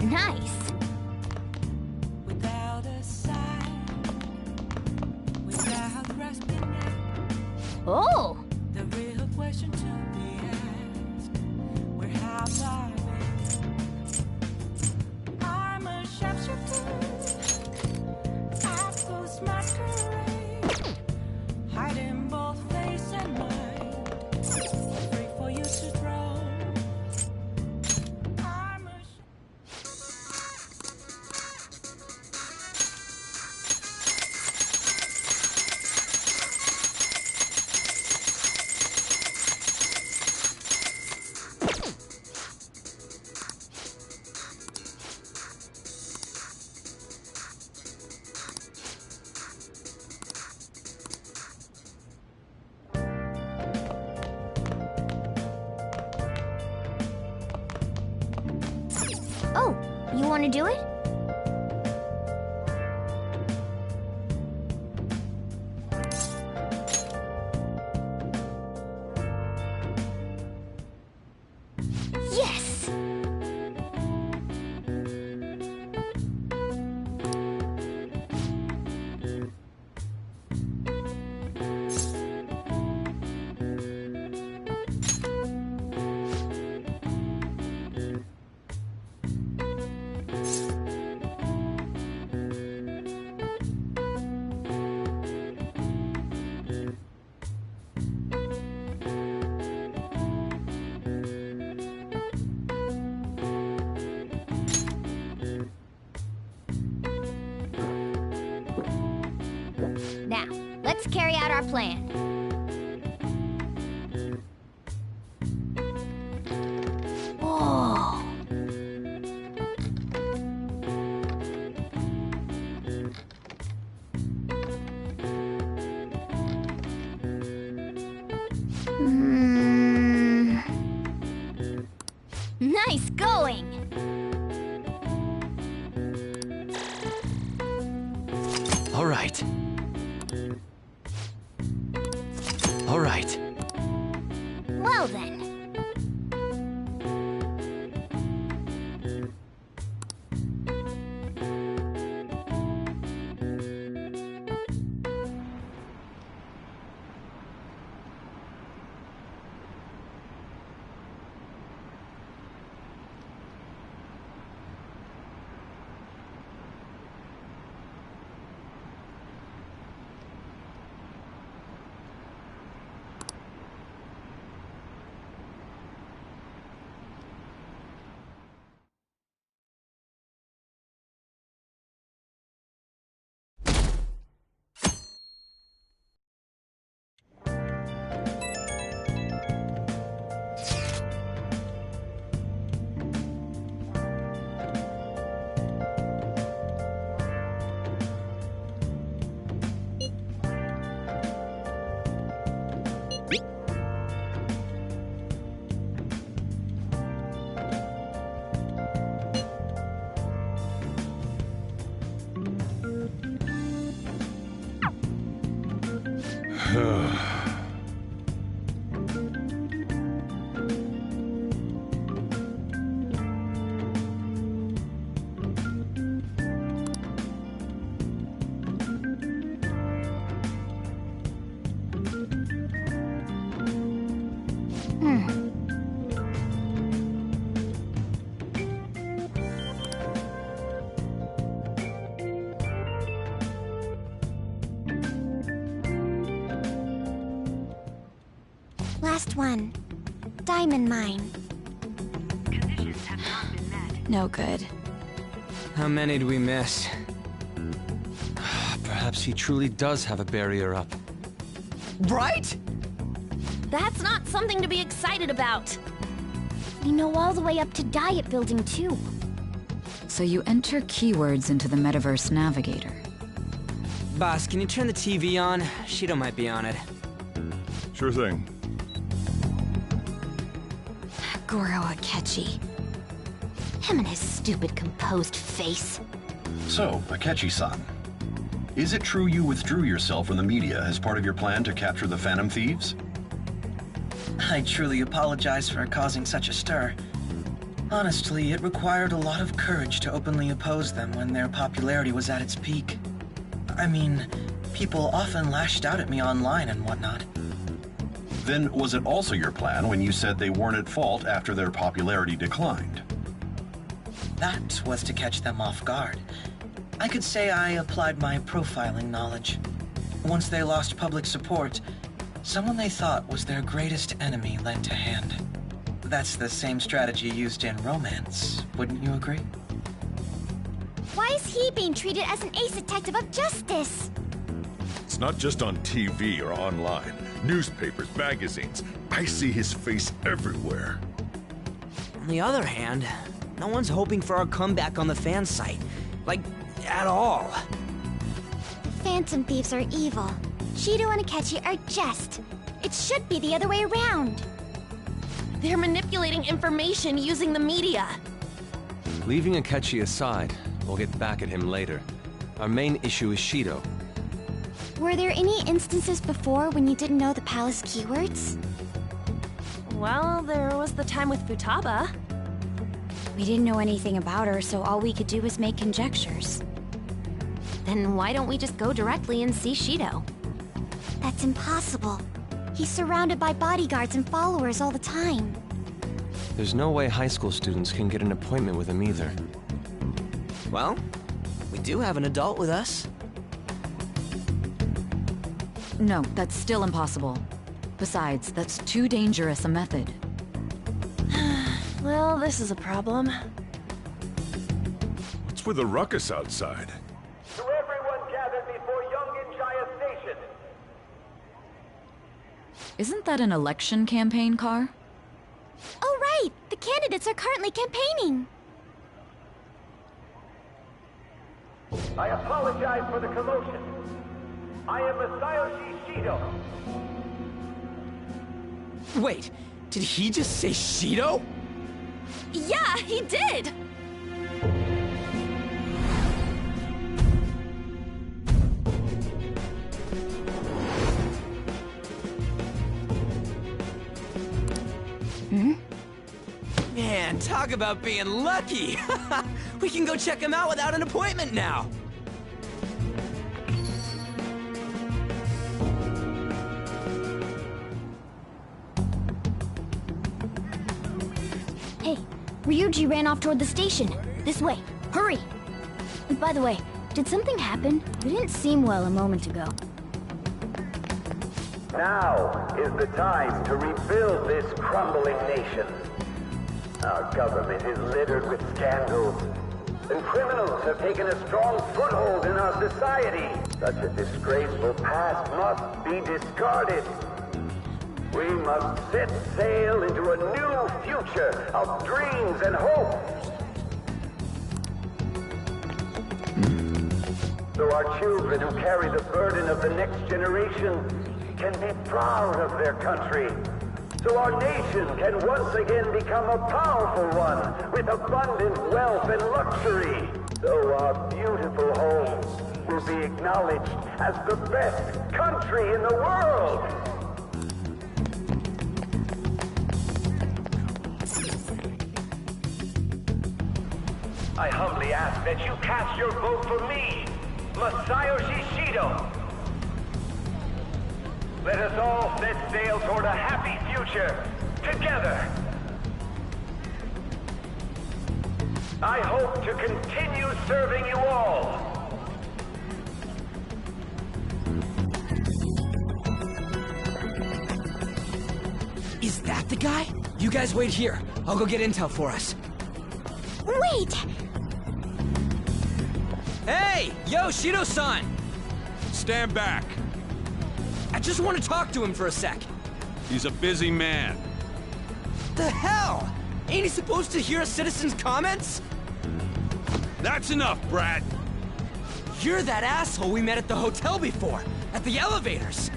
Nice. Without a sign, without grasping it. Oh! The real question to be asked, where have I been? I'm a sharpshooter. I post masquerade, hiding both face and mind, free for you to throw. Oh, you want to do it? Yes! Now, let's carry out our plan. Whoa! Nice going! All right. All right. Well then. first one. Diamond Mine. Conditions have not been met. No good. How many do we miss? Perhaps he truly does have a barrier up. Right? That's not something to be excited about. We know all the way up to Diet Building, too. So you enter keywords into the Metaverse Navigator. Boss, can you turn the TV on? Shido might be on it. Sure thing. Goro Akechi. Him and his stupid composed face. So, Akechi-san, is it true you withdrew yourself from the media as part of your plan to capture the Phantom Thieves? I truly apologize for causing such a stir. Honestly, it required a lot of courage to openly oppose them when their popularity was at its peak. I mean, people often lashed out at me online and whatnot. Then was it also your plan when you said they weren't at fault after their popularity declined? That was to catch them off guard. I could say I applied my profiling knowledge. Once they lost public support, someone they thought was their greatest enemy lent a hand. That's the same strategy used in romance, wouldn't you agree? Why is he being treated as an ace detective of justice? It's not just on TV or online. Newspapers, magazines. I see his face everywhere. On the other hand, no one's hoping for our comeback on the fan site. Like, at all. The Phantom Thieves are evil. Shido and Akechi are just. It should be the other way around. They're manipulating information using the media. Leaving Akechi aside, we'll get back at him later. Our main issue is Shido. Were there any instances before when you didn't know the palace keywords? Well, there was the time with Futaba. We didn't know anything about her, so all we could do was make conjectures. Then why don't we just go directly and see Shido? That's impossible. He's surrounded by bodyguards and followers all the time. There's no way high school students can get an appointment with him either. Well, we do have an adult with us. No, that's still impossible. Besides, that's too dangerous a method. Well, this is a problem. What's with the ruckus outside? To everyone gathered before Yongen-Jaya Station. Isn't that an election campaign car? Oh right! The candidates are currently campaigning! I apologize for the commotion. I am Masayoshi Shido. Wait, did he just say Shido? Yeah, he did! Man, talk about being lucky! We can go check him out without an appointment now! Hey, Ryuji ran off toward the station. This way. Hurry! And by the way, did something happen? You didn't seem well a moment ago. Now is the time to rebuild this crumbling nation. Our government is littered with scandals, and criminals have taken a strong foothold in our society. Such a disgraceful past must be discarded. We must set sail into a new future of dreams and hope. So our children who carry the burden of the next generation can be proud of their country. So our nation can once again become a powerful one with abundant wealth and luxury. So our beautiful home will be acknowledged as the best country in the world. I humbly ask that you cast your vote for me, Masayoshi Shido. Let us all set sail toward a happy future, together. I hope to continue serving you all. Is that the guy? You guys wait here. I'll go get intel for us. Wait! Hey! Yo, Shido-san! Stand back. I just want to talk to him for a sec. He's a busy man. The hell? Ain't he supposed to hear a citizen's comments? That's enough, Brad. You're that asshole we met at the hotel before, at the elevators.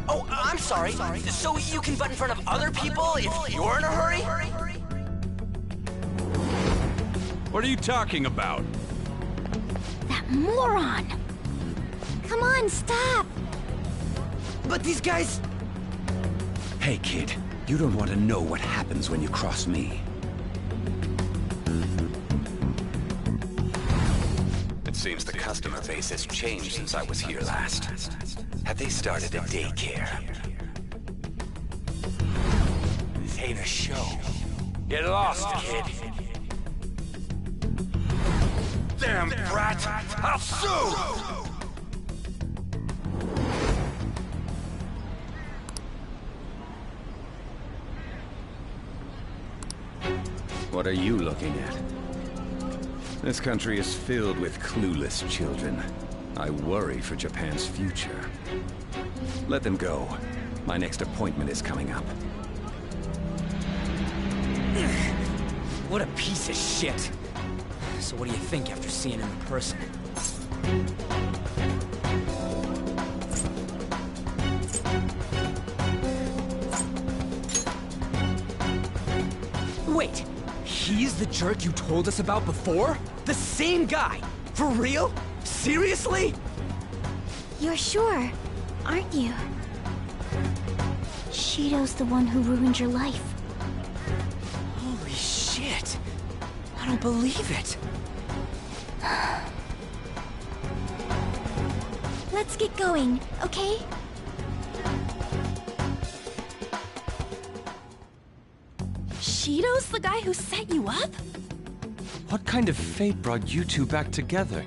Oh, I'm sorry. So you can butt in front of other people if you're in a hurry? What are you talking about? That moron! Come on, stop! But these guys... Hey, kid. You don't want to know what happens when you cross me. It seems the customer base has changed since I was here last. Have they started a daycare? This ain't a show. Get lost, kid. Damn brat! I'll sue! What are you looking at? This country is filled with clueless children. I worry for Japan's future. Let them go. My next appointment is coming up. What a piece of shit. So what do you think after seeing him in person? Wait, he's the jerk you told us about before? The same guy? For real? Seriously? You're sure, aren't you? Shido's the one who ruined your life. Holy shit. I don't believe it. Let's get going, okay? Shido's the guy who set you up? What kind of fate brought you two back together?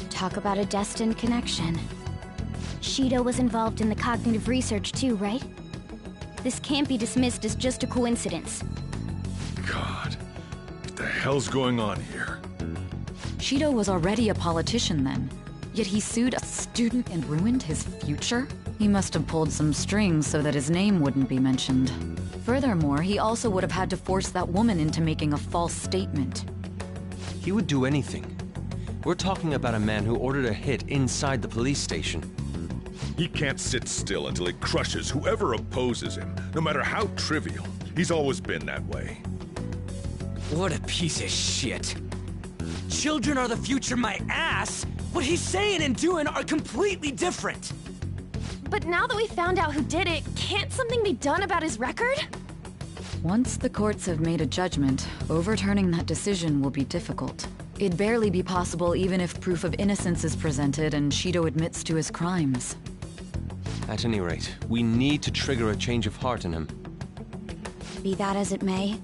Talk about a destined connection. Shido was involved in the cognitive research too, right? This can't be dismissed as just a coincidence. God, what the hell's going on here? Shido was already a politician then, yet he sued a student and ruined his future? He must have pulled some strings so that his name wouldn't be mentioned. Furthermore, he also would have had to force that woman into making a false statement. He would do anything. We're talking about a man who ordered a hit inside the police station. He can't sit still until he crushes whoever opposes him, no matter how trivial. He's always been that way. What a piece of shit. Children are the future, my ass! What he's saying and doing are completely different! But now that we found out who did it, can't something be done about his record? Once the courts have made a judgment, overturning that decision will be difficult. It'd barely be possible even if proof of innocence is presented and Shido admits to his crimes. At any rate, we need to trigger a change of heart in him. Be that as it may,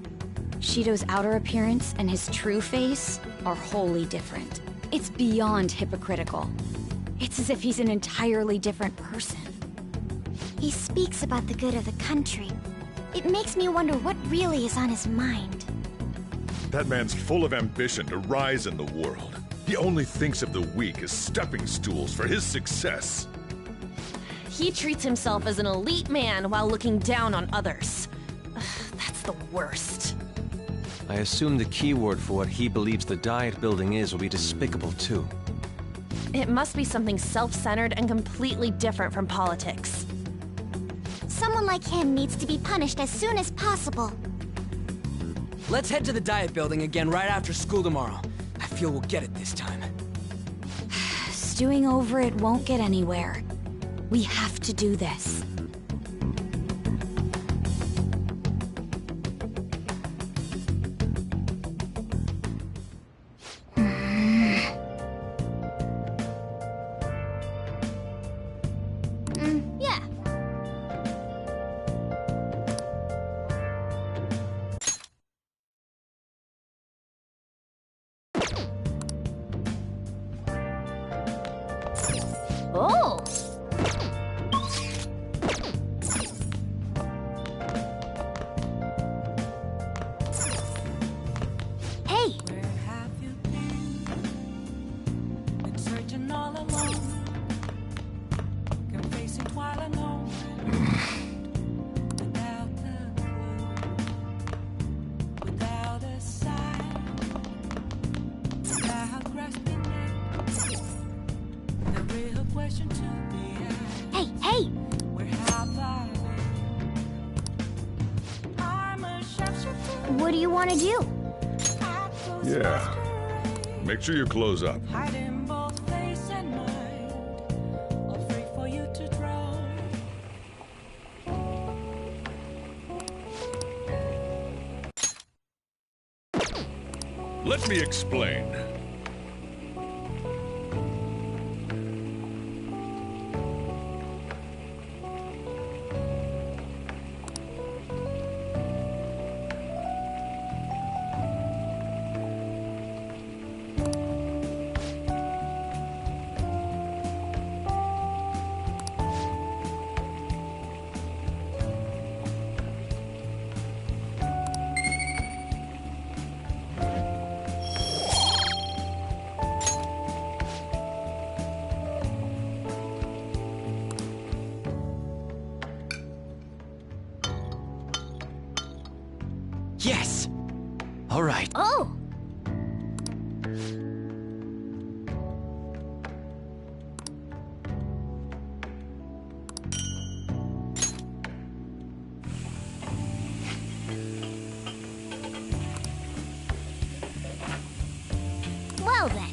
Shido's outer appearance and his true face are wholly different. It's beyond hypocritical. It's as if he's an entirely different person. He speaks about the good of the country. It makes me wonder what really is on his mind. That man's full of ambition to rise in the world. He only thinks of the weak as stepping stools for his success. He treats himself as an elite man while looking down on others. Ugh, that's the worst. I assume the key word for what he believes the Diet Building is will be despicable too. It must be something self-centered and completely different from politics. Someone like him needs to be punished as soon as possible. Let's head to the Diet Building again right after school tomorrow. I feel we'll get it this time. Stewing over it won't get anywhere. We have to do this. Oh! Hey! Been searching all alone, confessing while alone, without a clue, without a sign, without grasping it. The real question to be asked. Hey, hey! Where have I been? I'm a sharpshooter. What do you want to do? Yeah. Make sure you close up. Hiding both face and mind, all free for you to draw. Let me explain. Yes! All right. Oh! Well then.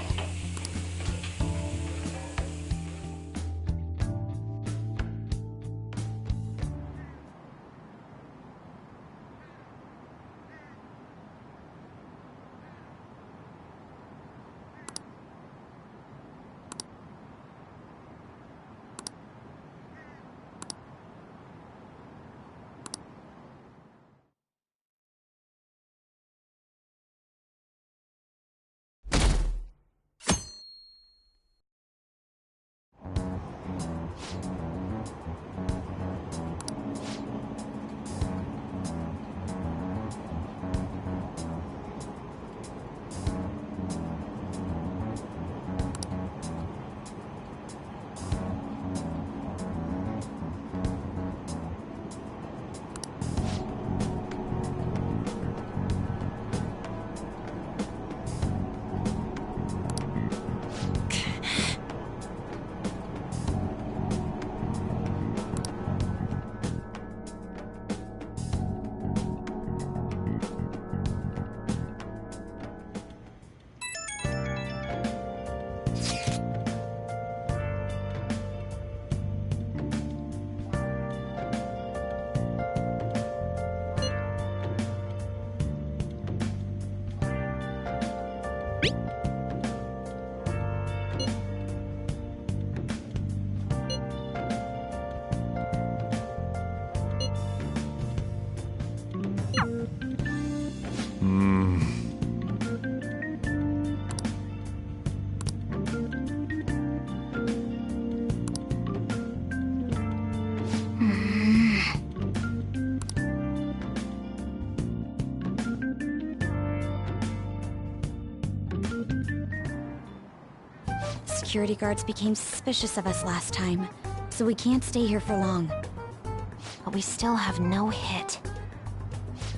Security guards became suspicious of us last time, so we can't stay here for long. But we still have no hit.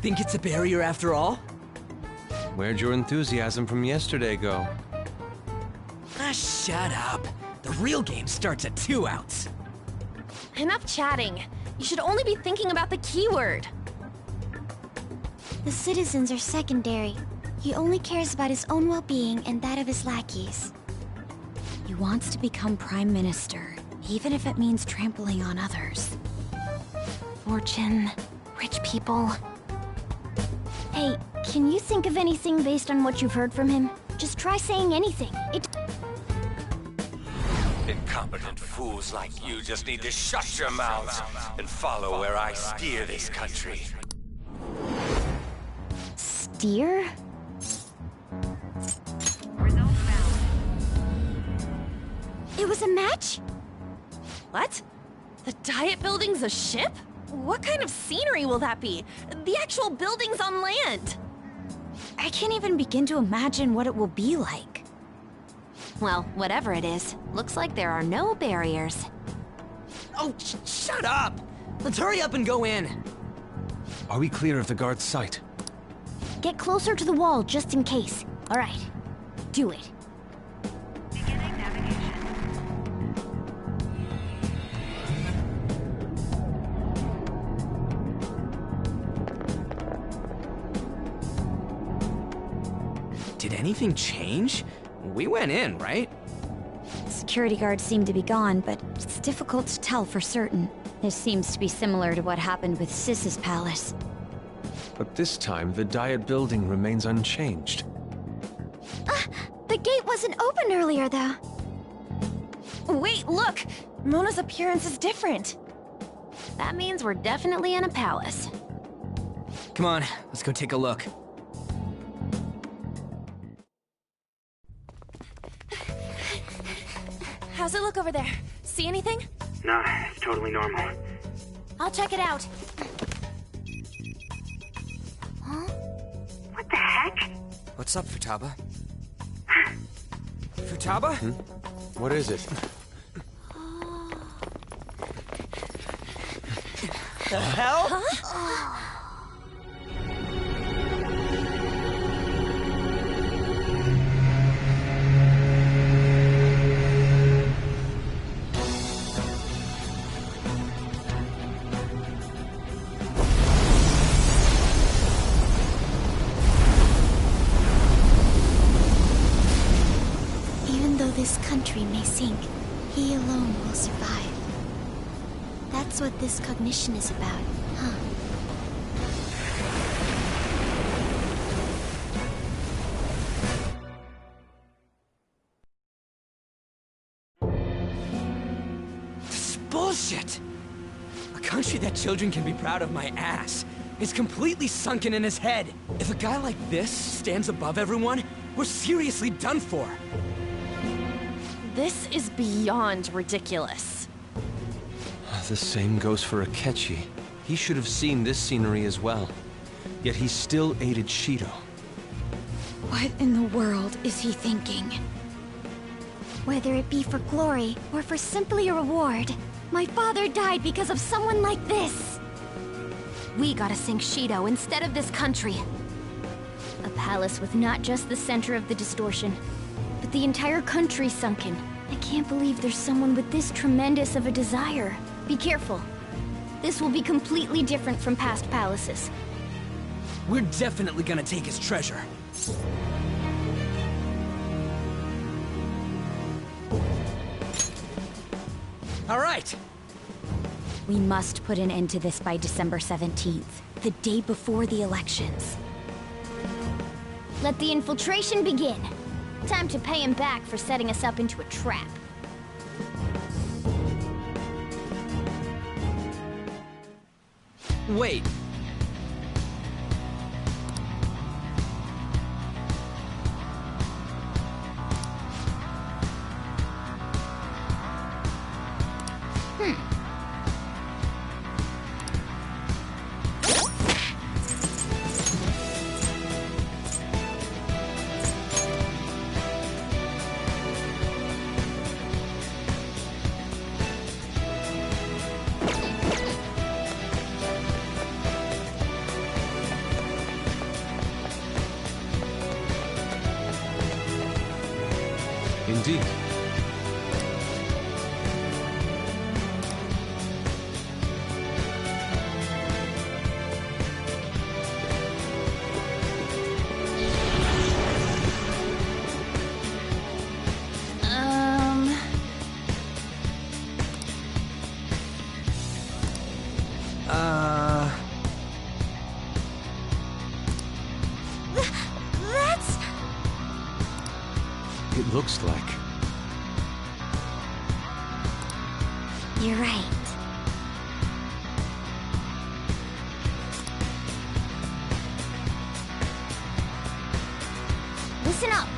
Think it's a barrier after all? Where'd your enthusiasm from yesterday go? Ah, shut up. The real game starts at 2 outs. Enough chatting. You should only be thinking about the keyword. The citizens are secondary. He only cares about his own well-being and that of his lackeys. He wants to become Prime Minister, even if it means trampling on others. Fortune, rich people. Hey, can you think of anything based on what you've heard from him? Just try saying anything. Incompetent fools like you just need to shut your mouths and follow where I steer this country. Steer? It was a match? What? The Diet Building's a ship? What kind of scenery will that be? The actual building's on land. I can't even begin to imagine what it will be like. Well, whatever it is, looks like there are no barriers. Oh, shut up! Let's hurry up and go in. Are we clear of the guard's sight? Get closer to the wall just in case. All right, do it. Did anything change? We went in, right? Security guards seem to be gone, but it's difficult to tell for certain. This seems to be similar to what happened with Sis's palace. But this time, the Diet Building remains unchanged. The gate wasn't open earlier, though. Wait, look! Mona's appearance is different. That means we're definitely in a palace. Come on, let's go take a look. How's it look over there? See anything? Nah, it's totally normal. I'll check it out. Huh? What the heck? What's up, Futaba? Futaba? What is it? The hell? Huh? This country may sink, he alone will survive. That's what this cognition is about, huh? This is bullshit! A country that children can be proud of my ass is completely sunken in his head. If a guy like this stands above everyone, we're seriously done for. This is beyond ridiculous. The same goes for Akechi. He should have seen this scenery as well. Yet he still aided Shido. What in the world is he thinking? Whether it be for glory or for simply a reward, My father died because of someone like this! We gotta sink Shido instead of this country. A palace with not just the center of the distortion, but the entire country sunken. I can't believe there's someone with this tremendous of a desire. Be careful. This will be completely different from past palaces. We're definitely gonna take his treasure. All right. We must put an end to this by December 17th, the day before the elections. Let the infiltration begin. Time to pay him back for setting us up into a trap. Wait. Indeed. That's... It looks like. You're right. Listen up!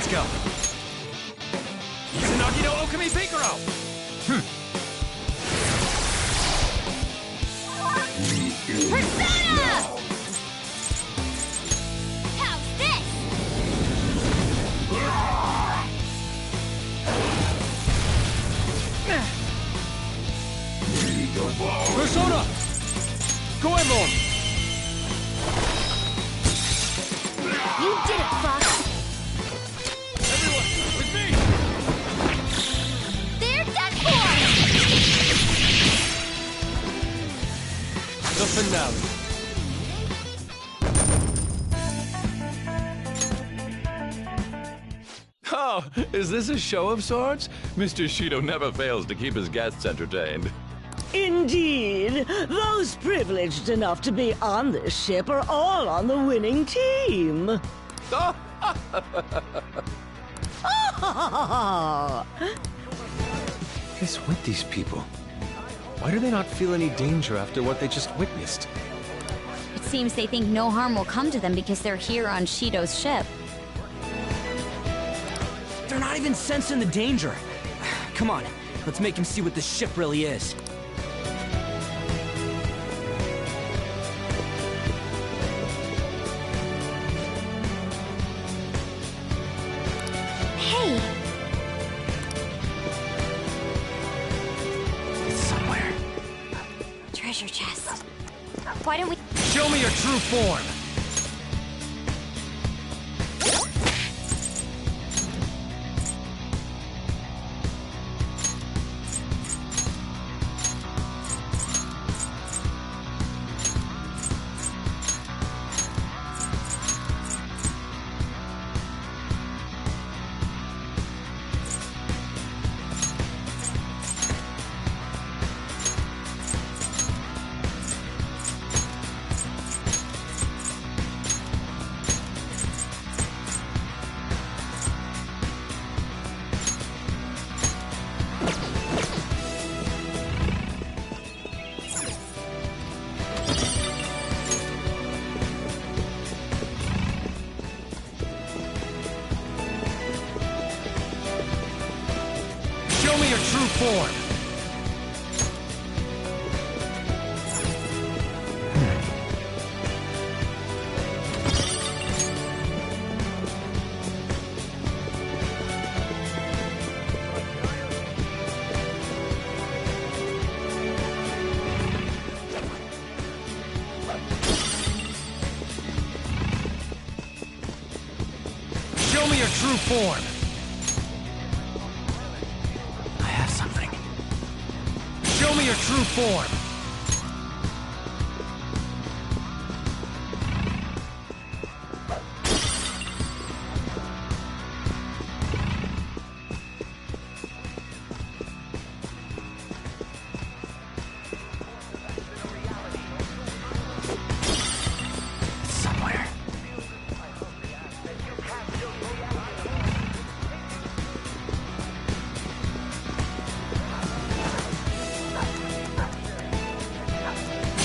Let's go. Izanagi no Okami Pinkaro! Persona! How's this? Persona! Goemon! You did it, Fox! Everyone, with me! They're done for! The finale. Oh, is this a show of sorts? Mr. Shido never fails to keep his guests entertained. Indeed. Those privileged enough to be on this ship are all on the winning team. What is with these people? Why do they not feel any danger after what they just witnessed? It seems they think no harm will come to them because they're here on Shido's ship. They're not even sensing the danger. Come on, let's make him see what this ship really is. Hey! It's somewhere. Treasure chest. Why don't we... Show me your true form! Show me your true form! Show me your true form! I have something. Show me your true form! It's somewhere.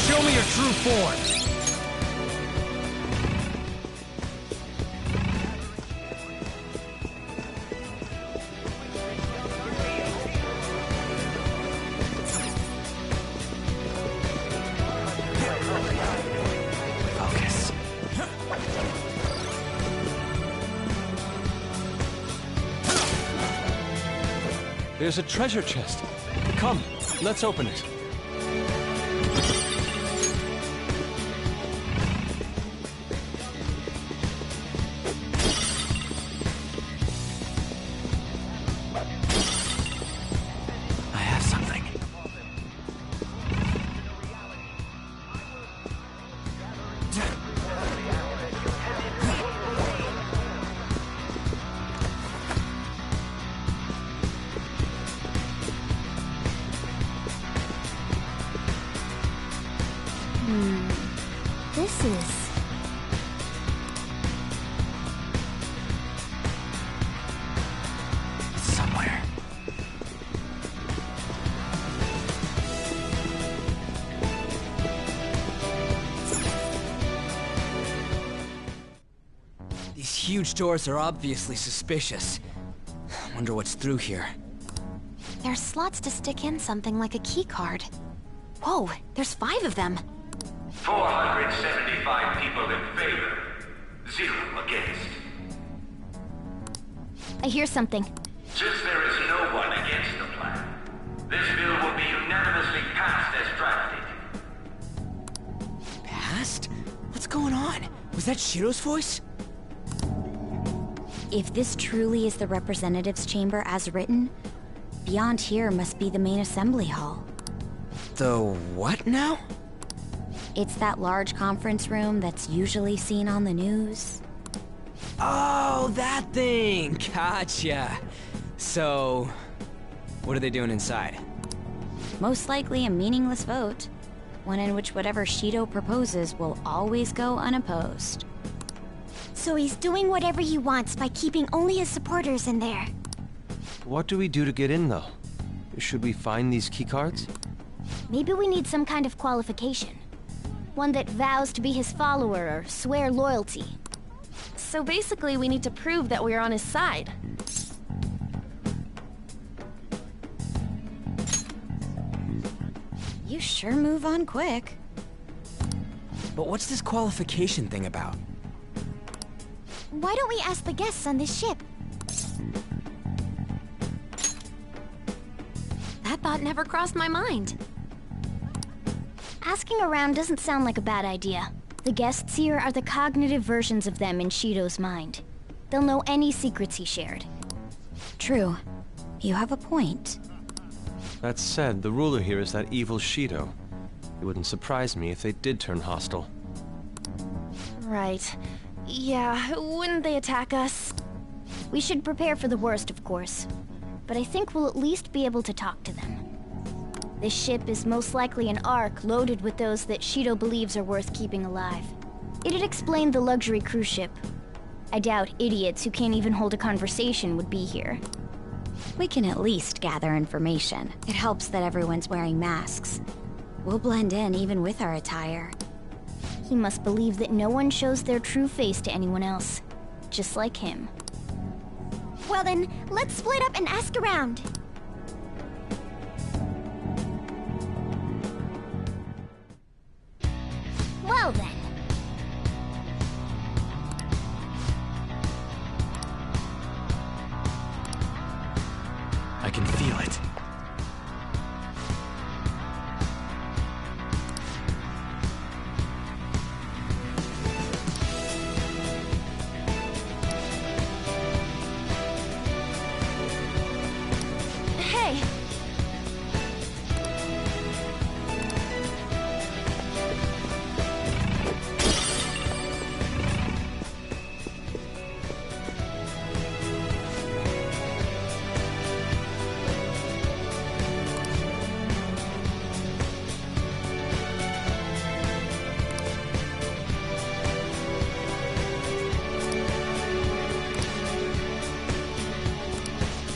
Show me your true form! Focus. There's a treasure chest. Come, let's open it. I have something. huge doors are obviously suspicious. Wonder what's through here. There's slots to stick in something like a key card. Whoa, there's 5 of them. 475 people in favor, 0 against. I hear something. Since there is no one against the plan, this bill will be unanimously passed as drafted. Passed? What's going on? Was that Shiro's voice? If this truly is the representatives' chamber as written, beyond here must be the main assembly hall. The what now? It's that large conference room that's usually seen on the news. Oh, that thing! Gotcha. So, what are they doing inside? Most likely a meaningless vote. One in which whatever Shido proposes will always go unopposed. So he's doing whatever he wants by keeping only his supporters in there. What do we do to get in, though? Should we find these keycards? Maybe we need some kind of qualification. One that vows to be his follower or swear loyalty. So basically, we need to prove that we're on his side. You sure move on quick. But what's this qualification thing about? Why don't we ask the guests on this ship? That thought never crossed my mind. Asking around doesn't sound like a bad idea. The guests here are the cognitive versions of them in Shido's mind. They'll know any secrets he shared. True. You have a point. That said, the ruler here is that evil Shido. It wouldn't surprise me if they did turn hostile. Right. Yeah, wouldn't they attack us? We should prepare for the worst, of course. But I think we'll at least be able to talk to them. This ship is most likely an Ark loaded with those that Shido believes are worth keeping alive. It'd explain the luxury cruise ship. I doubt idiots who can't even hold a conversation would be here. We can at least gather information. It helps that everyone's wearing masks. We'll blend in even with our attire. He must believe that no one shows their true face to anyone else. Just like him. Well then, let's split up and ask around. Well then. I can feel it. Hey!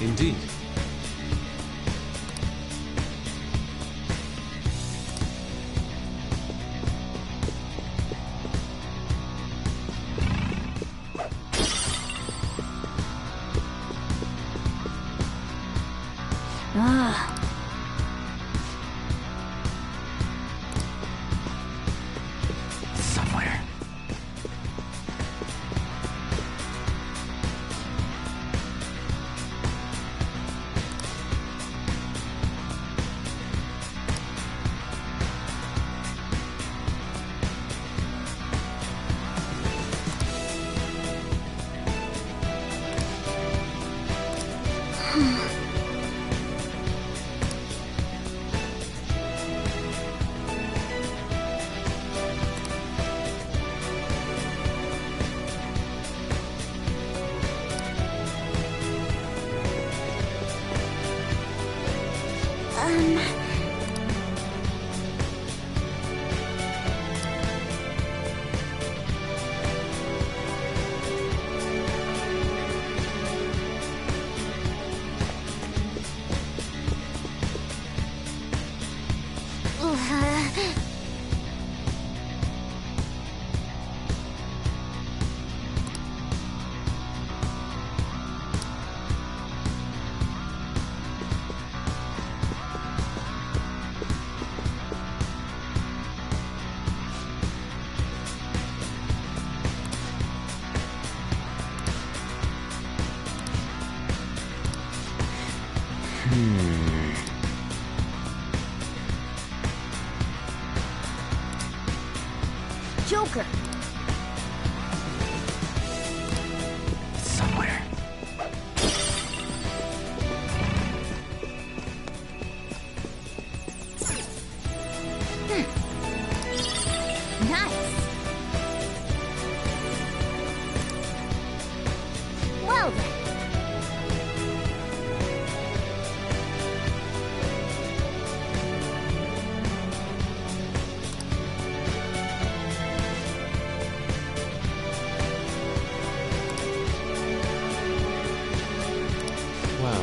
Indeed. Ah. Somewhere. Joker! Somewhere. Nice! Well then. Well...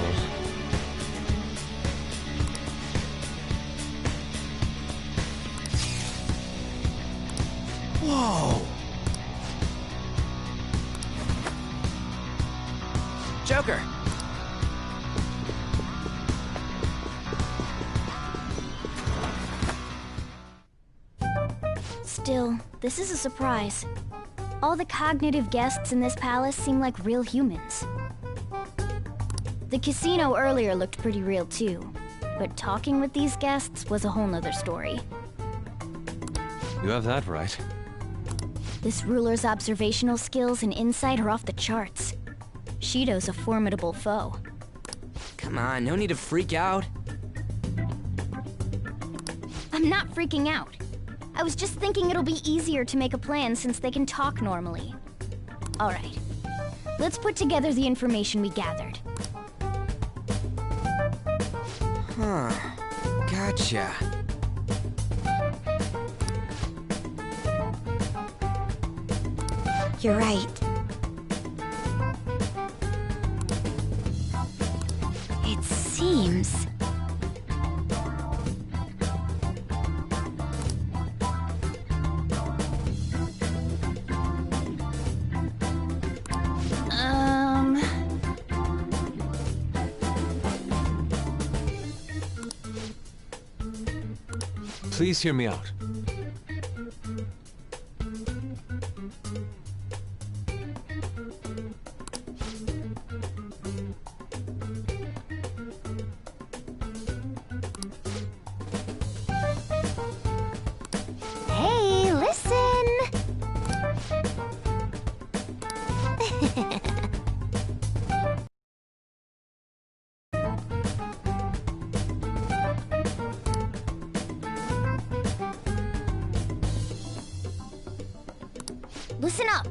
Whoa! Joker! Still, this is a surprise. All the cognitive guests in this palace seem like real humans. The casino earlier looked pretty real too, but talking with these guests was a whole nother story. You have that right. This ruler's observational skills and insight are off the charts. Shido's a formidable foe. Come on, no need to freak out. I'm not freaking out. I was just thinking it'll be easier to make a plan since they can talk normally. Alright, let's put together the information we gathered. Huh. Gotcha. You're right. It seems... Please hear me out. Hey, listen! Listen up!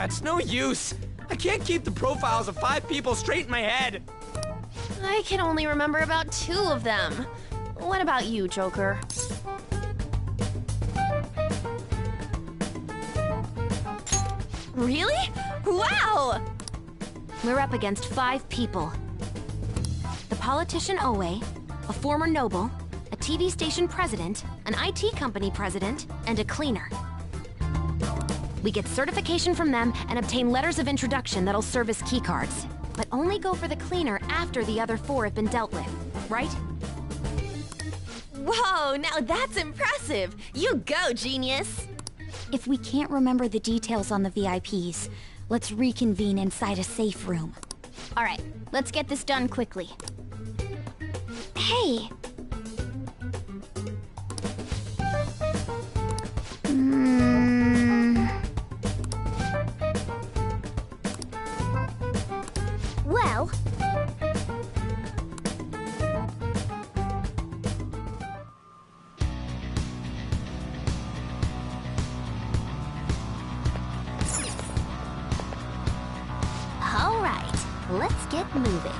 It's no use. I can't keep the profiles of 5 people straight in my head. I can only remember about 2 of them. What about you, Joker? Really? Wow! We're up against 5 people. The politician Owe, a former noble, a TV station president, an IT company president, and a cleaner. We get certification from them and obtain letters of introduction that'll serve as keycards. But only go for the cleaner after the other 4 have been dealt with, right? Whoa, now that's impressive! You go, genius! If we can't remember the details on the VIPs, let's reconvene inside a safe room. Alright, let's get this done quickly. Hey! Well... Let's get moving.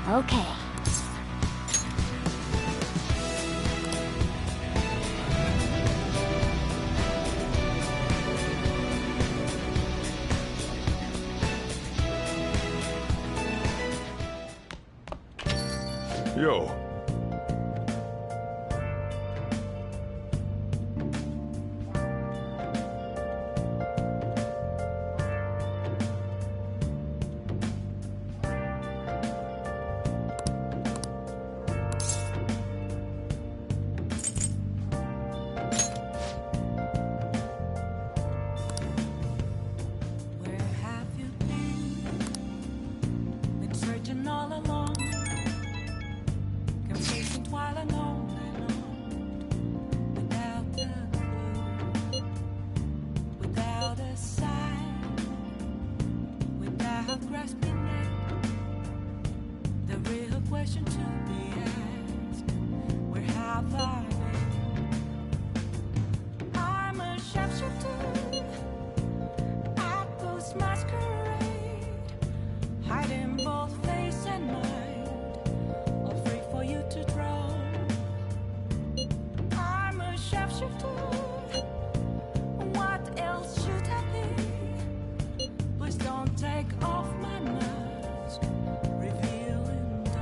Okay. Yo. Searching all along, complacent while alone without a clue, without a sign, without grasping it. The real question to be asked: where have I been? I'm a sharpshooter at those masquerade, hiding both face and mind, all free for you to draw. I'm a sharpshooter. What else should I be? Please don't take off my mask, revealing dawn.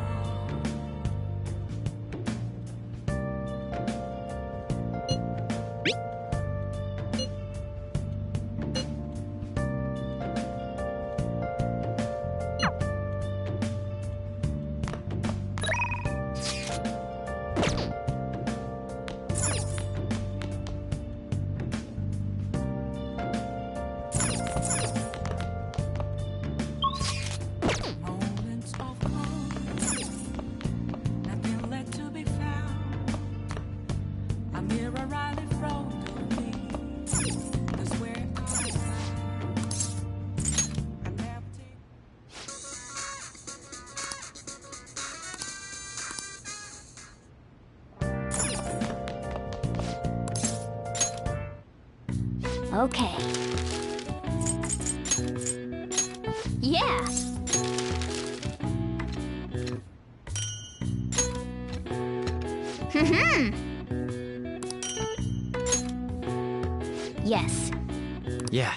Moments of calm, nothing left to be found. A mirror right in front of me, that's where I am. An empty. Okay. Yeah. Yes. Yeah.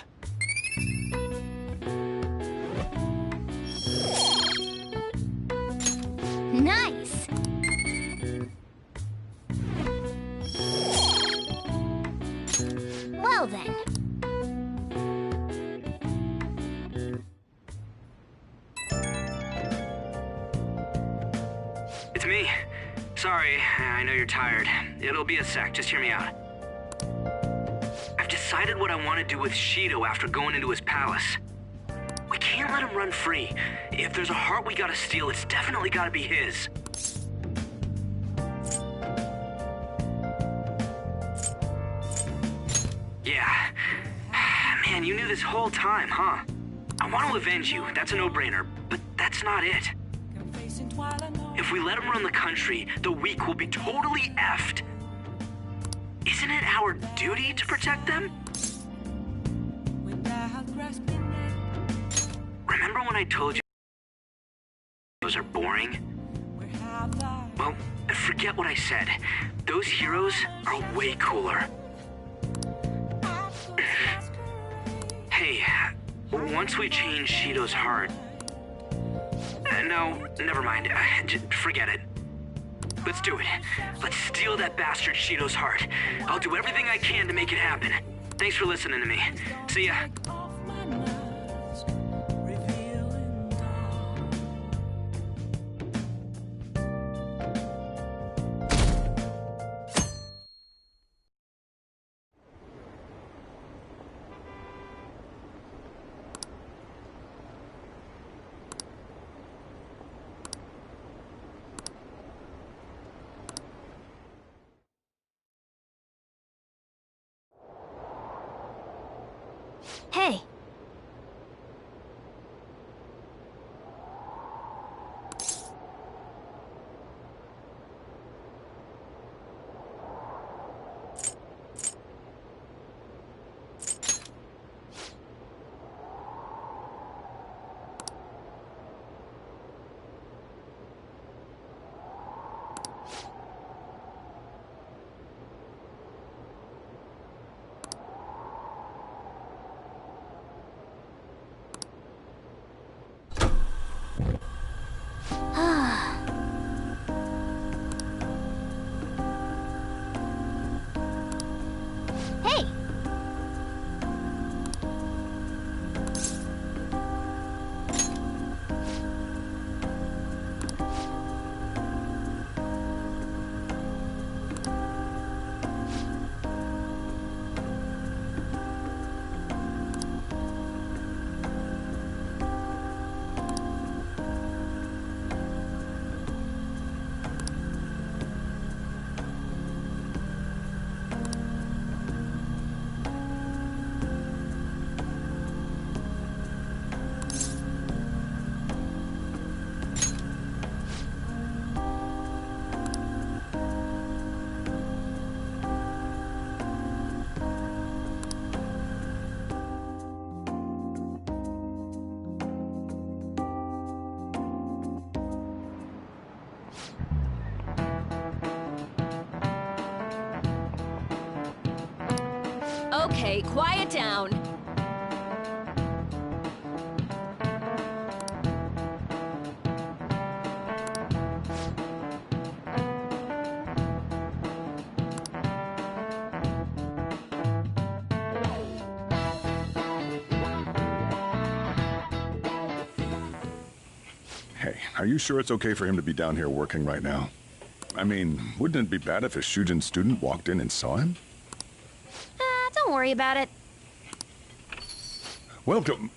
Nice. Well then. It's me. Sorry, I know you're tired. It'll be a sec, just hear me out. I've decided what I want to do with Shido after going into his palace. We can't let him run free. If there's a heart we gotta steal, it's definitely gotta be his. Yeah. Man, you knew this whole time, huh? I want to avenge you, that's a no-brainer, but that's not it. If we let him run the country, the weak will be totally effed. Isn't it our duty to protect them? Remember when I told you those are boring? Well, forget what I said. Those heroes are way cooler. Hey, once we change Shido's heart... no, never mind. Forget it. Let's do it. Let's steal that bastard Shido's heart. I'll do everything I can to make it happen. Thanks for listening to me. See ya. Hey. Okay, quiet down. Hey, are you sure it's okay for him to be down here working right now? I mean, wouldn't it be bad if a Shujin student walked in and saw him? Don't worry about it. Welcome.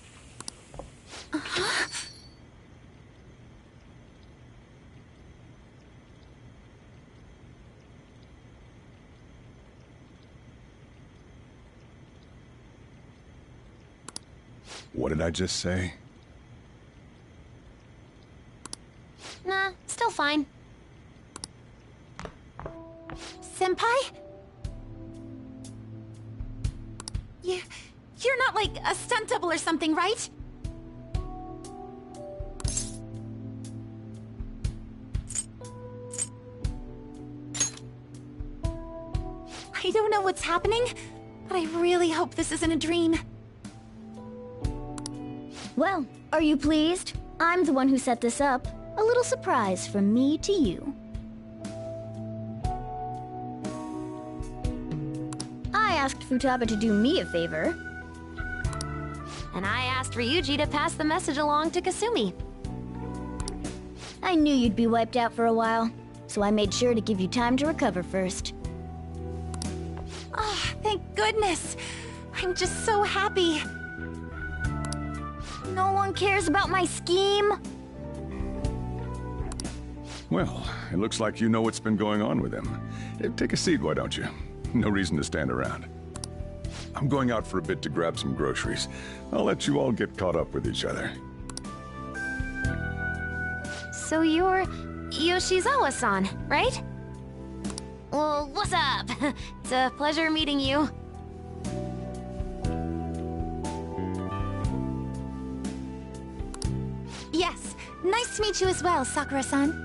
What did I just say? Nah, still fine. Senpai? You're not like a stunt double or something, right? I don't know what's happening, but I really hope this isn't a dream. Well, are you pleased? I'm the one who set this up. A little surprise from me to you. I asked Futaba to do me a favor. And I asked Ryuji to pass the message along to Kasumi. I knew you'd be wiped out for a while, so I made sure to give you time to recover first. Oh, thank goodness. I'm just so happy. No one cares about my scheme. Well, it looks like you know what's been going on with him. Take a seat, why don't you? No reason to stand around. I'm going out for a bit to grab some groceries. I'll let you all get caught up with each other. So you're Yoshizawa-san, right? Well, what's up? It's a pleasure meeting you. Yes, nice to meet you as well, Sakura-san.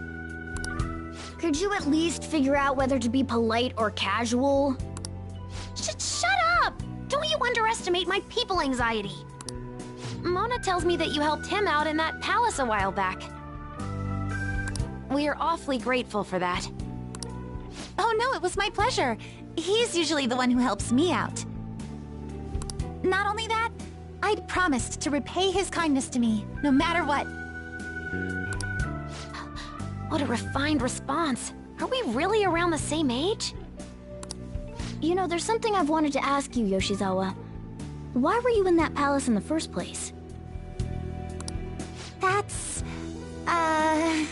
Could you at least figure out whether to be polite or casual? Shut up! Don't you underestimate my people anxiety. Mona tells me that you helped him out in that palace a while back. We are awfully grateful for that. Oh no, it was my pleasure. He's usually the one who helps me out. Not only that, I'd promised to repay his kindness to me, no matter what. What a refined response. Are we really around the same age? You know, there's something I've wanted to ask you, Yoshizawa. Why were you in that palace in the first place? That's... I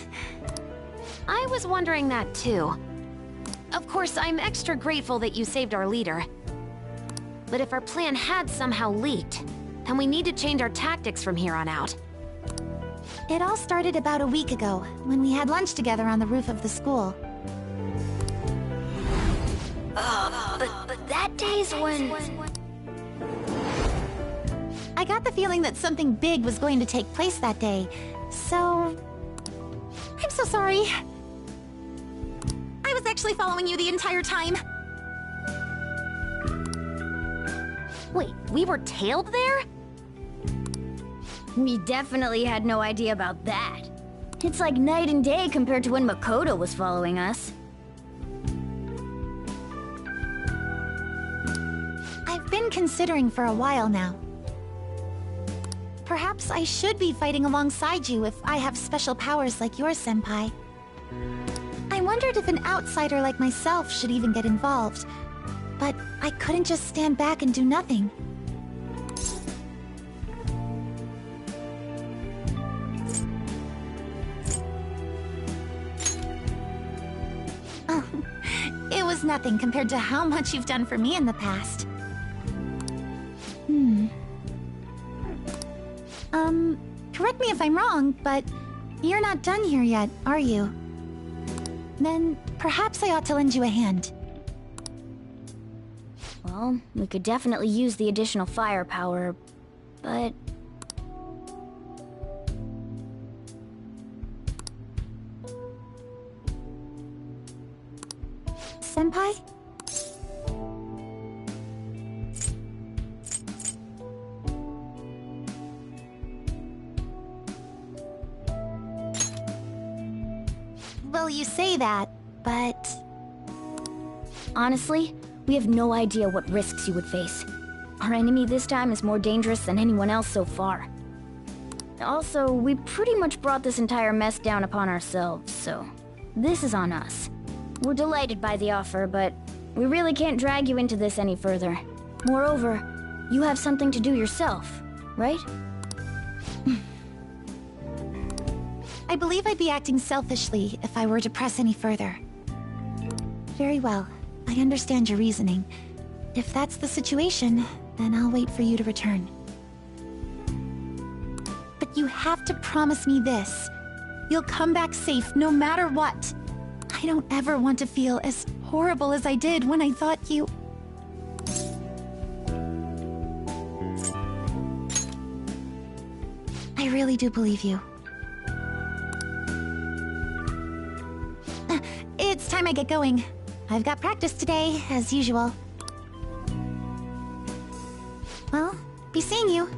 was wondering that too. Of course, I'm extra grateful that you saved our leader. But if our plan had somehow leaked, then we need to change our tactics from here on out. It all started about a week ago, when we had lunch together on the roof of the school. But that day's when... I got the feeling that something big was going to take place that day, so... I'm so sorry. I was actually following you the entire time. Wait, we were tailed there? We definitely had no idea about that. It's like night and day compared to when Makoto was following us. I've been considering for a while now. Perhaps I should be fighting alongside you if I have special powers like yours, Senpai. I wondered if an outsider like myself should even get involved, but I couldn't just stand back and do nothing. Oh, it was nothing compared to how much you've done for me in the past. Correct me if I'm wrong, but you're not done here yet, are you? Then perhaps I ought to lend you a hand. Well, we could definitely use the additional firepower, but... Senpai? Well, you say that, but... Honestly, we have no idea what risks you would face. Our enemy this time is more dangerous than anyone else so far. Also, we pretty much brought this entire mess down upon ourselves, so this is on us. We're delighted by the offer, but we really can't drag you into this any further. Moreover, you have something to do yourself, right? I believe I'd be acting selfishly if I were to press any further. Very well. I understand your reasoning. If that's the situation, then I'll wait for you to return. But you have to promise me this. You'll come back safe no matter what. I don't ever want to feel as horrible as I did when I thought you... I really do believe you. It's time I get going. I've got practice today, as usual. Well, be seeing you.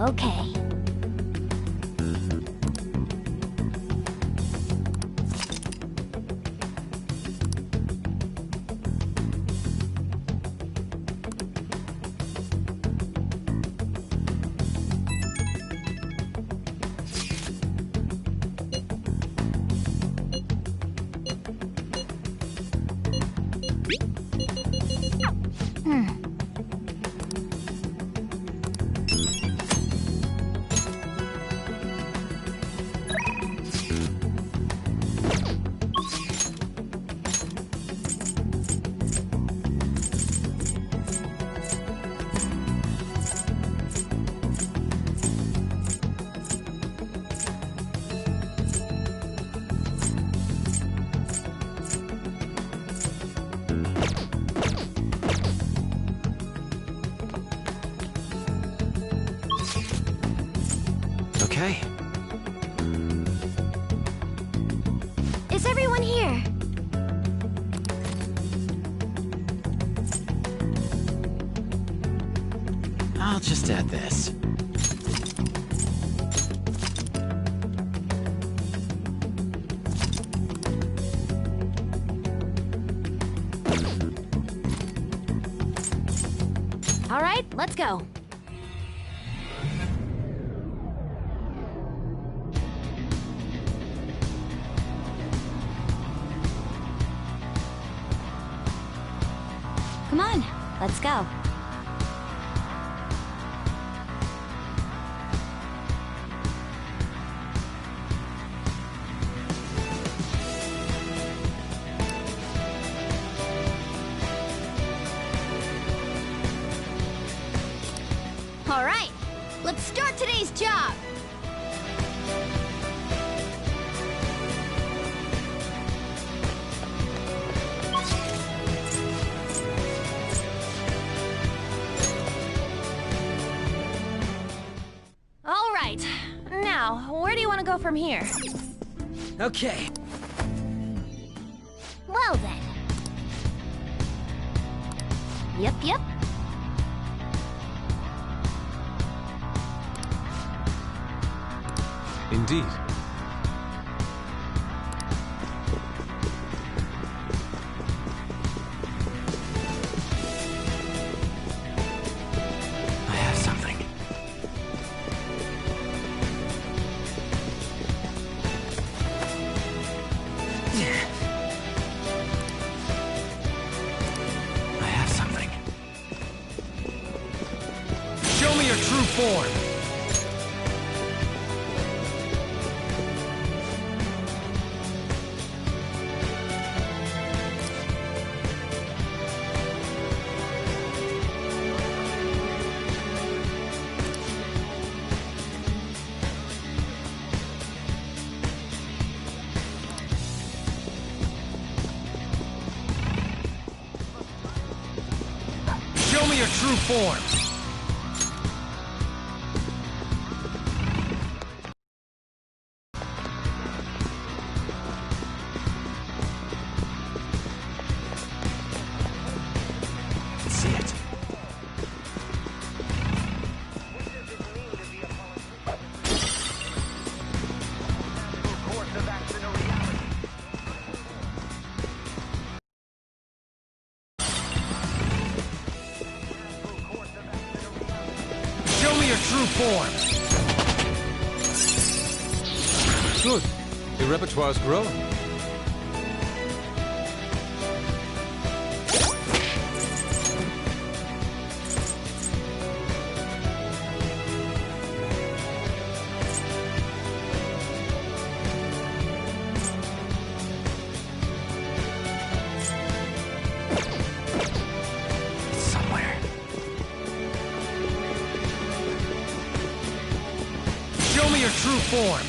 Okay. Okay. Is everyone here? I'll just add this. All right, let's go. Come on, let's go. All right, let's start today's job. All right. Now, where do you want to go from here? Okay. Well then. Yep. Indeed. I have something. your true form! Show me your true form! See it. Show me your true form! Good. Your repertoire's growing. Somewhere. Show me your true form!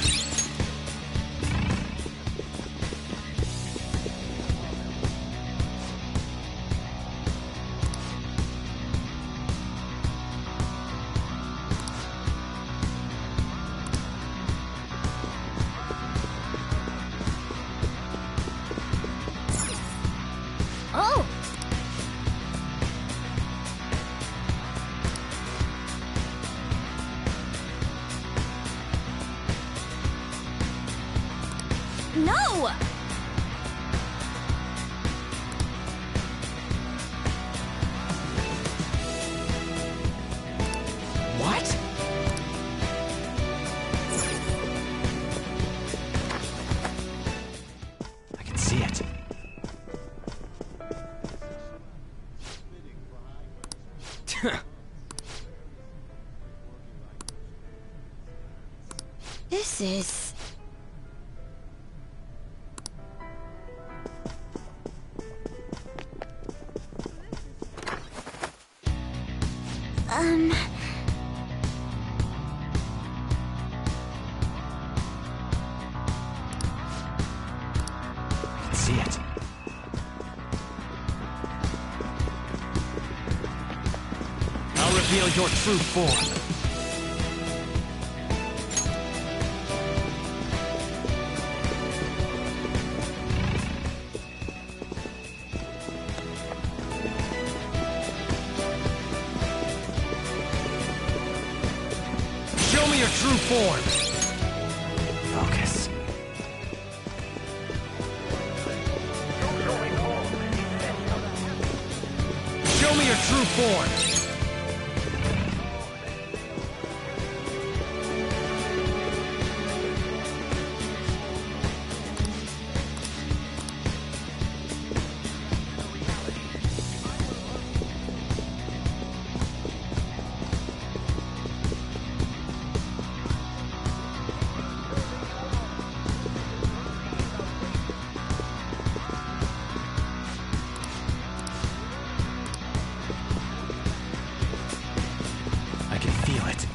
Oh! No! What? I can see it. This is... I can see it. I'll reveal your true form. Show me your true form! Focus. Show me your true form! I can feel it.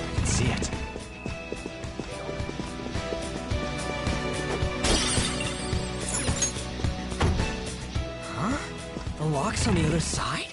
I can see it. Huh? The lock's on the other side?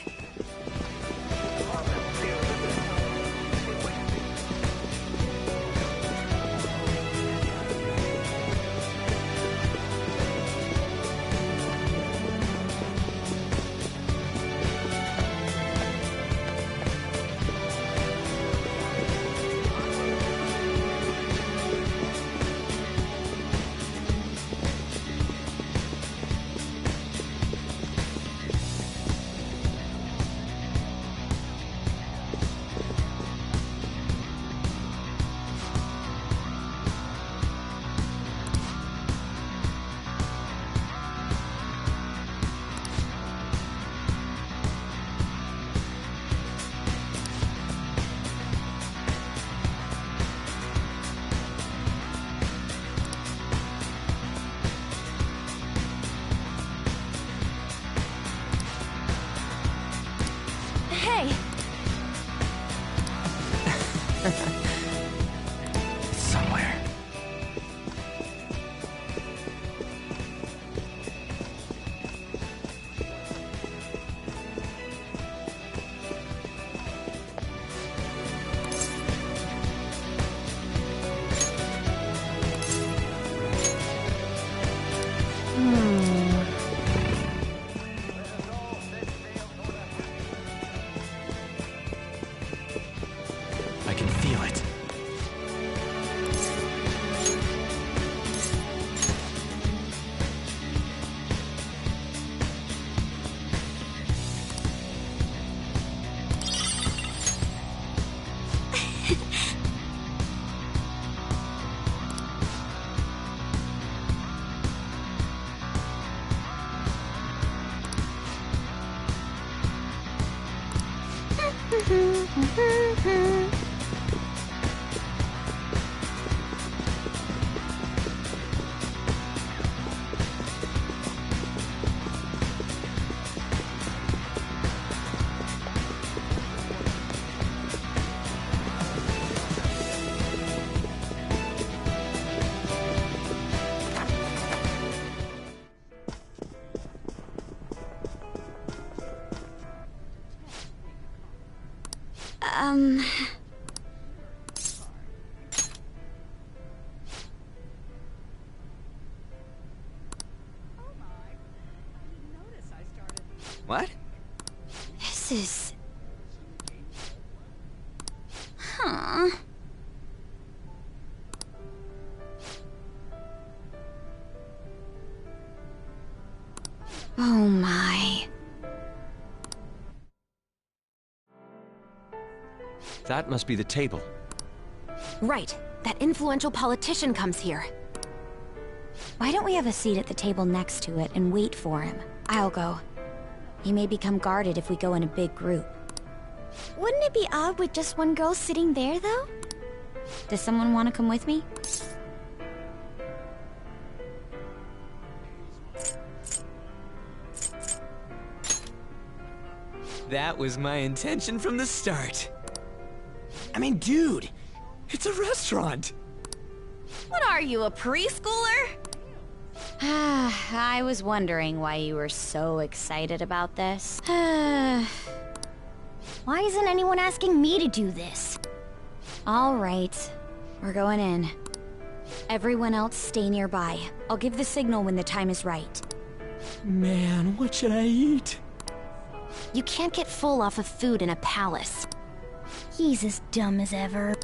What? This is... Huh. Oh my. That must be the table. Right. That influential politician comes here. Why don't we have a seat at the table next to it and wait for him? I'll go. He may become guarded if we go in a big group. Wouldn't it be odd with just one girl sitting there, though? Does someone want to come with me? That was my intention from the start. I mean, dude, it's a restaurant. What are you, a preschooler? I was wondering why you were so excited about this. Why isn't anyone asking me to do this? All right, we're going in. Everyone else stay nearby. I'll give the signal when the time is right. Man, what should I eat? You can't get full off of food in a palace. He's as dumb as ever.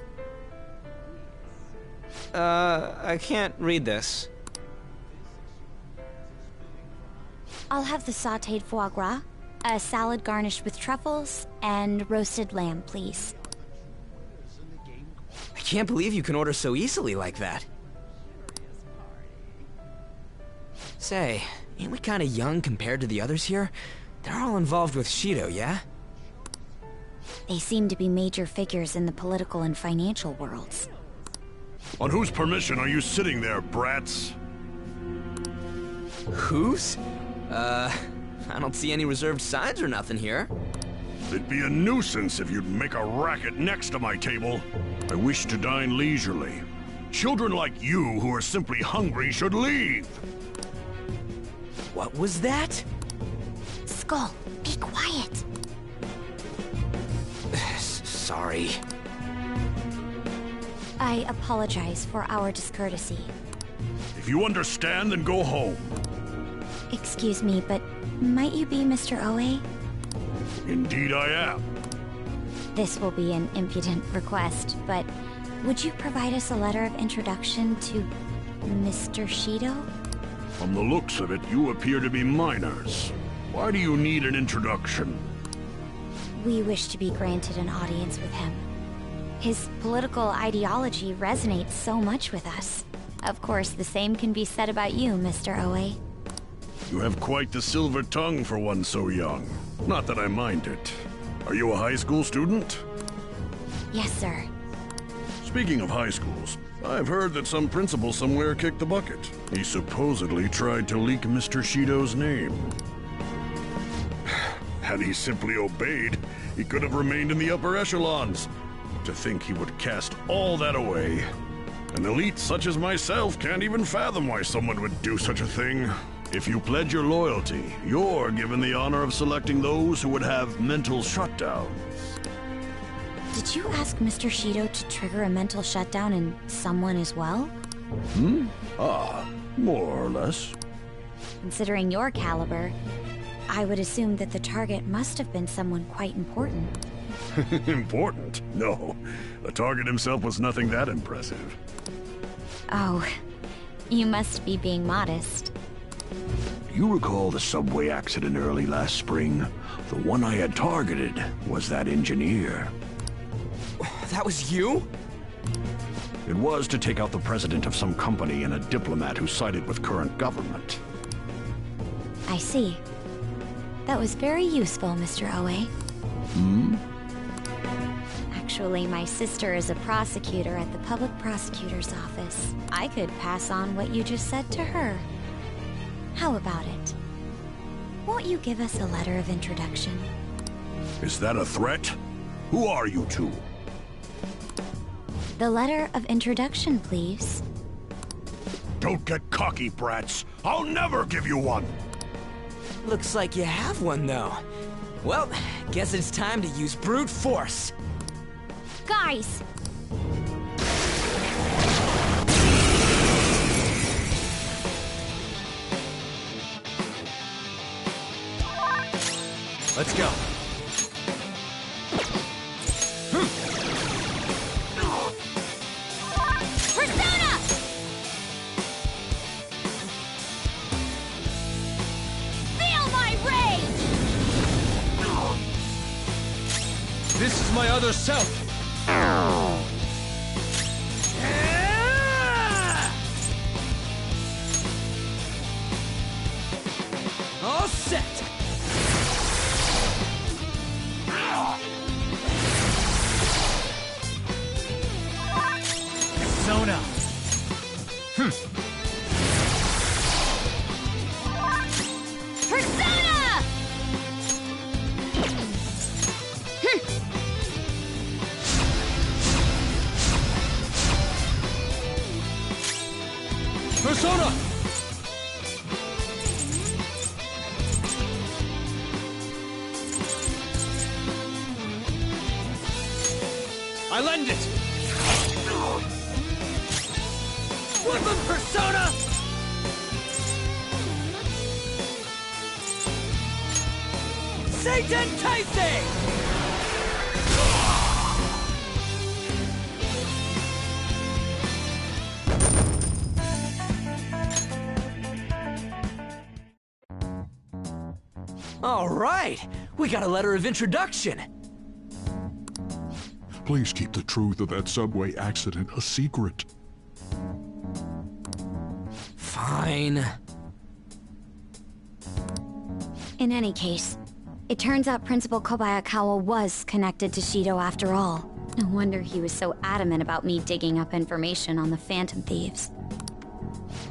I can't read this. I'll have the sautéed foie gras, a salad garnished with truffles, and roasted lamb, please. I can't believe you can order so easily like that. Say, ain't we kinda young compared to the others here? They're all involved with Shido, yeah? They seem to be major figures in the political and financial worlds. On whose permission are you sitting there, brats? Whose? I don't see any reserved signs or nothing here. It'd be a nuisance if you'd make a racket next to my table. I wish to dine leisurely. Children like you who are simply hungry should leave. What was that? Skull, be quiet. Sorry. I apologize for our discourtesy. If you understand, then go home. Excuse me, but might you be Mr. Oe? Indeed I am. This will be an impudent request, but would you provide us a letter of introduction to Mr. Shido? From the looks of it, you appear to be minors. Why do you need an introduction? We wish to be granted an audience with him. His political ideology resonates so much with us. Of course, the same can be said about you, Mr. Oe. You have quite the silver tongue for one so young. Not that I mind it. Are you a high school student? Yes, sir. Speaking of high schools, I've heard that some principal somewhere kicked the bucket. He supposedly tried to leak Mr. Shido's name. Had he simply obeyed, he could have remained in the upper echelons. To think he would cast all that away. An elite such as myself can't even fathom why someone would do such a thing. If you pledge your loyalty, you're given the honor of selecting those who would have mental shutdowns. Did you ask Mr. Shido to trigger a mental shutdown in someone as well? More or less. Considering your caliber, I would assume that the target must have been someone quite important. Important? No. The target himself was nothing that impressive. Oh, you must be being modest. Do you recall the subway accident early last spring? The one I had targeted was that engineer. That was you? It was to take out the president of some company and a diplomat who sided with current government. I see. That was very useful, Mr. Oe. Actually, my sister is a prosecutor at the public prosecutor's office. I could pass on what you just said to her. How about it? Won't you give us a letter of introduction? Is that a threat? Who are you two? The letter of introduction, please. Don't get cocky, brats. I'll never give you one. Looks like you have one, though. Well, guess it's time to use brute force. Guys! Let's go. Persona! Feel my rage! This is my other self. All set! Persona. Persona! Persona! I lend it! Woodland Persona! Satan Taisei! All right, we got a letter of introduction. Please keep the truth of that subway accident a secret. Fine. In any case, it turns out Principal Kobayakawa was connected to Shido after all. No wonder he was so adamant about me digging up information on the Phantom Thieves.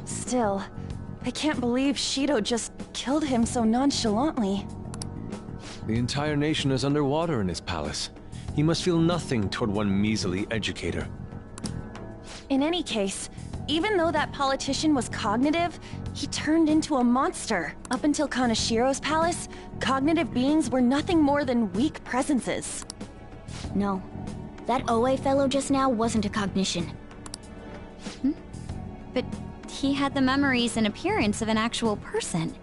Still, I can't believe Shido just killed him so nonchalantly. The entire nation is underwater in his palace. He must feel nothing toward one measly educator. In any case, even though that politician was cognitive, he turned into a monster. Up until Kanashiro's palace, cognitive beings were nothing more than weak presences. No, that Oe fellow just now wasn't a cognition. But he had the memories and appearance of an actual person.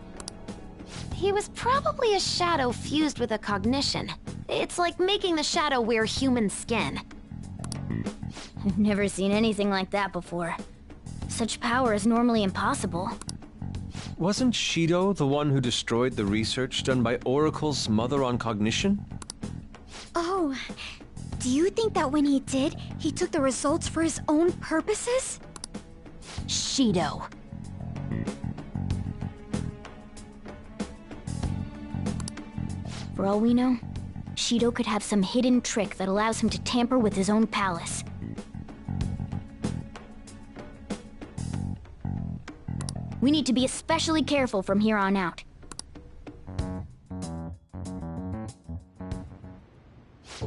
He was probably a shadow fused with a cognition. It's like making the shadow wear human skin. I've never seen anything like that before. Such power is normally impossible. Wasn't Shido the one who destroyed the research done by Oracle's mother on cognition? Oh, do you think that when he did, he took the results for his own purposes? Shido. For all we know, Shido could have some hidden trick that allows him to tamper with his own palace. We need to be especially careful from here on out.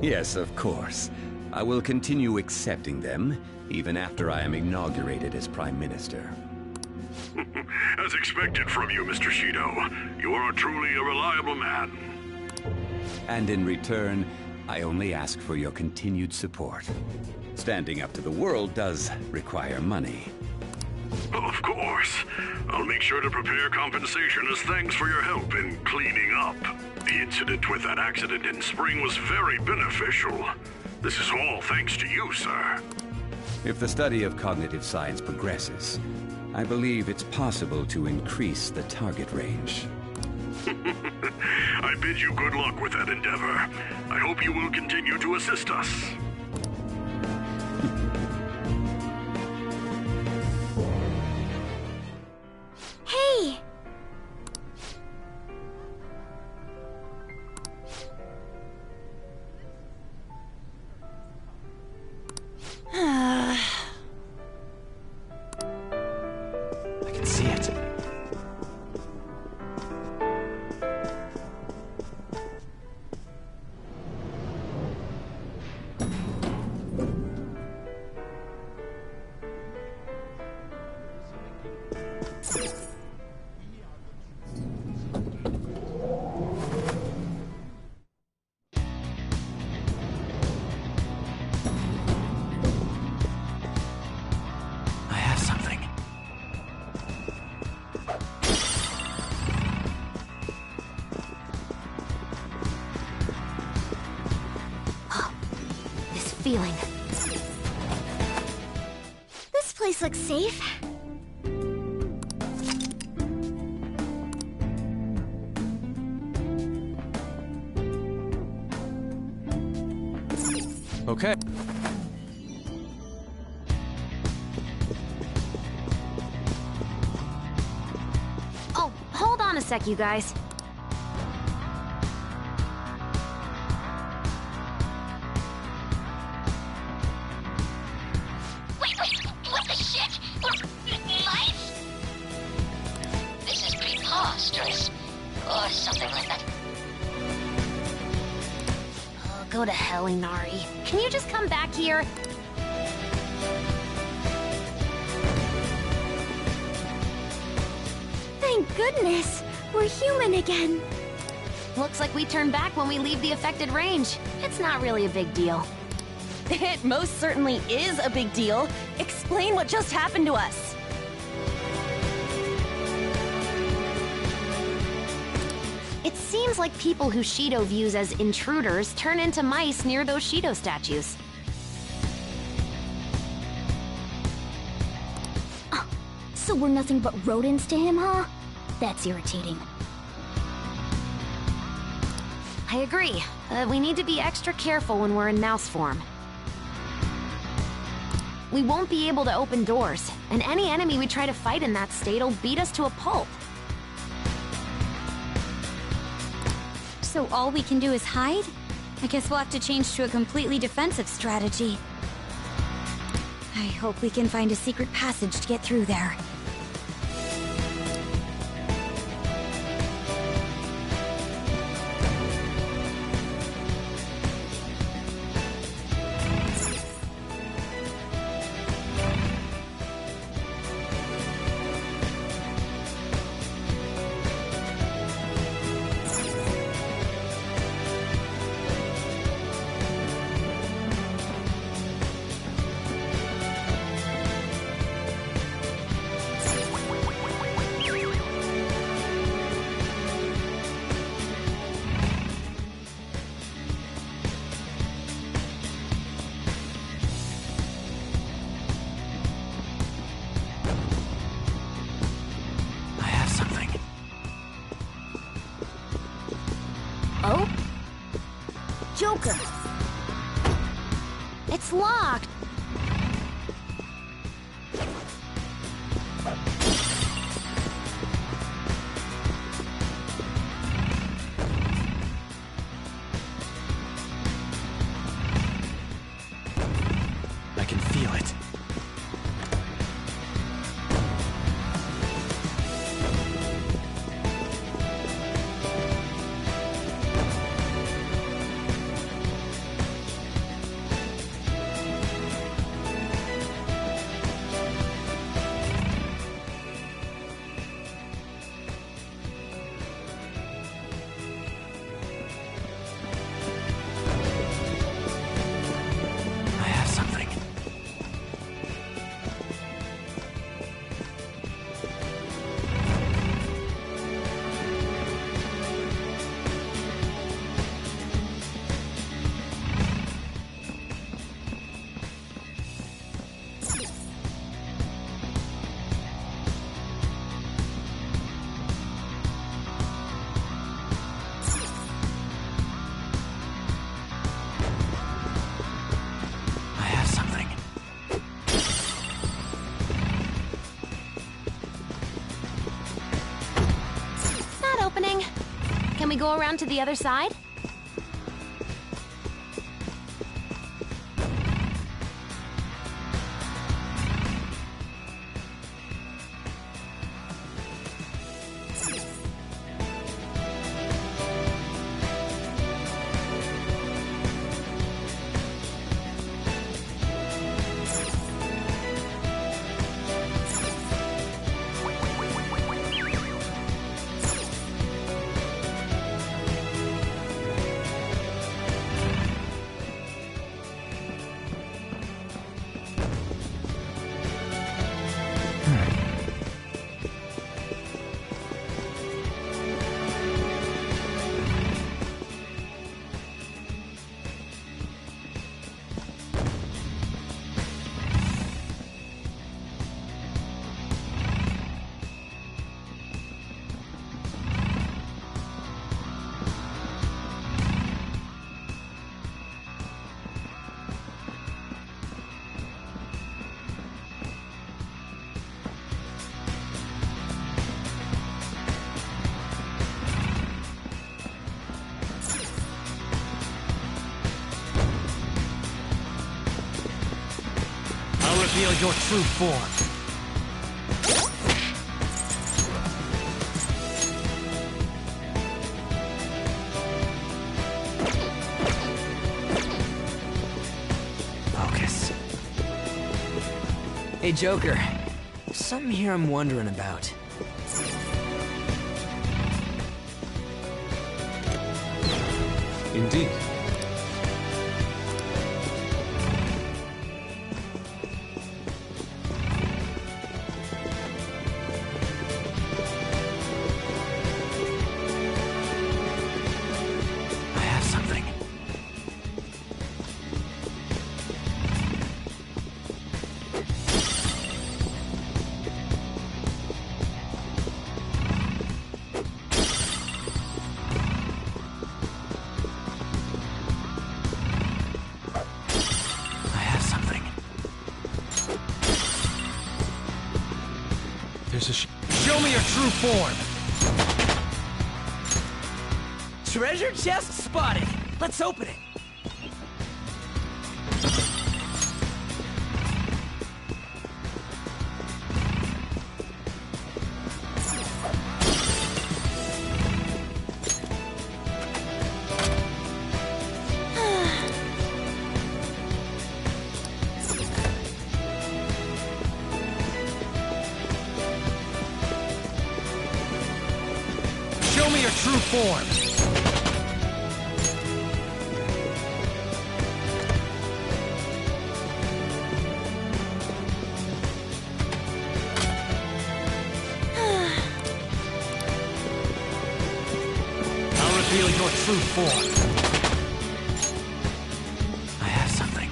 Yes, of course. I will continue accepting them, even after I am inaugurated as Prime Minister. As expected from you, Mr. Shido. You are truly a reliable man. And in return, I only ask for your continued support. Standing up to the world does require money. Of course. I'll make sure to prepare compensation as thanks for your help in cleaning up. The incident with that accident in spring was very beneficial. This is all thanks to you, sir. If the study of cognitive science progresses, I believe it's possible to increase the target range. I bid you good luck with that endeavor. I hope you will continue to assist us. Hey! feeling. This place looks safe. Okay. Oh, hold on a sec, you guys. Wait, what the shit? Life? This is preposterous. Or something like that. Oh, go to hell, Inari. Can you just come back here? Thank goodness! We're human again. Looks like we turn back when we leave the affected range. It's not really a big deal. It most certainly is a big deal. Explain what just happened to us. It seems like people who Shido views as intruders turn into mice near those Shido statues. So we're nothing but rodents to him, huh? That's irritating. I agree. We need to be extra careful when we're in mouse form. We won't be able to open doors, and any enemy we try to fight in that state will beat us to a pulp. So all we can do is hide? I guess we'll have to change to a completely defensive strategy. I hope we can find a secret passage to get through there. Oh? Joker! It's locked! I can feel it. Can we go around to the other side? reveal your true form. Focus. Hey, Joker. Something here I'm wondering about. Indeed. I have something. There's a show me your true form. Treasure chest spotted. Let's open it. Show me your true form. I'll reveal your true form. I have something.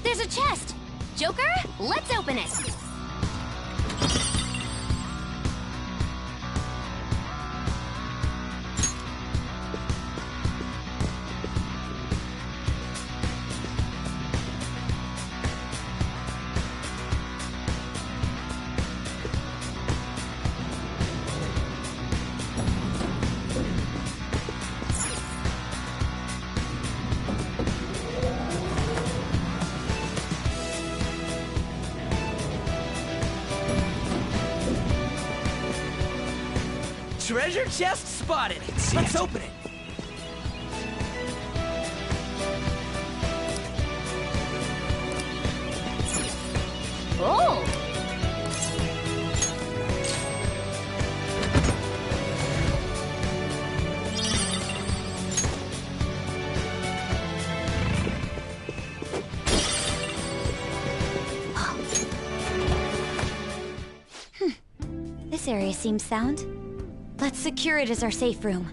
There's a chest! Joker, let's open it! Treasure chest spotted. Let's open it. Oh! This area seems sound. Let's secure it as our safe room.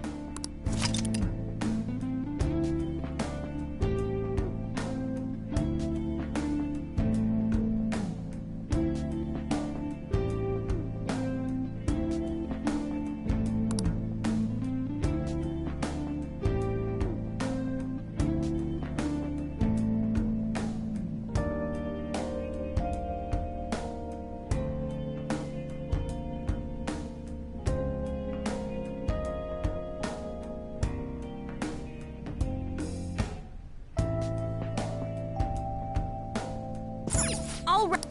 All right.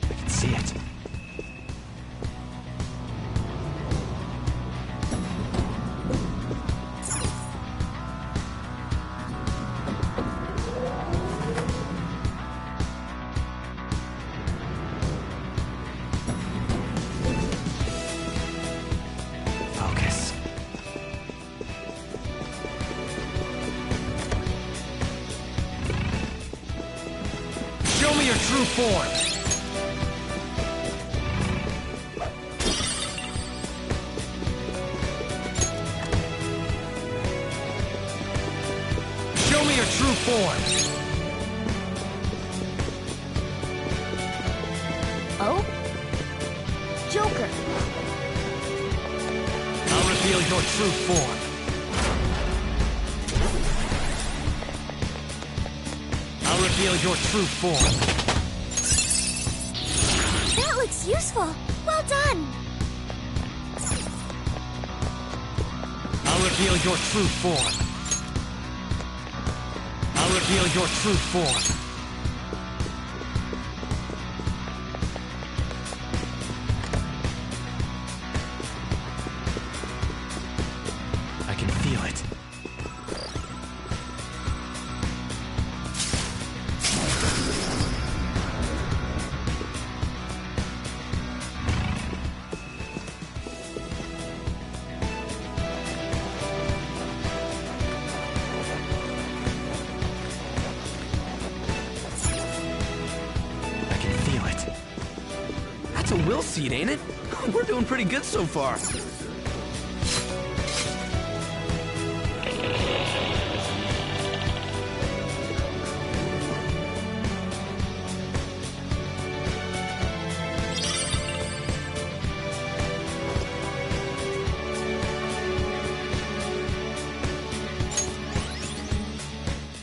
I can see it. Focus. Show me your true form. Show me your true form. Oh? Joker. I'll reveal your true form. I'll reveal your true form. That looks useful. Well done. I'll reveal your true form. I'll reveal your true form. I can feel it. That's a will seed, ain't it? We're doing pretty good so far.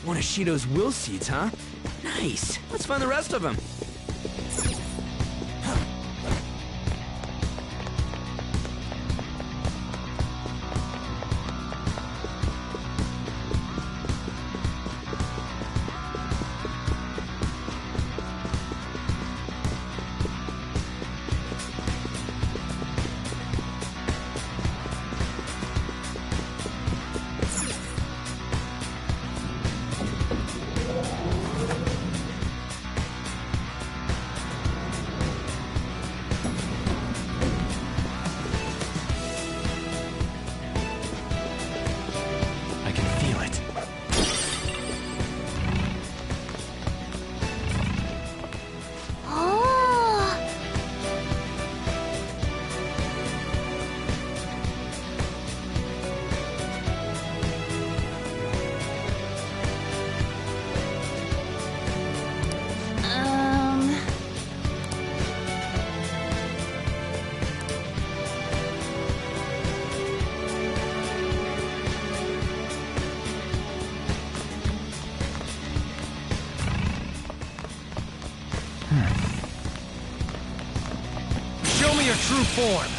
One of Shido's will seeds, huh? Nice. Let's find the rest of them. Show me your true form.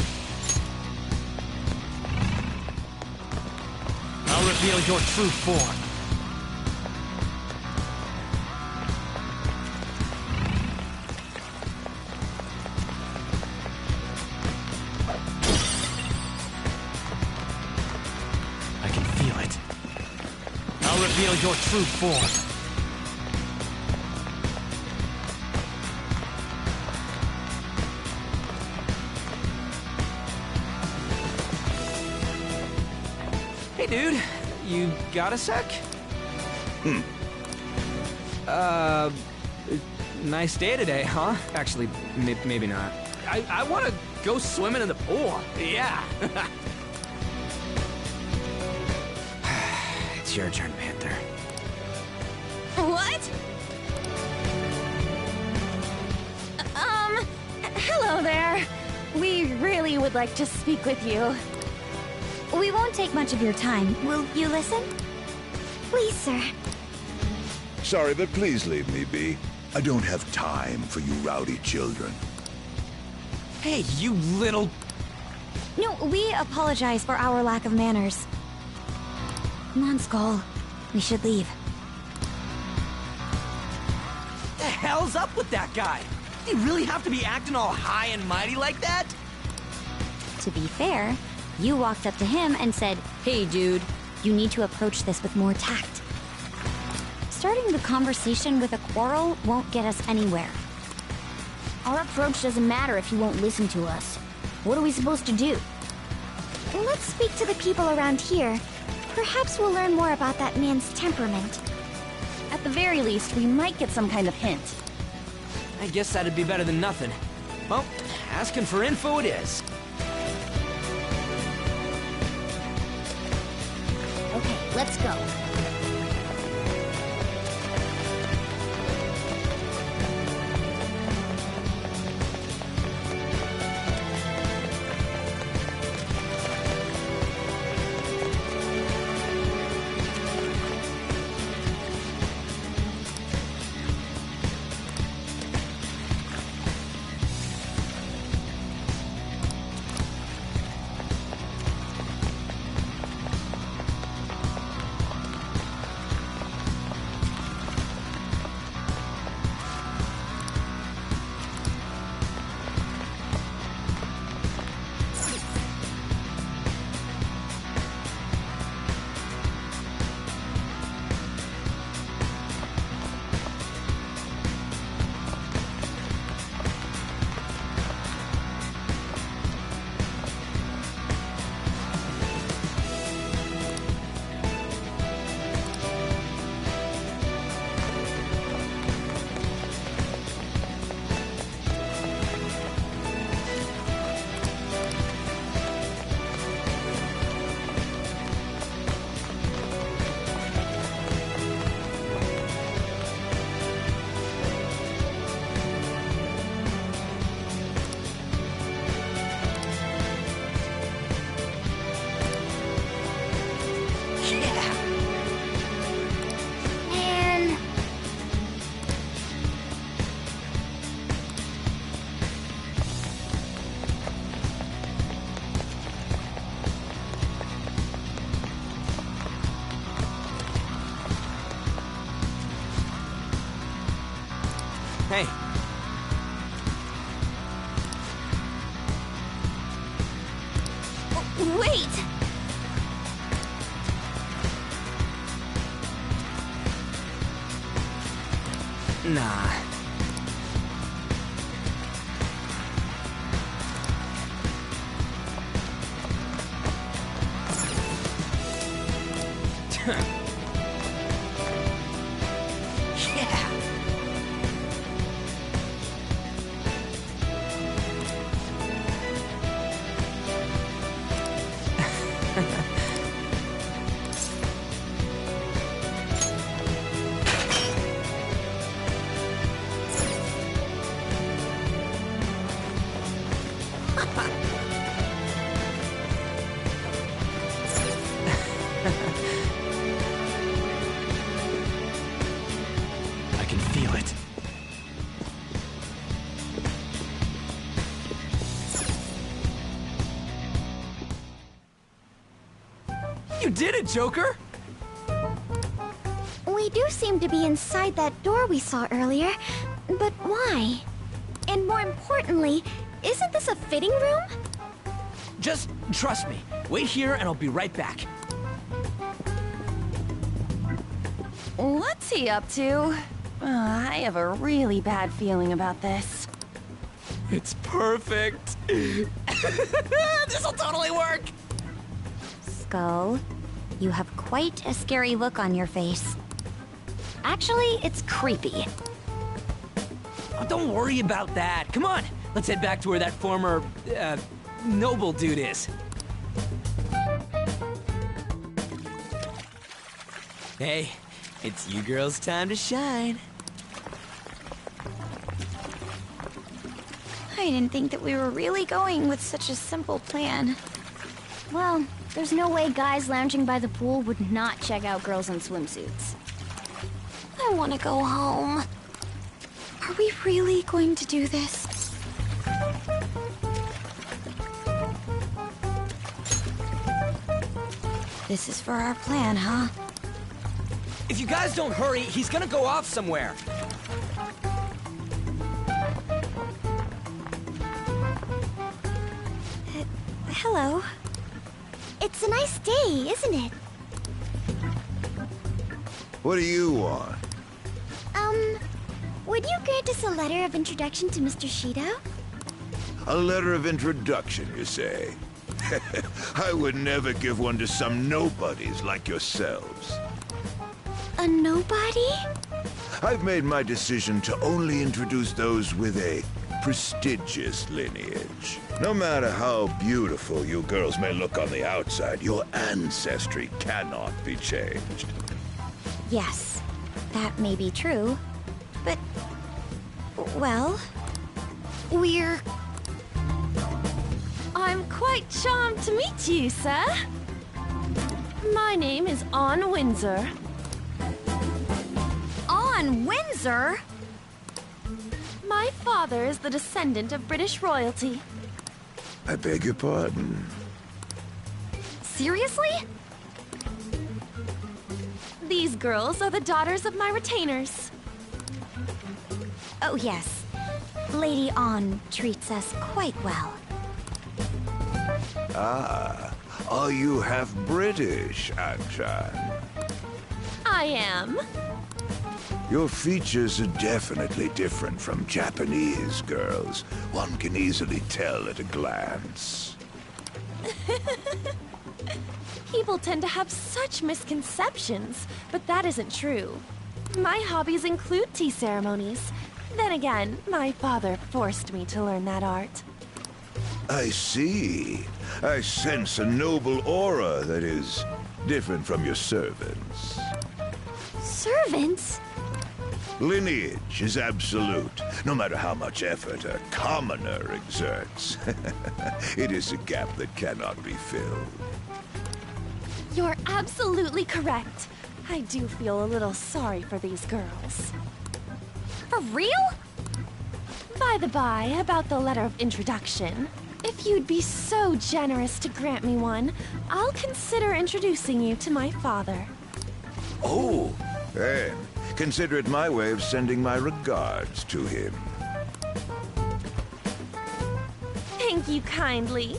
I'll reveal your true form. I can feel it. I'll reveal your true form. Hey, dude, you got a sec? Nice day today, huh? Actually, maybe not. I want to go swimming in the pool. Yeah. It's your turn, Panther. What? Hello there. We really would like to speak with you. We won't take much of your time. Will you listen? Please, sir. Sorry, but please leave me be. I don't have time for you rowdy children. Hey, you little... No, we apologize for our lack of manners. Come on, Skull. We should leave. What the hell's up with that guy? Did he really have to be acting all high and mighty like that? To be fair, you walked up to him and said, "Hey, dude, you need to approach this with more tact." Starting the conversation with a quarrel won't get us anywhere. Our approach doesn't matter if you won't listen to us. What are we supposed to do? Let's speak to the people around here. Perhaps we'll learn more about that man's temperament. At the very least, we might get some kind of hint. I guess that'd be better than nothing. Well, asking for info it is. Okay, let's go. Hey. Wait! Nah. Yeah. I can feel it. You did it, Joker! We do seem to be inside that door we saw earlier, but why? And more importantly, isn't this a fitting room? Just trust me. Wait here and I'll be right back. What's he up to? I have a really bad feeling about this. It's perfect. This'll totally work. Skull, you have quite a scary look on your face. Actually, it's creepy. Oh, don't worry about that. Come on, let's head back to where that former, noble dude is. Hey, it's you girls' time to shine. I didn't think that we were really going with such a simple plan. Well, there's no way guys lounging by the pool would not check out girls in swimsuits. I want to go home. Are we really going to do this? This is for our plan, huh? If you guys don't hurry, he's gonna go off somewhere. Hello. It's a nice day, isn't it? What do you want? Would you grant us a letter of introduction to Mr. Shido? A letter of introduction, you say? I would never give one to some nobodies like yourselves. A nobody? I've made my decision to only introduce those with a prestigious lineage. No matter how beautiful you girls may look on the outside, your ancestry cannot be changed. Yes, that may be true, but... well... we're... I'm quite charmed to meet you, sir. My name is Anne Windsor. Anne Windsor? My father is the descendant of British royalty. I beg your pardon. Seriously? These girls are the daughters of my retainers. Oh yes, Lady Anne treats us quite well. Ah, are you half British, Anchan? I am. Your features are definitely different from Japanese girls. One can easily tell at a glance. People tend to have such misconceptions, but that isn't true. My hobbies include tea ceremonies. Then again, my father forced me to learn that art. I see. I sense a noble aura that is different from your servants. Servants? Lineage is absolute, no matter how much effort a commoner exerts. It is a gap that cannot be filled. You're absolutely correct. I do feel a little sorry for these girls. For real? By the by, about the letter of introduction, if you'd be so generous to grant me one, I'll consider introducing you to my father. Oh, then, Consider it my way of sending my regards to him. Thank you kindly.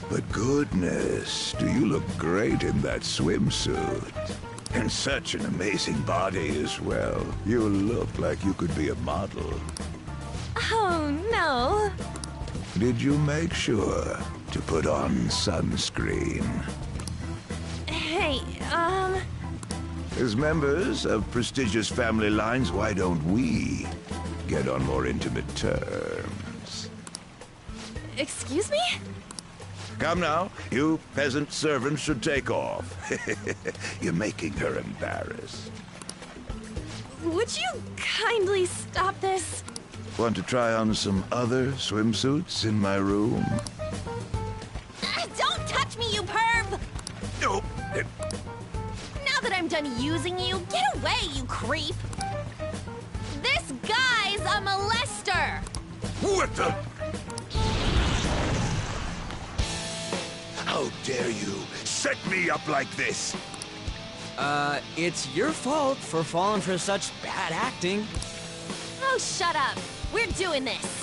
But goodness, do you look great in that swimsuit. And such an amazing body as well. You look like you could be a model. Oh, no. Did you make sure to put on sunscreen? Hey, As members of prestigious family lines, why don't we get on more intimate terms? Excuse me? Come now, you peasant servants should take off. You're making her embarrassed. Would you kindly stop this? Want to try on some other swimsuits in my room? Don't touch me, you perv! No. Now that I'm done using you, get away, you creep! This guy's a molester! What the? How dare you set me up like this? It's your fault for falling for such bad acting. Oh, shut up! We're doing this!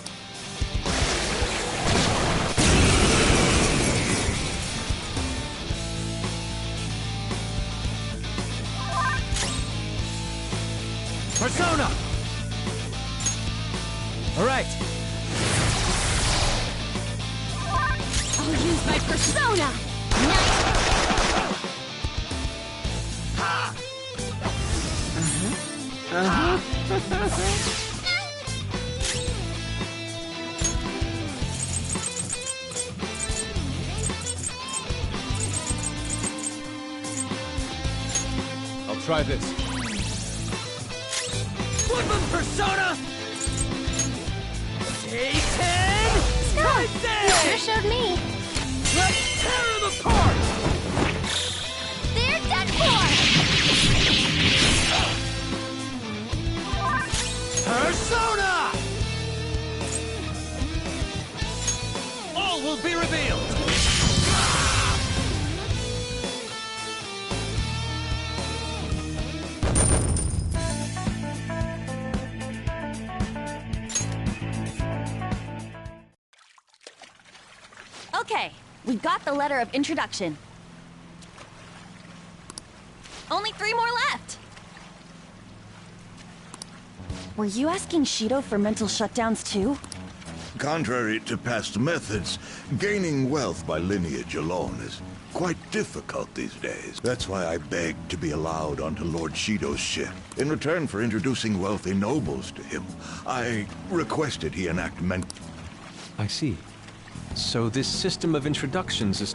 Persona! All right. I'll use my persona! I'll try this. Woodland Persona! Satan! Scott, you sure showed me. Let's tear them apart! They're done for! Persona! All will be revealed! Okay, we got the letter of introduction. Only 3 more left! Were you asking Shido for mental shutdowns too? Contrary to past methods, gaining wealth by lineage alone is quite difficult these days. That's why I begged to be allowed onto Lord Shido's ship. In return for introducing wealthy nobles to him, I requested he enact I see. So this system of introductions is...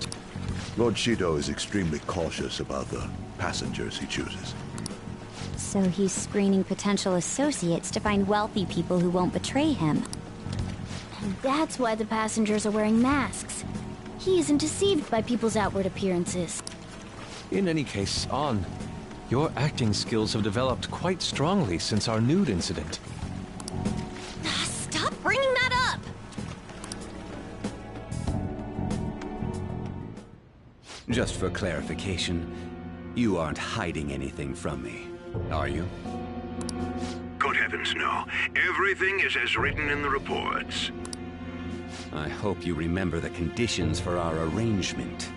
Lord Shido is extremely cautious about the passengers he chooses. So he's screening potential associates to find wealthy people who won't betray him. And that's why the passengers are wearing masks. He isn't deceived by people's outward appearances. In any case, An, your acting skills have developed quite strongly since our nude incident. Stop bringing that up! Just for clarification, you aren't hiding anything from me, are you? Good heavens, no. Everything is as written in the reports. I hope you remember the conditions for our arrangement.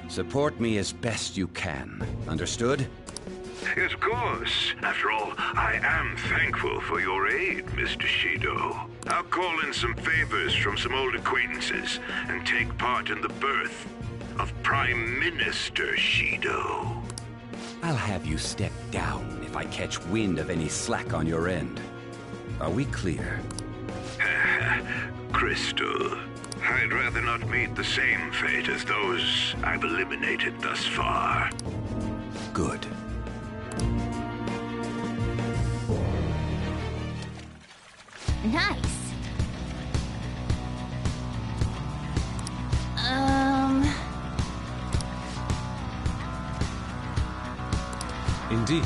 Support me as best you can. Understood? Yes, of course. After all, I am thankful for your aid, Mr. Shido. I'll call in some favors from some old acquaintances and take part in the birth of Prime Minister Shido. I'll have you step down if I catch wind of any slack on your end. Are we clear? Crystal, I'd rather not meet the same fate as those I've eliminated thus far. Good. Nice. Indeed.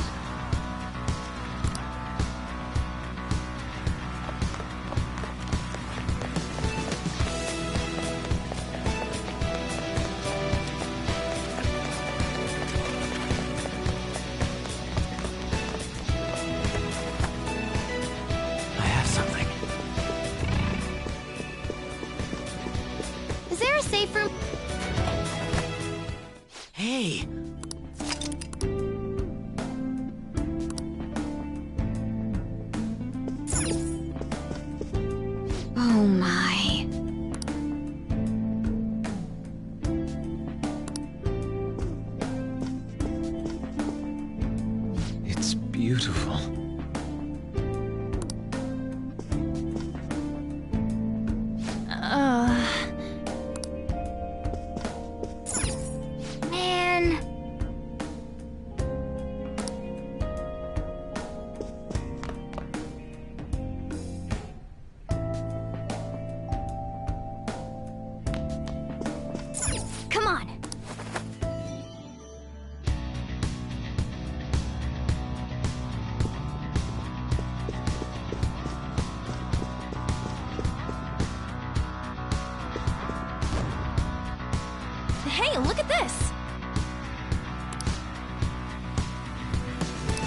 Is there a safe room? Hey! Oh my. It's beautiful. Man. Come on. Hey, look at this!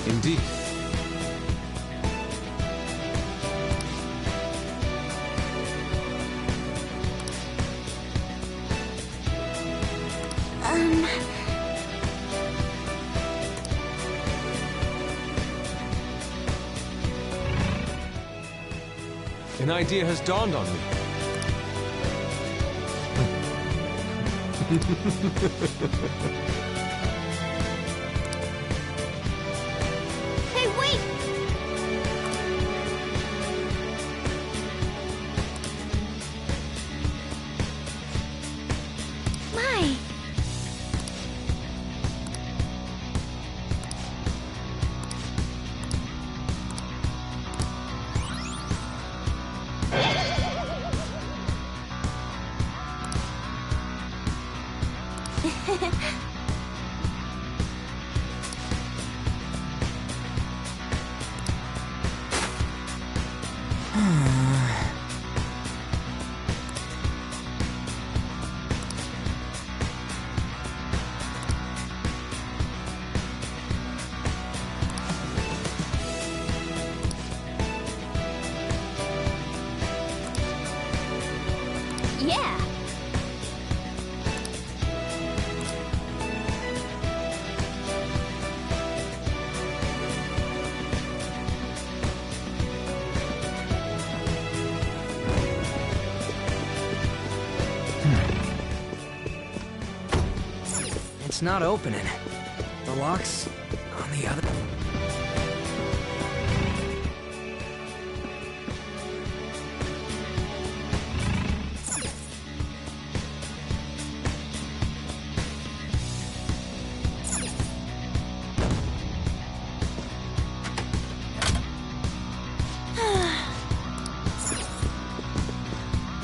Indeed. An idea has dawned on me. Hey, wait! My. Yeah. It's not opening. The lock's on the other...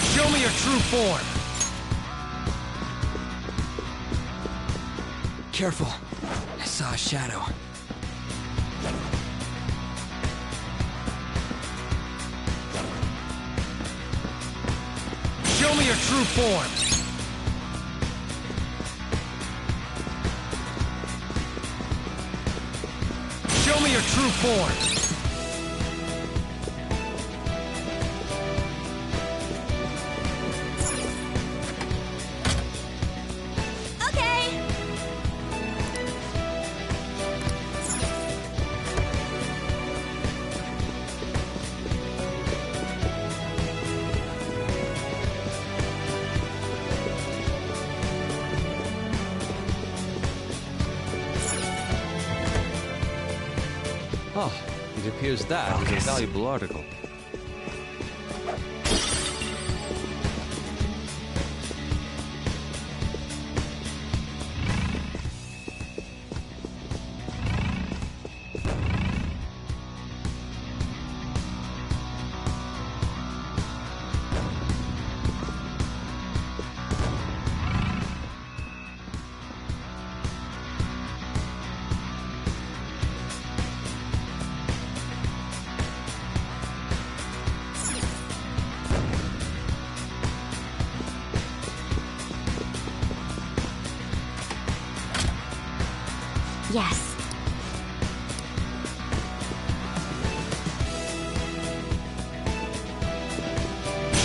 Show me your true form! Careful. I saw a shadow. Show me your true form! Show me your true form! Oh, it appears that is a valuable article. Yes.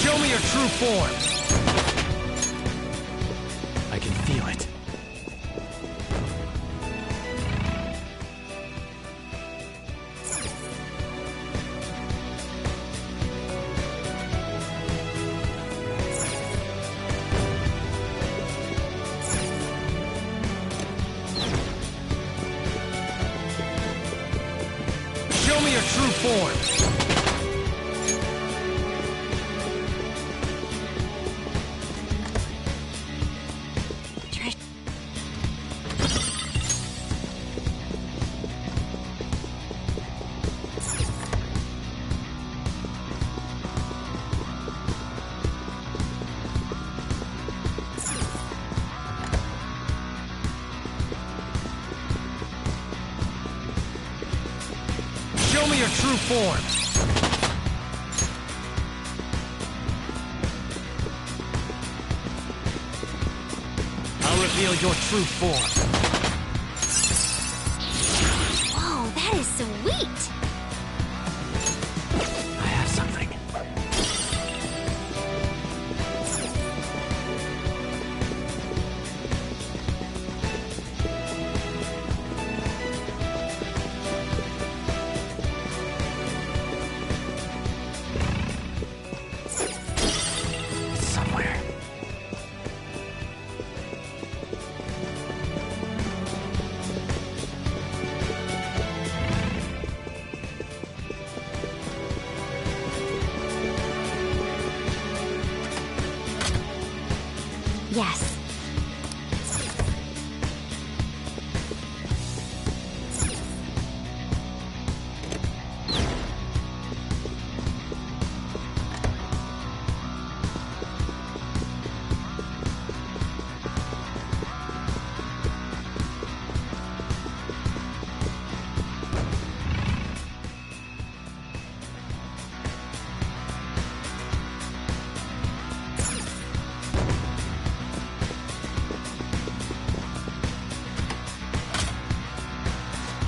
Show me your true form! your true form! Show me your true form! I'll reveal your true form. Whoa, that is sweet! I have something. Somewhere. Yes.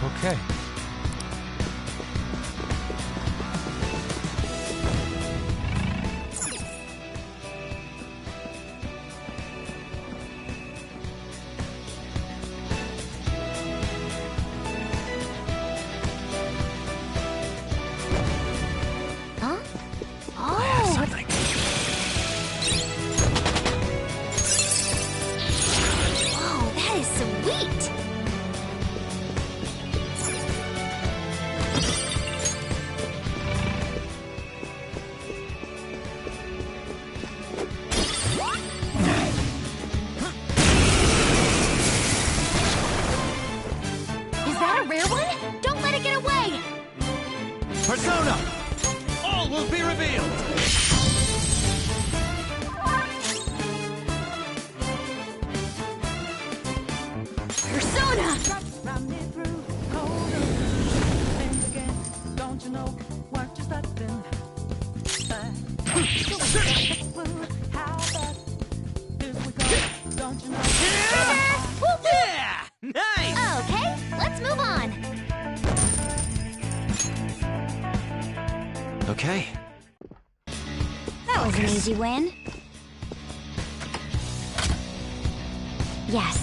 Okay. Huh? I have Oh! something. Whoa, that is sweet! Is that a rare one? Don't let it get away! Persona! All will be revealed! Persona! Don't you know what you're starting? How bad is we go? Don't you know? Yeah! Nice! Okay, let's move on. Okay. That was an easy win. Yes.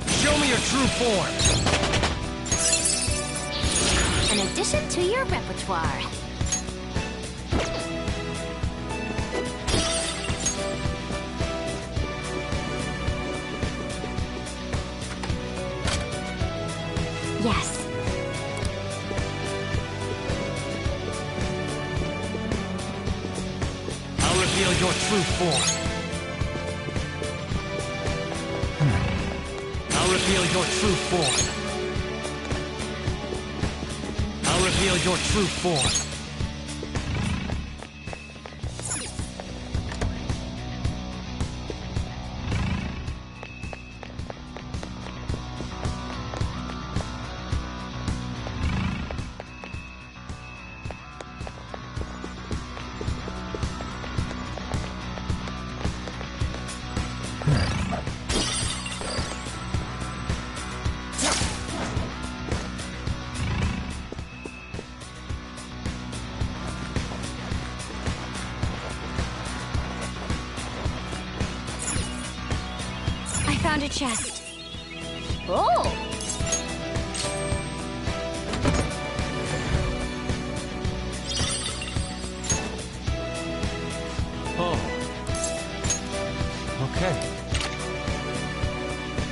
Show me your true form! An addition to your repertoire. Yes. I'll reveal your true form. I'll reveal your true form. I'll reveal your true form. Found a chest. Oh! Oh. Okay.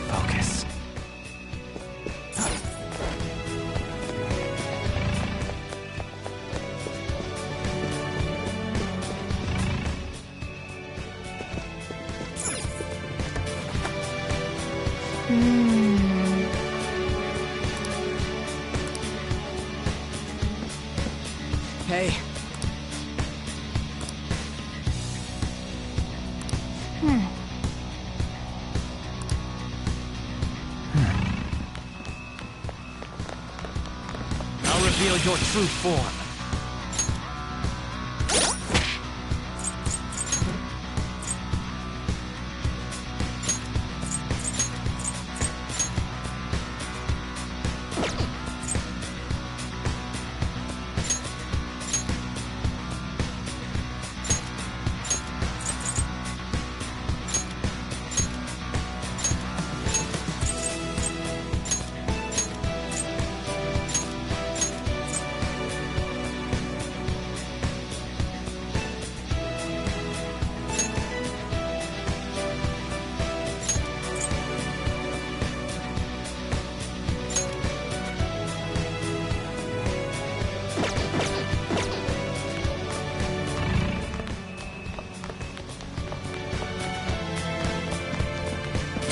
Focus. Hey. I'll reveal your true form.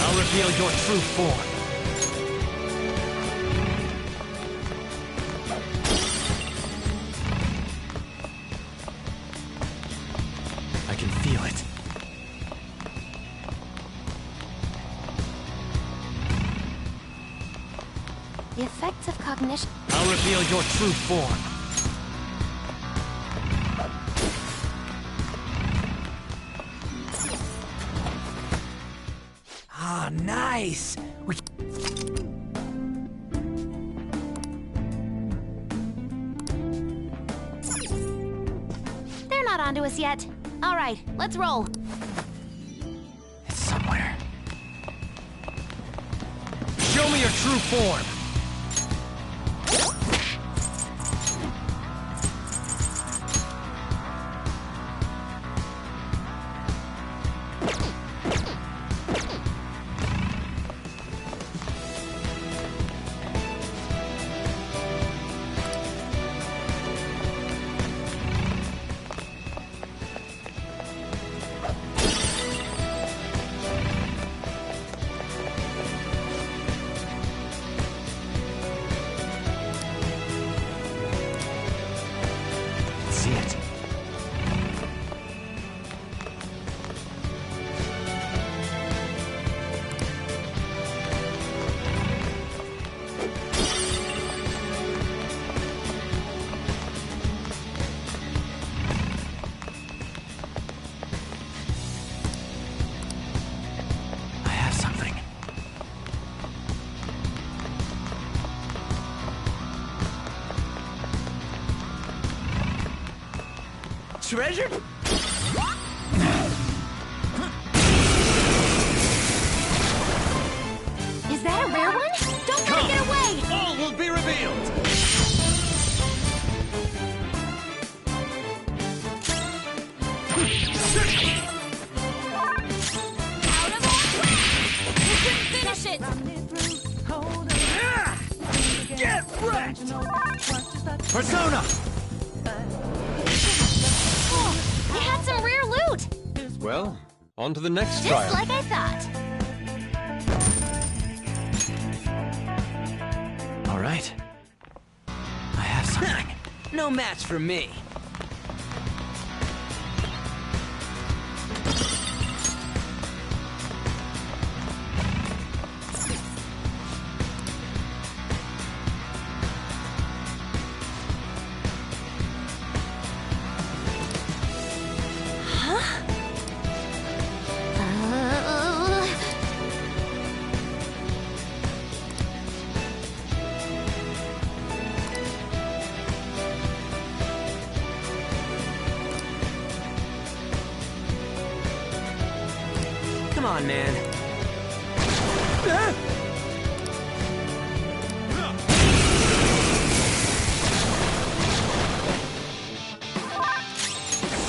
I'll reveal your true form. I can feel it. The effects of cognition. I'll reveal your true form. Ah, nice! They're not onto us yet. All right, let's roll. It's somewhere. Show me your true form! See it. I have something. Treasure? Is that a rare one? Don't let it get away! All will be revealed! Finish it! Get wrecked! Persona! We had some rare loot! Well, on to the next Just trial. like I thought. All right. I have something. No match for me. Come on, man.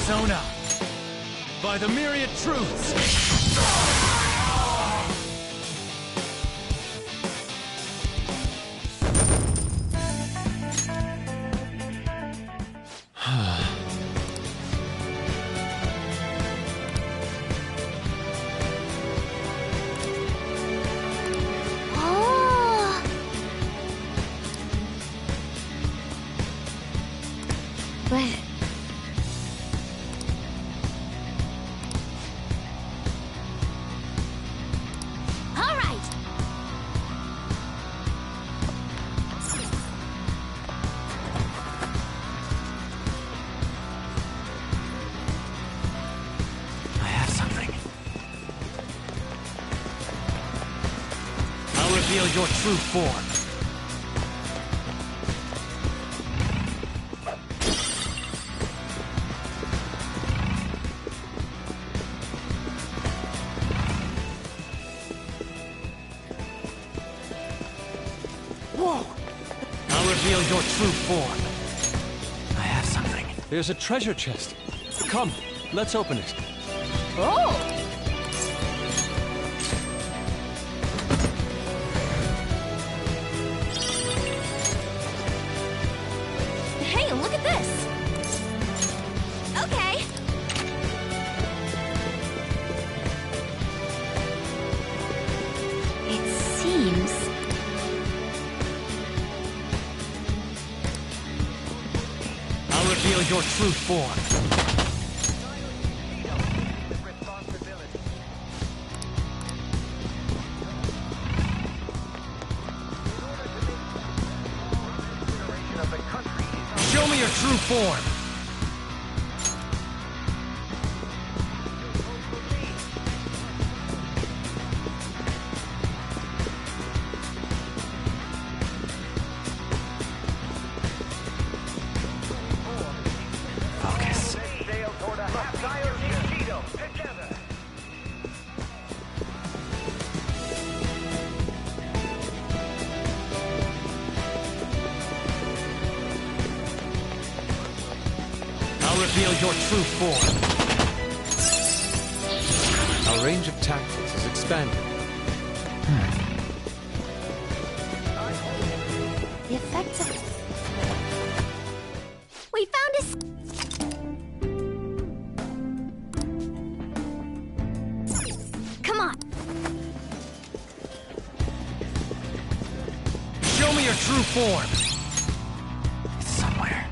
Sona, by the myriad truths. Oh. But... All right. I have something. I'll reveal your true form. Whoa! I'll reveal your true form. I have something. There's a treasure chest. Come, let's open it. Oh! Hey, look at this! Okay. It seems... I'll reveal your true form. Show me your true form. Focus. I'll reveal your true form. Our range of tactics is expanding. The effects of... We found a... Come on. Show me your true form. It's somewhere.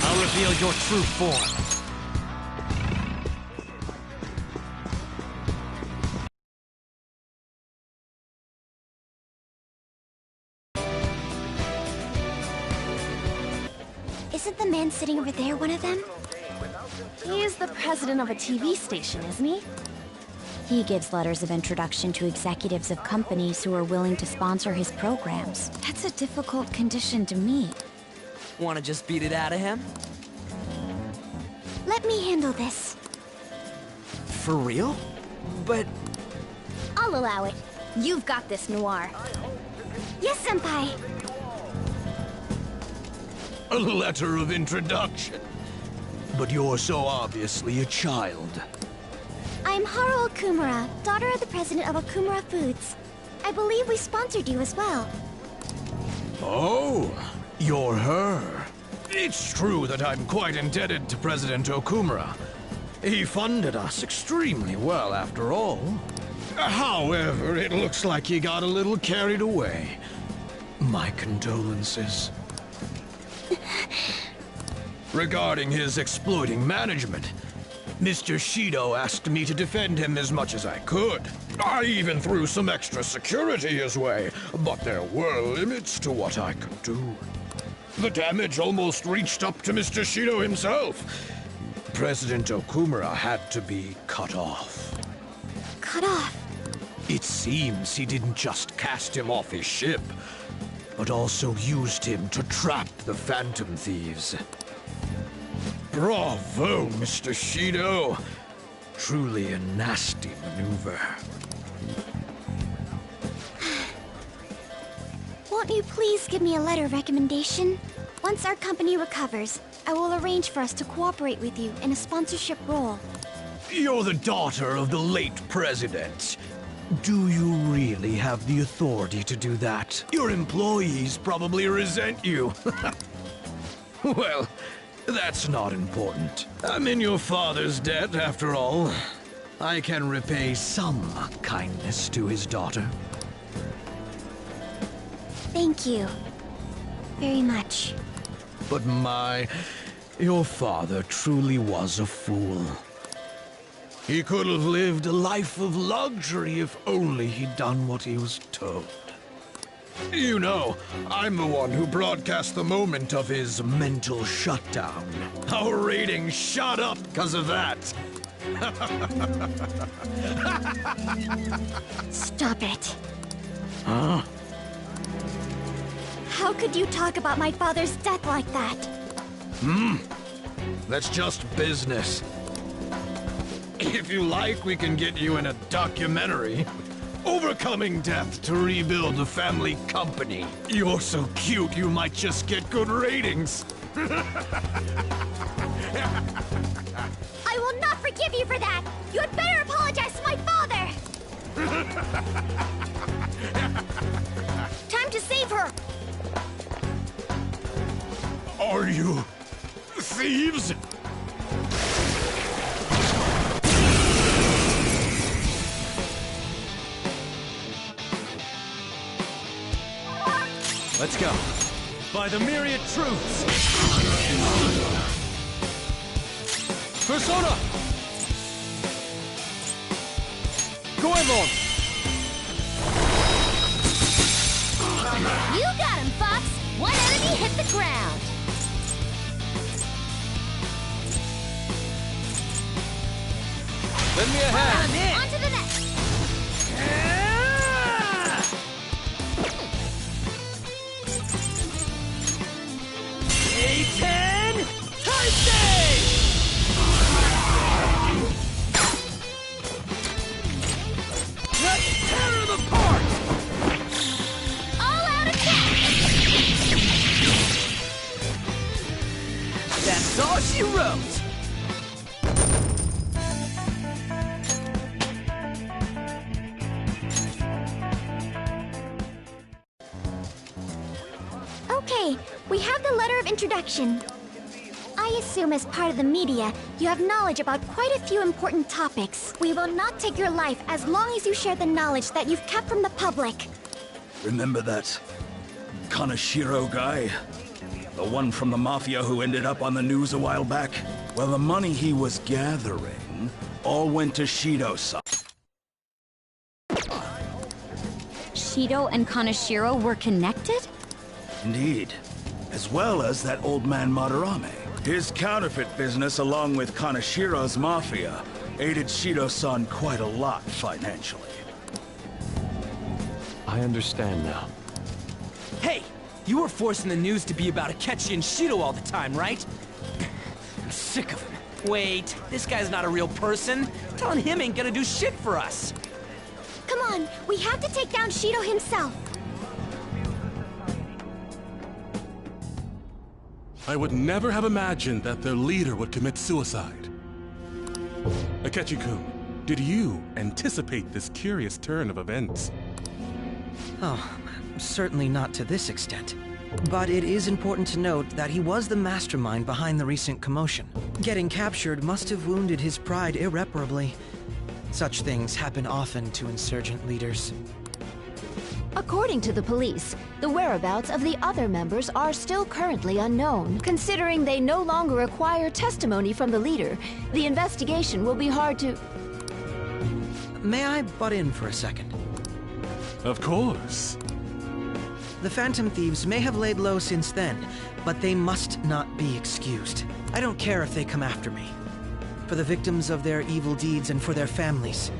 I'll reveal your true form. Isn't the man sitting over there one of them? He is the president of a TV station, isn't he? He gives letters of introduction to executives of companies who are willing to sponsor his programs. That's a difficult condition to meet. Wanna just beat it out of him? Let me handle this. For real? But... I'll allow it. You've got this, Noir. Yes, Senpai. A letter of introduction. But you're so obviously a child. I'm Haru Okumura, daughter of the president of Okumura Foods. I believe we sponsored you as well. Oh, you're her. It's true that I'm quite indebted to President Okumura. He funded us extremely well, after all. However, it looks like he got a little carried away. My condolences. Regarding his exploiting management, Mr. Shido asked me to defend him as much as I could. I even threw some extra security his way, but there were limits to what I could do. The damage almost reached up to Mr. Shido himself. President Okumura had to be cut off. Cut off? It seems he didn't just cast him off his ship, but also used him to trap the Phantom Thieves. Bravo, Mr. Shido. Truly a nasty maneuver. Won't you please give me a letter of recommendation? Once our company recovers, I will arrange for us to cooperate with you in a sponsorship role. You're the daughter of the late president. Do you really have the authority to do that? Your employees probably resent you. Well, that's not important. I'm in your father's debt, after all. I can repay some kindness to his daughter. Thank you. Very much. But your father truly was a fool. He could have lived a life of luxury if only he'd done what he was told. You know, I'm the one who broadcast the moment of his mental shutdown. Our ratings shot up because of that. Stop it. Huh? How could you talk about my father's death like that? That's just business. If you like, we can get you in a documentary. Overcoming death to rebuild the family company. You're so cute, you might just get good ratings. I will not forgive you for that! You had better apologize to my father! Time to save her! Are you thieves? Let's go. By the myriad truths. Persona! Goemon! You got him, Fox! One enemy hit the ground! Lend me a hand! On to the next! A10! Time stage! Let's tear them apart! All-out attack! That's all she wrote! Okay, we have the letter of introduction. I assume as part of the media, you have knowledge about quite a few important topics. We will not take your life as long as you share the knowledge that you've kept from the public. Remember that Kaneshiro guy? The one from the Mafia who ended up on the news a while back? Well, the money he was gathering all went to Shido-san. Shido and Kaneshiro were connected? Indeed. As well as that old man Madarame. His counterfeit business, along with Kaneshiro's Mafia, aided Shido-san quite a lot financially. I understand now. Hey, you were forcing the news to be about Akechi and Shido all the time, right? I'm sick of him. Wait, this guy's not a real person. Telling him ain't gonna do shit for us. Come on, we have to take down Shido himself. I would never have imagined that their leader would commit suicide. Akechi-kun, did you anticipate this curious turn of events? Oh, certainly not to this extent. But it is important to note that he was the mastermind behind the recent commotion. Getting captured must have wounded his pride irreparably. Such things happen often to insurgent leaders. According to the police, the whereabouts of the other members are still currently unknown. Considering they no longer require testimony from the leader, the investigation will be hard to... May I butt in for a second? Of course. The Phantom Thieves may have laid low since then, but they must not be excused. I don't care if they come after me. For the victims of their evil deeds and for their families.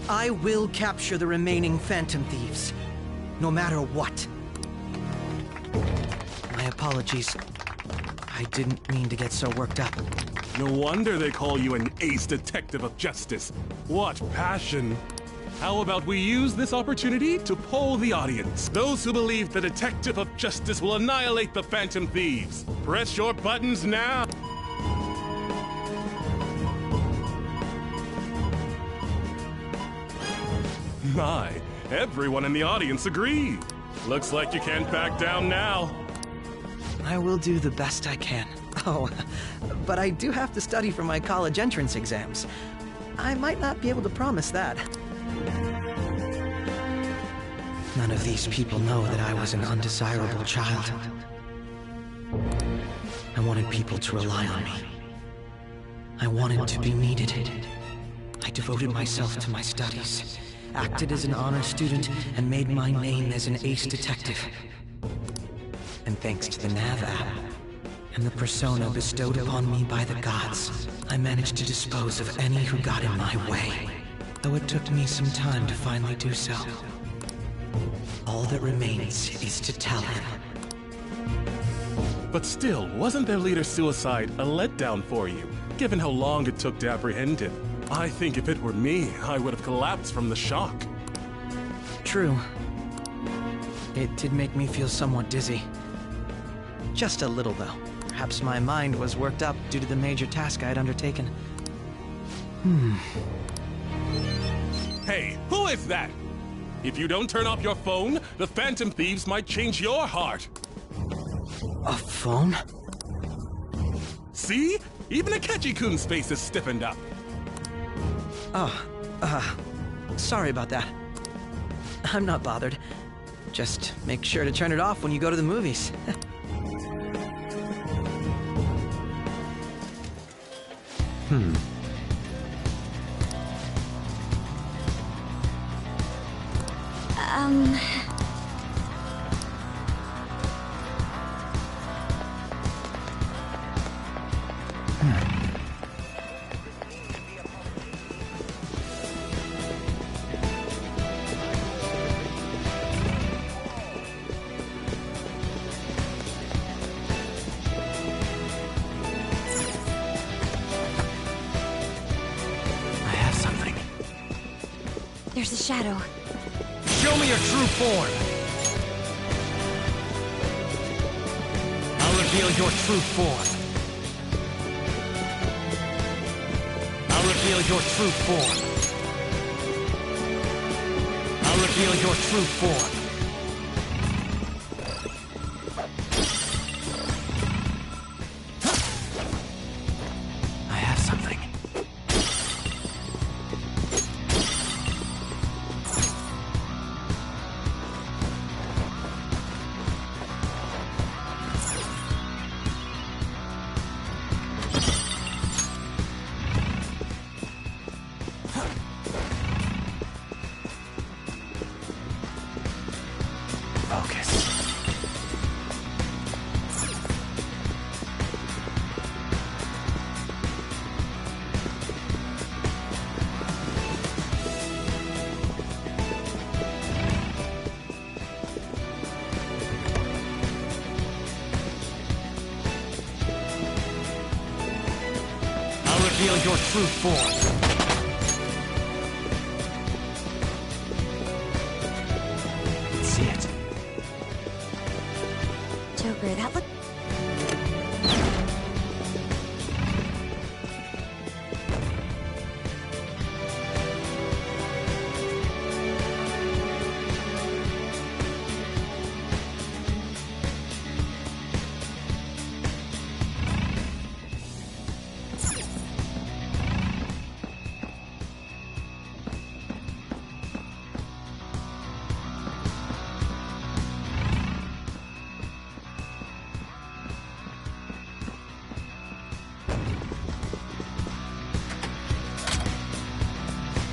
I will capture the remaining Phantom Thieves, no matter what. My apologies. I didn't mean to get so worked up. No wonder they call you an ace detective of justice. What passion! How about we use this opportunity to poll the audience? Those who believe the detective of justice will annihilate the Phantom Thieves. Press your buttons now! My, everyone in the audience agreed. Looks like you can't back down now. I will do the best I can. Oh, but I do have to study for my college entrance exams. I might not be able to promise that. None of these people know that I was an undesirable child. I wanted people to rely on me. I wanted to be needed. I devoted myself to my studies, acted as an honor student, and made my name as an ace detective. And thanks to the Nav app, and the persona bestowed upon me by the gods, I managed to dispose of any who got in my way, though it took me some time to finally do so. All that remains is to tell him. But still, wasn't their leader's suicide a letdown for you, given how long it took to apprehend him? I think if it were me, I would have collapsed from the shock. True. It did make me feel somewhat dizzy. Just a little, though. Perhaps my mind was worked up due to the major task I had undertaken. Hey, who is that? If you don't turn off your phone, the Phantom Thieves might change your heart. A phone? See? Even Akechi-kun's face is stiffened up. Oh, sorry about that. I'm not bothered. Just make sure to turn it off when you go to the movies. There's a shadow. Show me your true form. I'll reveal your true form. I'll reveal your true form. I'll reveal your true form. I have something. Reveal your true form. See it. Joker, that look...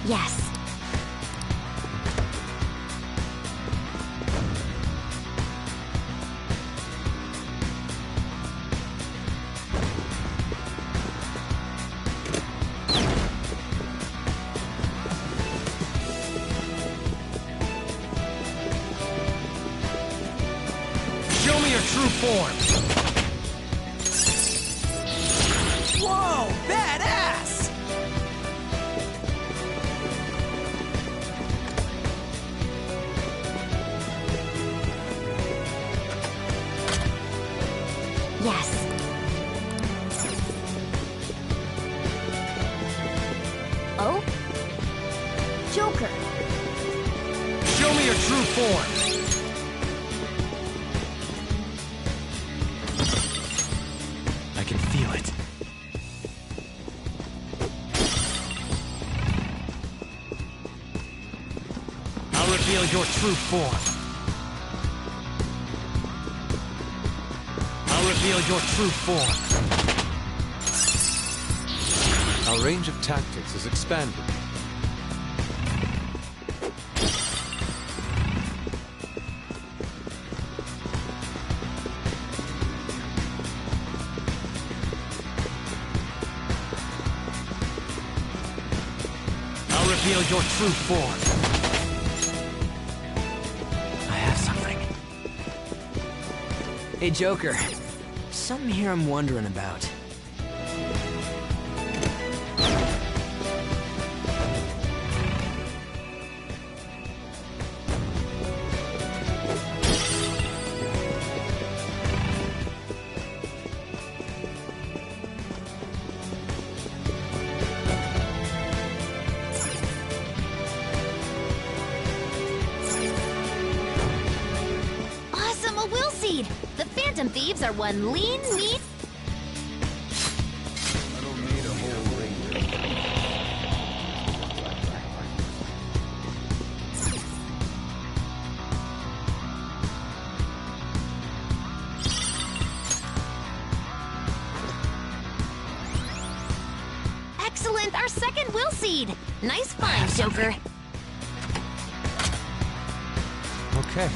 Yes. Show me your true form. Whoa! form. I can feel it. I'll reveal your true form. I'll reveal your true form. Our range of tactics is expanded. I'll reveal your true form. I have something. Hey, Joker. Something here I'm wondering about. Awesome, a will seed! The Phantom Thieves are one lean, meat... Excellent, our second will seed! Nice find, Joker. Okay.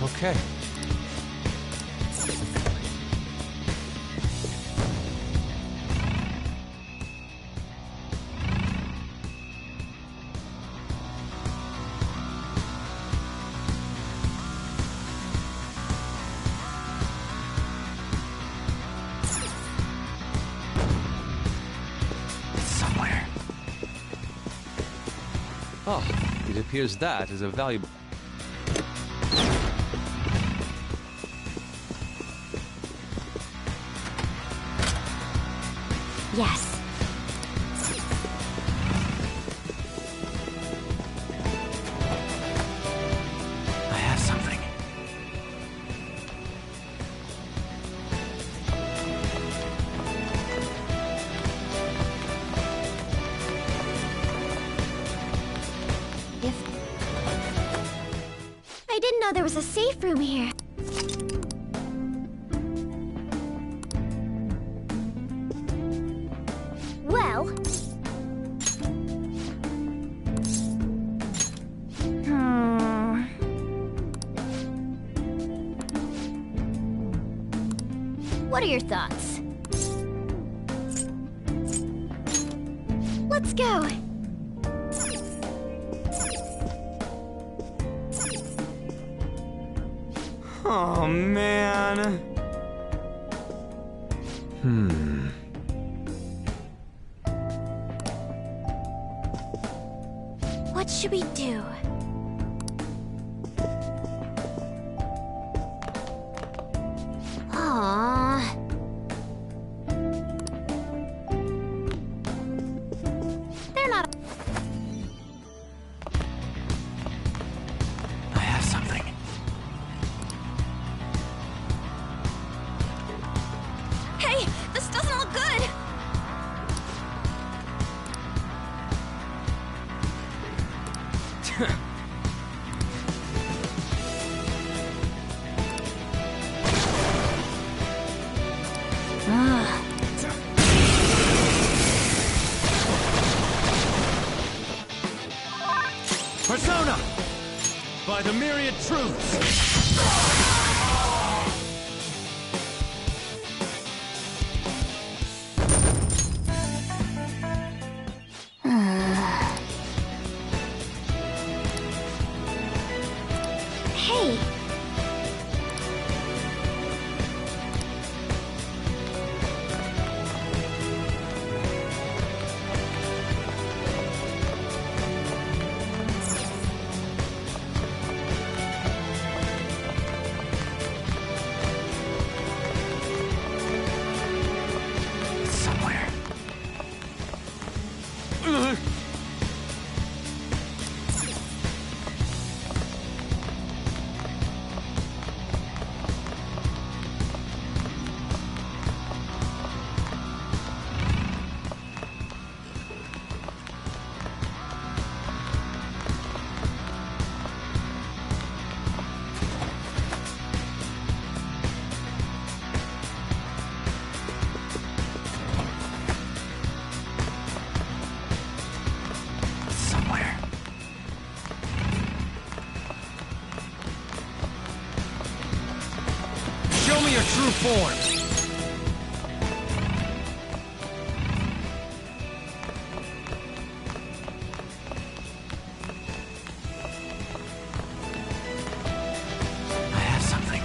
Okay. Somewhere. Oh, it appears that is a valuable... Yes. I have something. I didn't know there was a safe room here. Well... What are your thoughts? Let's go! Oh, man. What should we do? Aww. They're not... I have something. Hey, this doesn't look good! myriad truths! Hey! Somewhere. Somewhere. Show me your true form! I have something.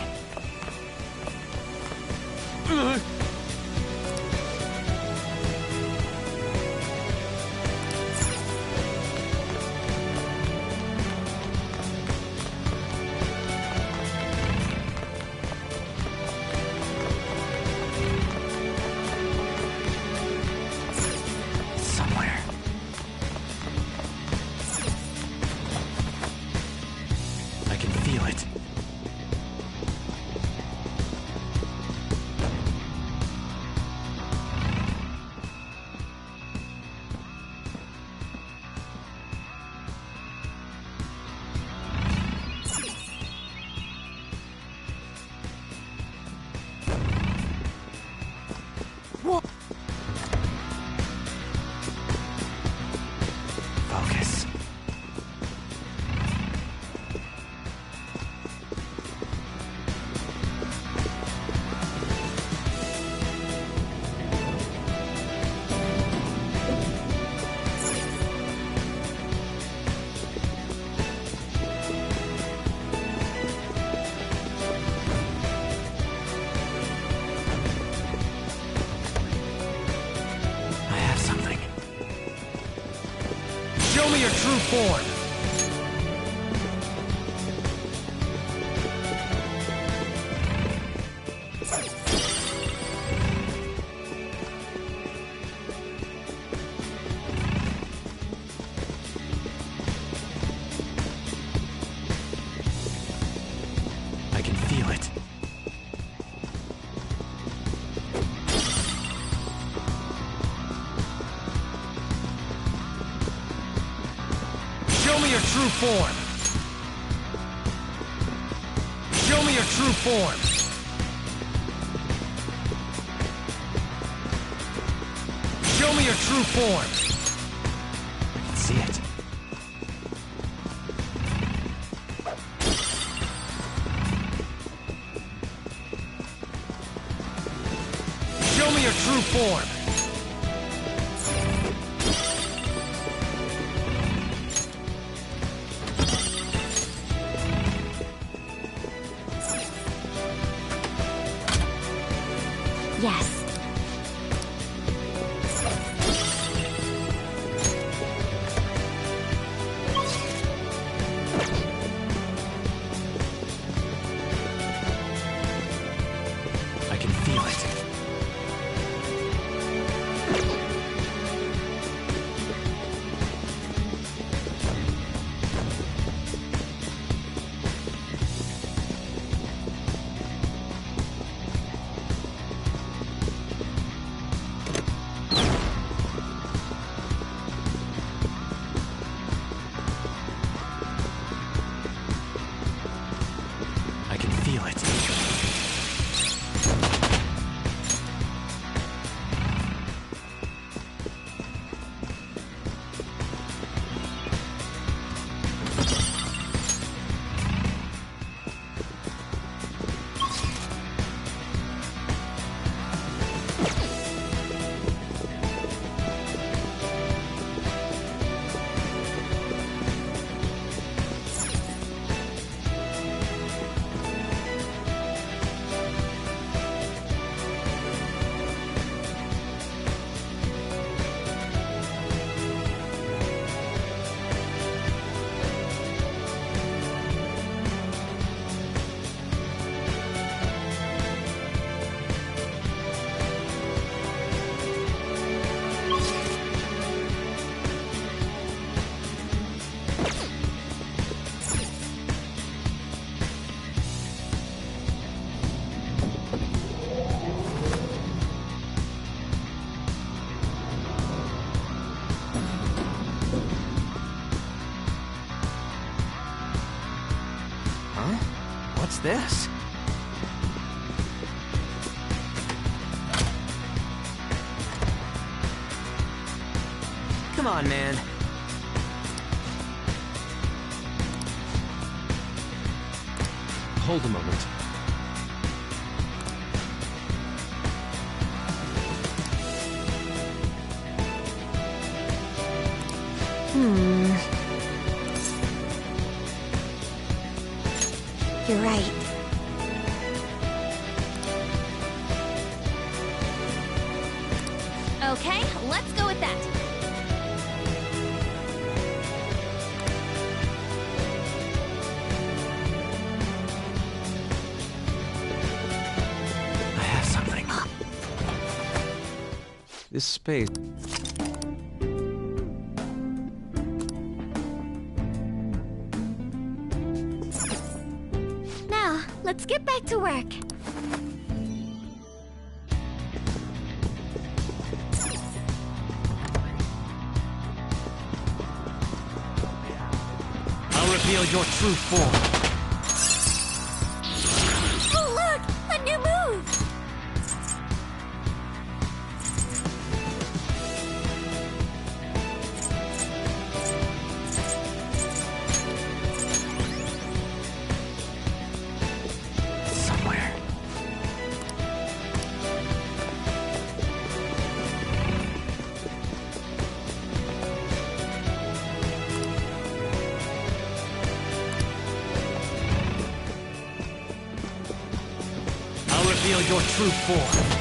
Somewhere. I can feel it. Focus. I have something. Show me your true form! I can feel it. Show me your true form! Show me your true form! Show me your true form! I can see it. Show me your true form! Yes. I can feel it. I can feel it. What's this? Come on, man. Hold a moment. You're right. Okay, let's go with that. I have something. This space... Now, let's get back to work. I'll reveal your true form. Oh, look! A new move! somewhere. I'll reveal your true form.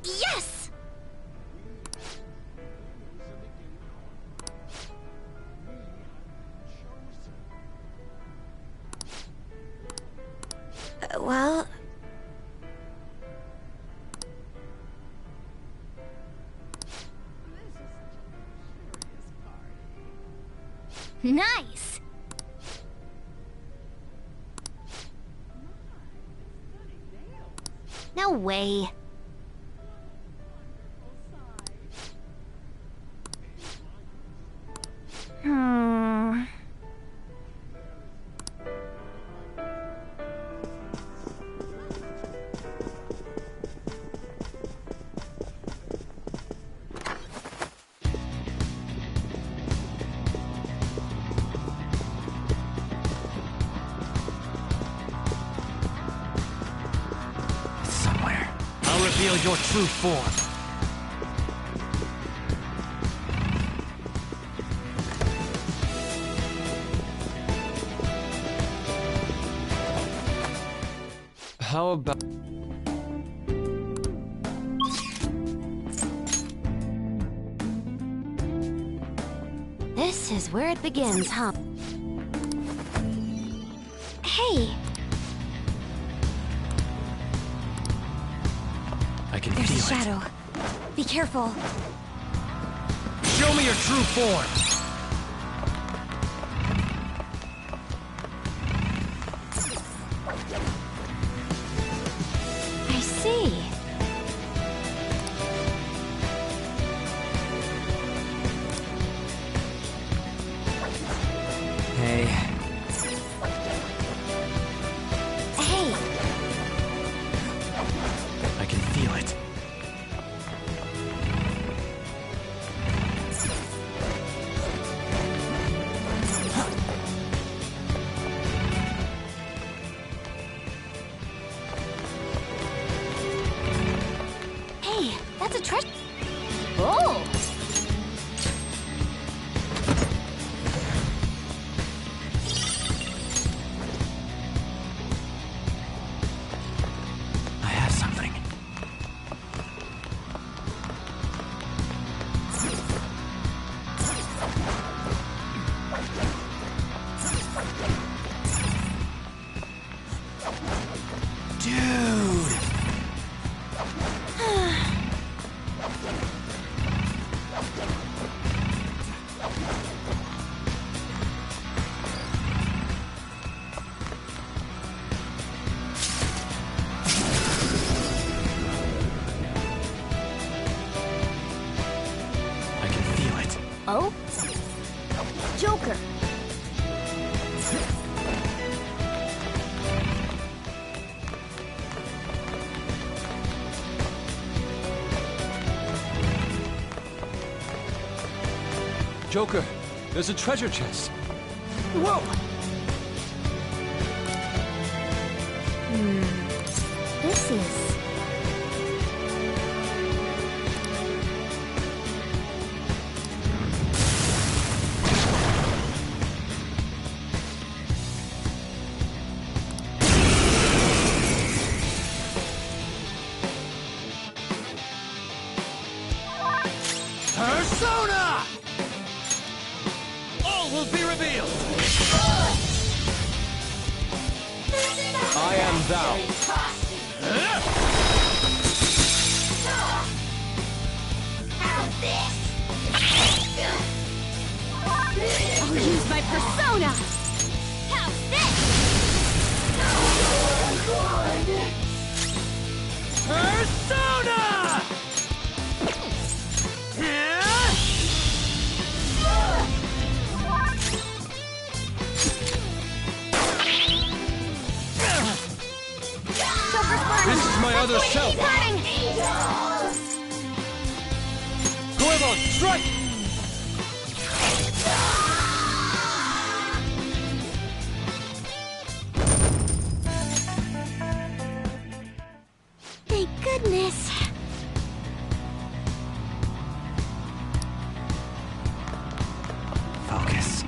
Yes! Well... Nice! No way. Somewhere. I'll reveal your true form. How about... This is where it begins, huh? Hey, I can there's feel a it. shadow. Be careful. Show me your true form. I see. Hey, Hey, I can feel it. Joker, there's a treasure chest. Whoa! This is... Persona! All will be revealed. I am thou. I'll use my persona! How's this? Persona! This is my other self. Goemon, strike! Thank goodness. Focus.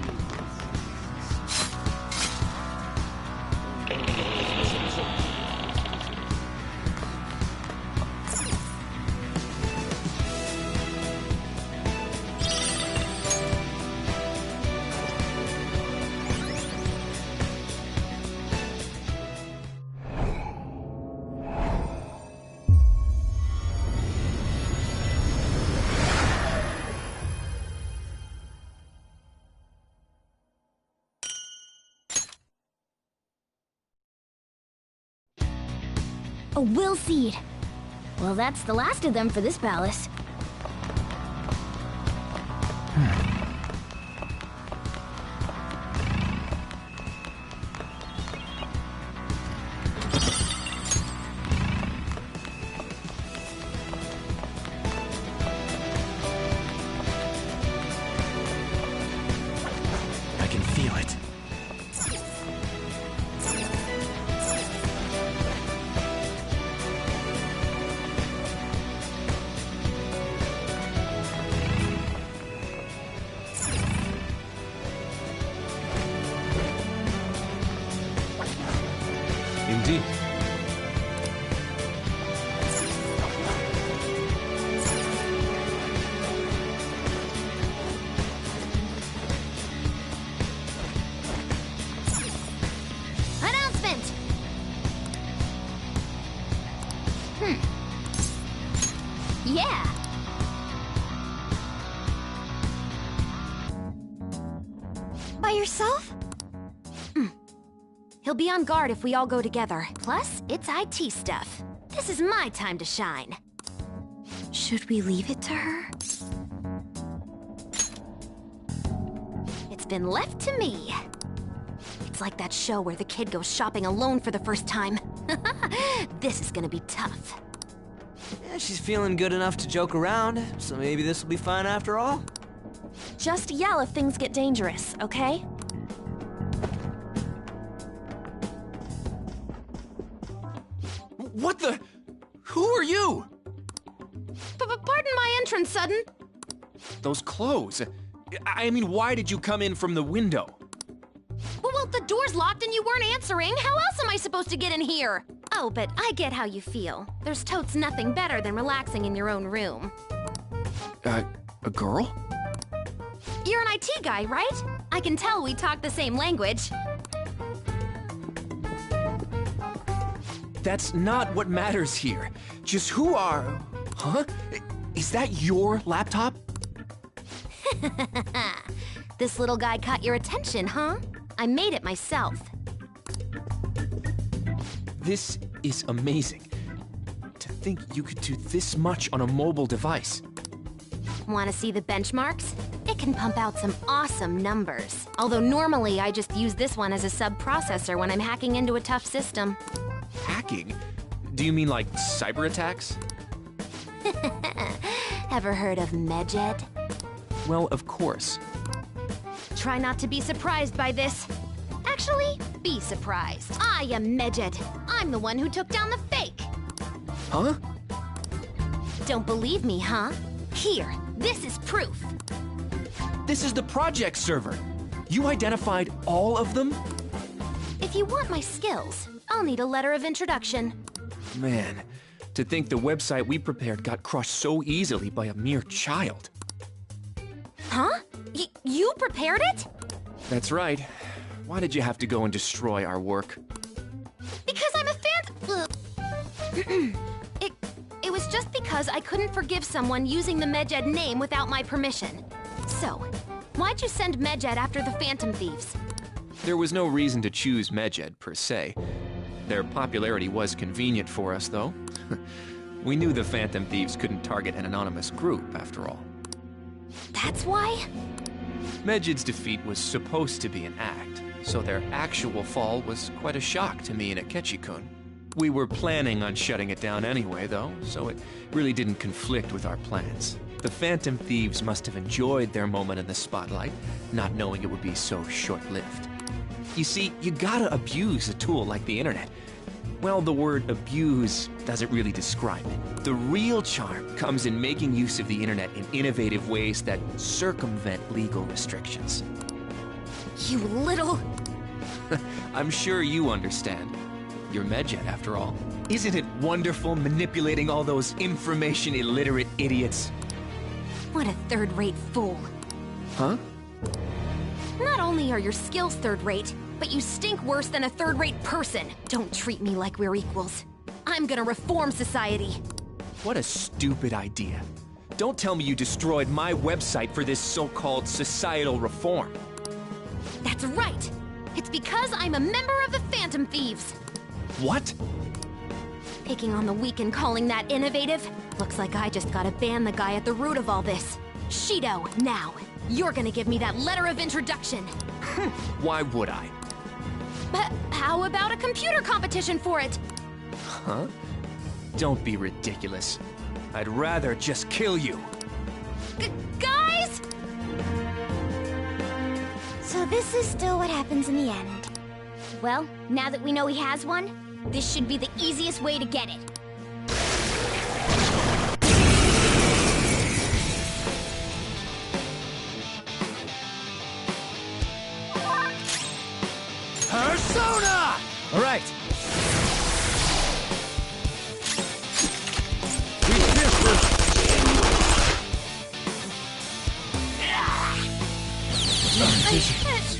A will seed. Well, that's the last of them for this palace. I can feel it. Indeed. Announcement! Yeah. By yourself? He'll be on guard if we all go together. Plus, it's IT stuff. This is my time to shine. Should we leave it to her? It's been left to me. It's like that show where the kid goes shopping alone for the first time. This is gonna be tough. Yeah, she's feeling good enough to joke around, so maybe this will be fun after all. Just yell if things get dangerous, okay? What the? Who are you? Pardon my entrance, Sudden. Those clothes. I mean, why did you come in from the window? Well, the door's locked and you weren't answering. How else am I supposed to get in here? Oh, but I get how you feel. There's totes nothing better than relaxing in your own room. A girl? You're an IT guy, right? I can tell we talk the same language. That's not what matters here. Just who are... Huh? Is that your laptop? This little guy caught your attention, huh? I made it myself. This is amazing. To think you could do this much on a mobile device. Want to see the benchmarks? It can pump out some awesome numbers. Although normally I just use this one as a sub-processor when I'm hacking into a tough system. Hacking? Do you mean like cyber attacks? Ever heard of Medjed? Well, of course. try not to be surprised by this. Actually, be surprised. I am Medjed. I'm the one who took down the fake. Huh? Don't believe me, huh? Here, this is proof. This is the project server. You identified all of them? If you want my skills, I'll need a letter of introduction. Man, to think the website we prepared got crushed so easily by a mere child. Huh? You prepared it? That's right. Why did you have to go and destroy our work? Because I'm a fan. It was just because I couldn't forgive someone using the Medjed name without my permission. So, why'd you send Medjed after the Phantom Thieves? There was no reason to choose Medjed, per se. Their popularity was convenient for us, though. We knew the Phantom Thieves couldn't target an anonymous group, after all. That's why? Medjed's defeat was supposed to be an act, so their actual fall was quite a shock to me and Akechi-kun. We were planning on shutting it down anyway, though, so it really didn't conflict with our plans. The Phantom Thieves must have enjoyed their moment in the spotlight, not knowing it would be so short-lived. You see, you gotta abuse a tool like the internet. Well, the word abuse doesn't really describe it. The real charm comes in making use of the internet in innovative ways that circumvent legal restrictions. You little... I'm sure you understand. You're Medjed, after all. Isn't it wonderful manipulating all those information-illiterate idiots? What a third-rate fool. Huh? Not only are your skills third-rate, but you stink worse than a third-rate person. Don't treat me like we're equals. I'm gonna reform society. What a stupid idea. Don't tell me you destroyed my website for this so-called societal reform. That's right! It's because I'm a member of the Phantom Thieves! What? Picking on the weak and calling that innovative? Looks like I just gotta ban the guy at the root of all this. Shido, now, you're gonna give me that letter of introduction. Why would I? But how about a computer competition for it? Huh? Don't be ridiculous. I'd rather just kill you. Guys? So this is still what happens in the end. Well, now that we know he has one, this should be the easiest way to get it. Persona! All right.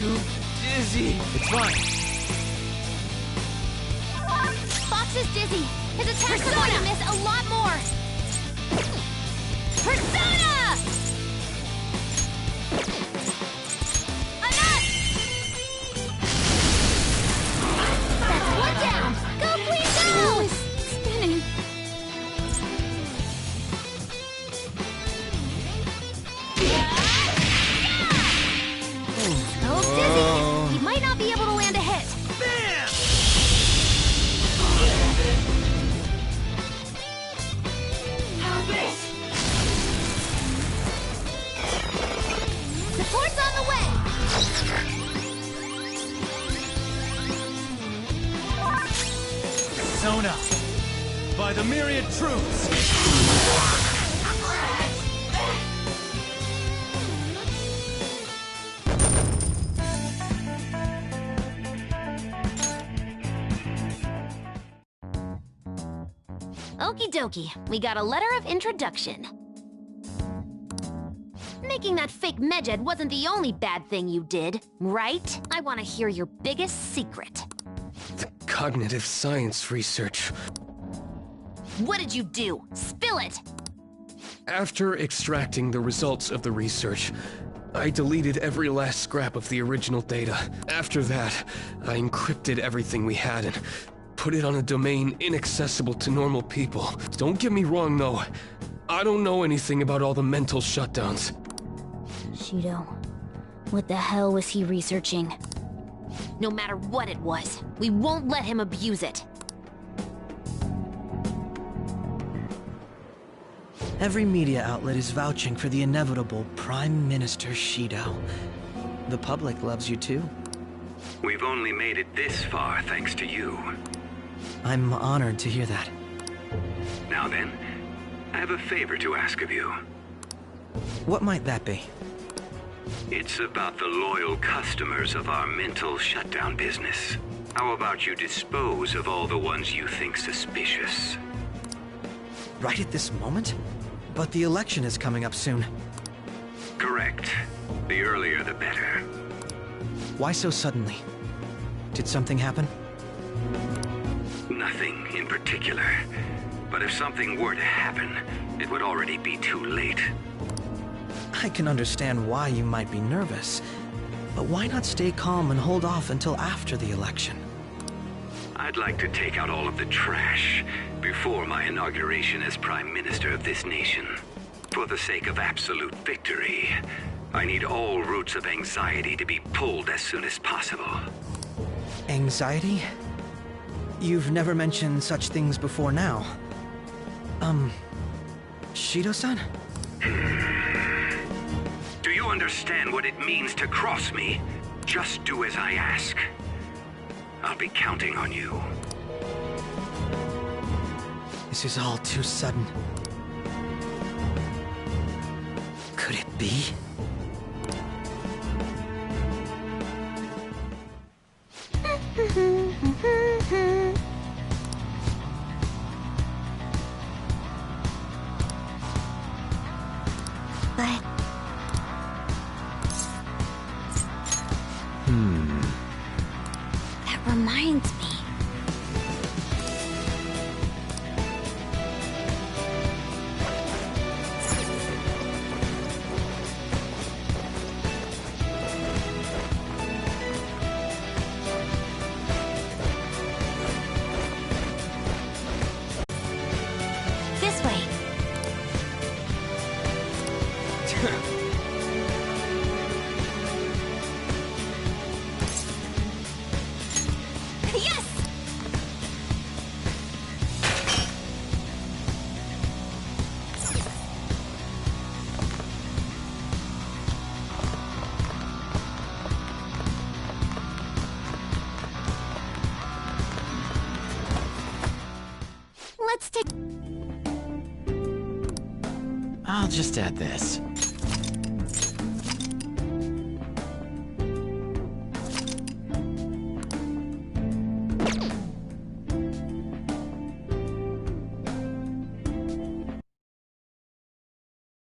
Too dizzy. It's fine. Fox is dizzy. His attacks are going to miss a lot more. Persona! Enough! That's one down. Go, Queen, go! It's spinning. Oh, dizzy. He might not be able to land a hit. Bam! Support's on the way. Persona! By the myriad truths! Okie dokie, we got a letter of introduction. Making that fake Medjed wasn't the only bad thing you did, right? I want to hear your biggest secret. The cognitive science research. What did you do? Spill it! After extracting the results of the research, I deleted every last scrap of the original data. After that, I encrypted everything we had and put it on a domain inaccessible to normal people. Don't get me wrong, though. I don't know anything about all the mental shutdowns. Shido, what the hell was he researching? No matter what it was, we won't let him abuse it. Every media outlet is vouching for the inevitable Prime Minister Shido. The public loves you too. We've only made it this far thanks to you. I'm honored to hear that. Now then, I have a favor to ask of you. What might that be? It's about the loyal customers of our mental shutdown business. How about you dispose of all the ones you think suspicious? Right at this moment? But the election is coming up soon. Correct. The earlier the better. Why so suddenly? Did something happen? Nothing in particular. But if something were to happen, it would already be too late. I can understand why you might be nervous, but why not stay calm and hold off until after the election? I'd like to take out all of the trash before my inauguration as Prime Minister of this nation. For the sake of absolute victory, I need all roots of anxiety to be pulled as soon as possible. Anxiety? You've never mentioned such things before now. Shido-san? Do you understand what it means to cross me? Just do as I ask. I'll be counting on you. This is all too sudden. Could it be? But... That reminds me. This way. Yes! Let's take... I'll just add this.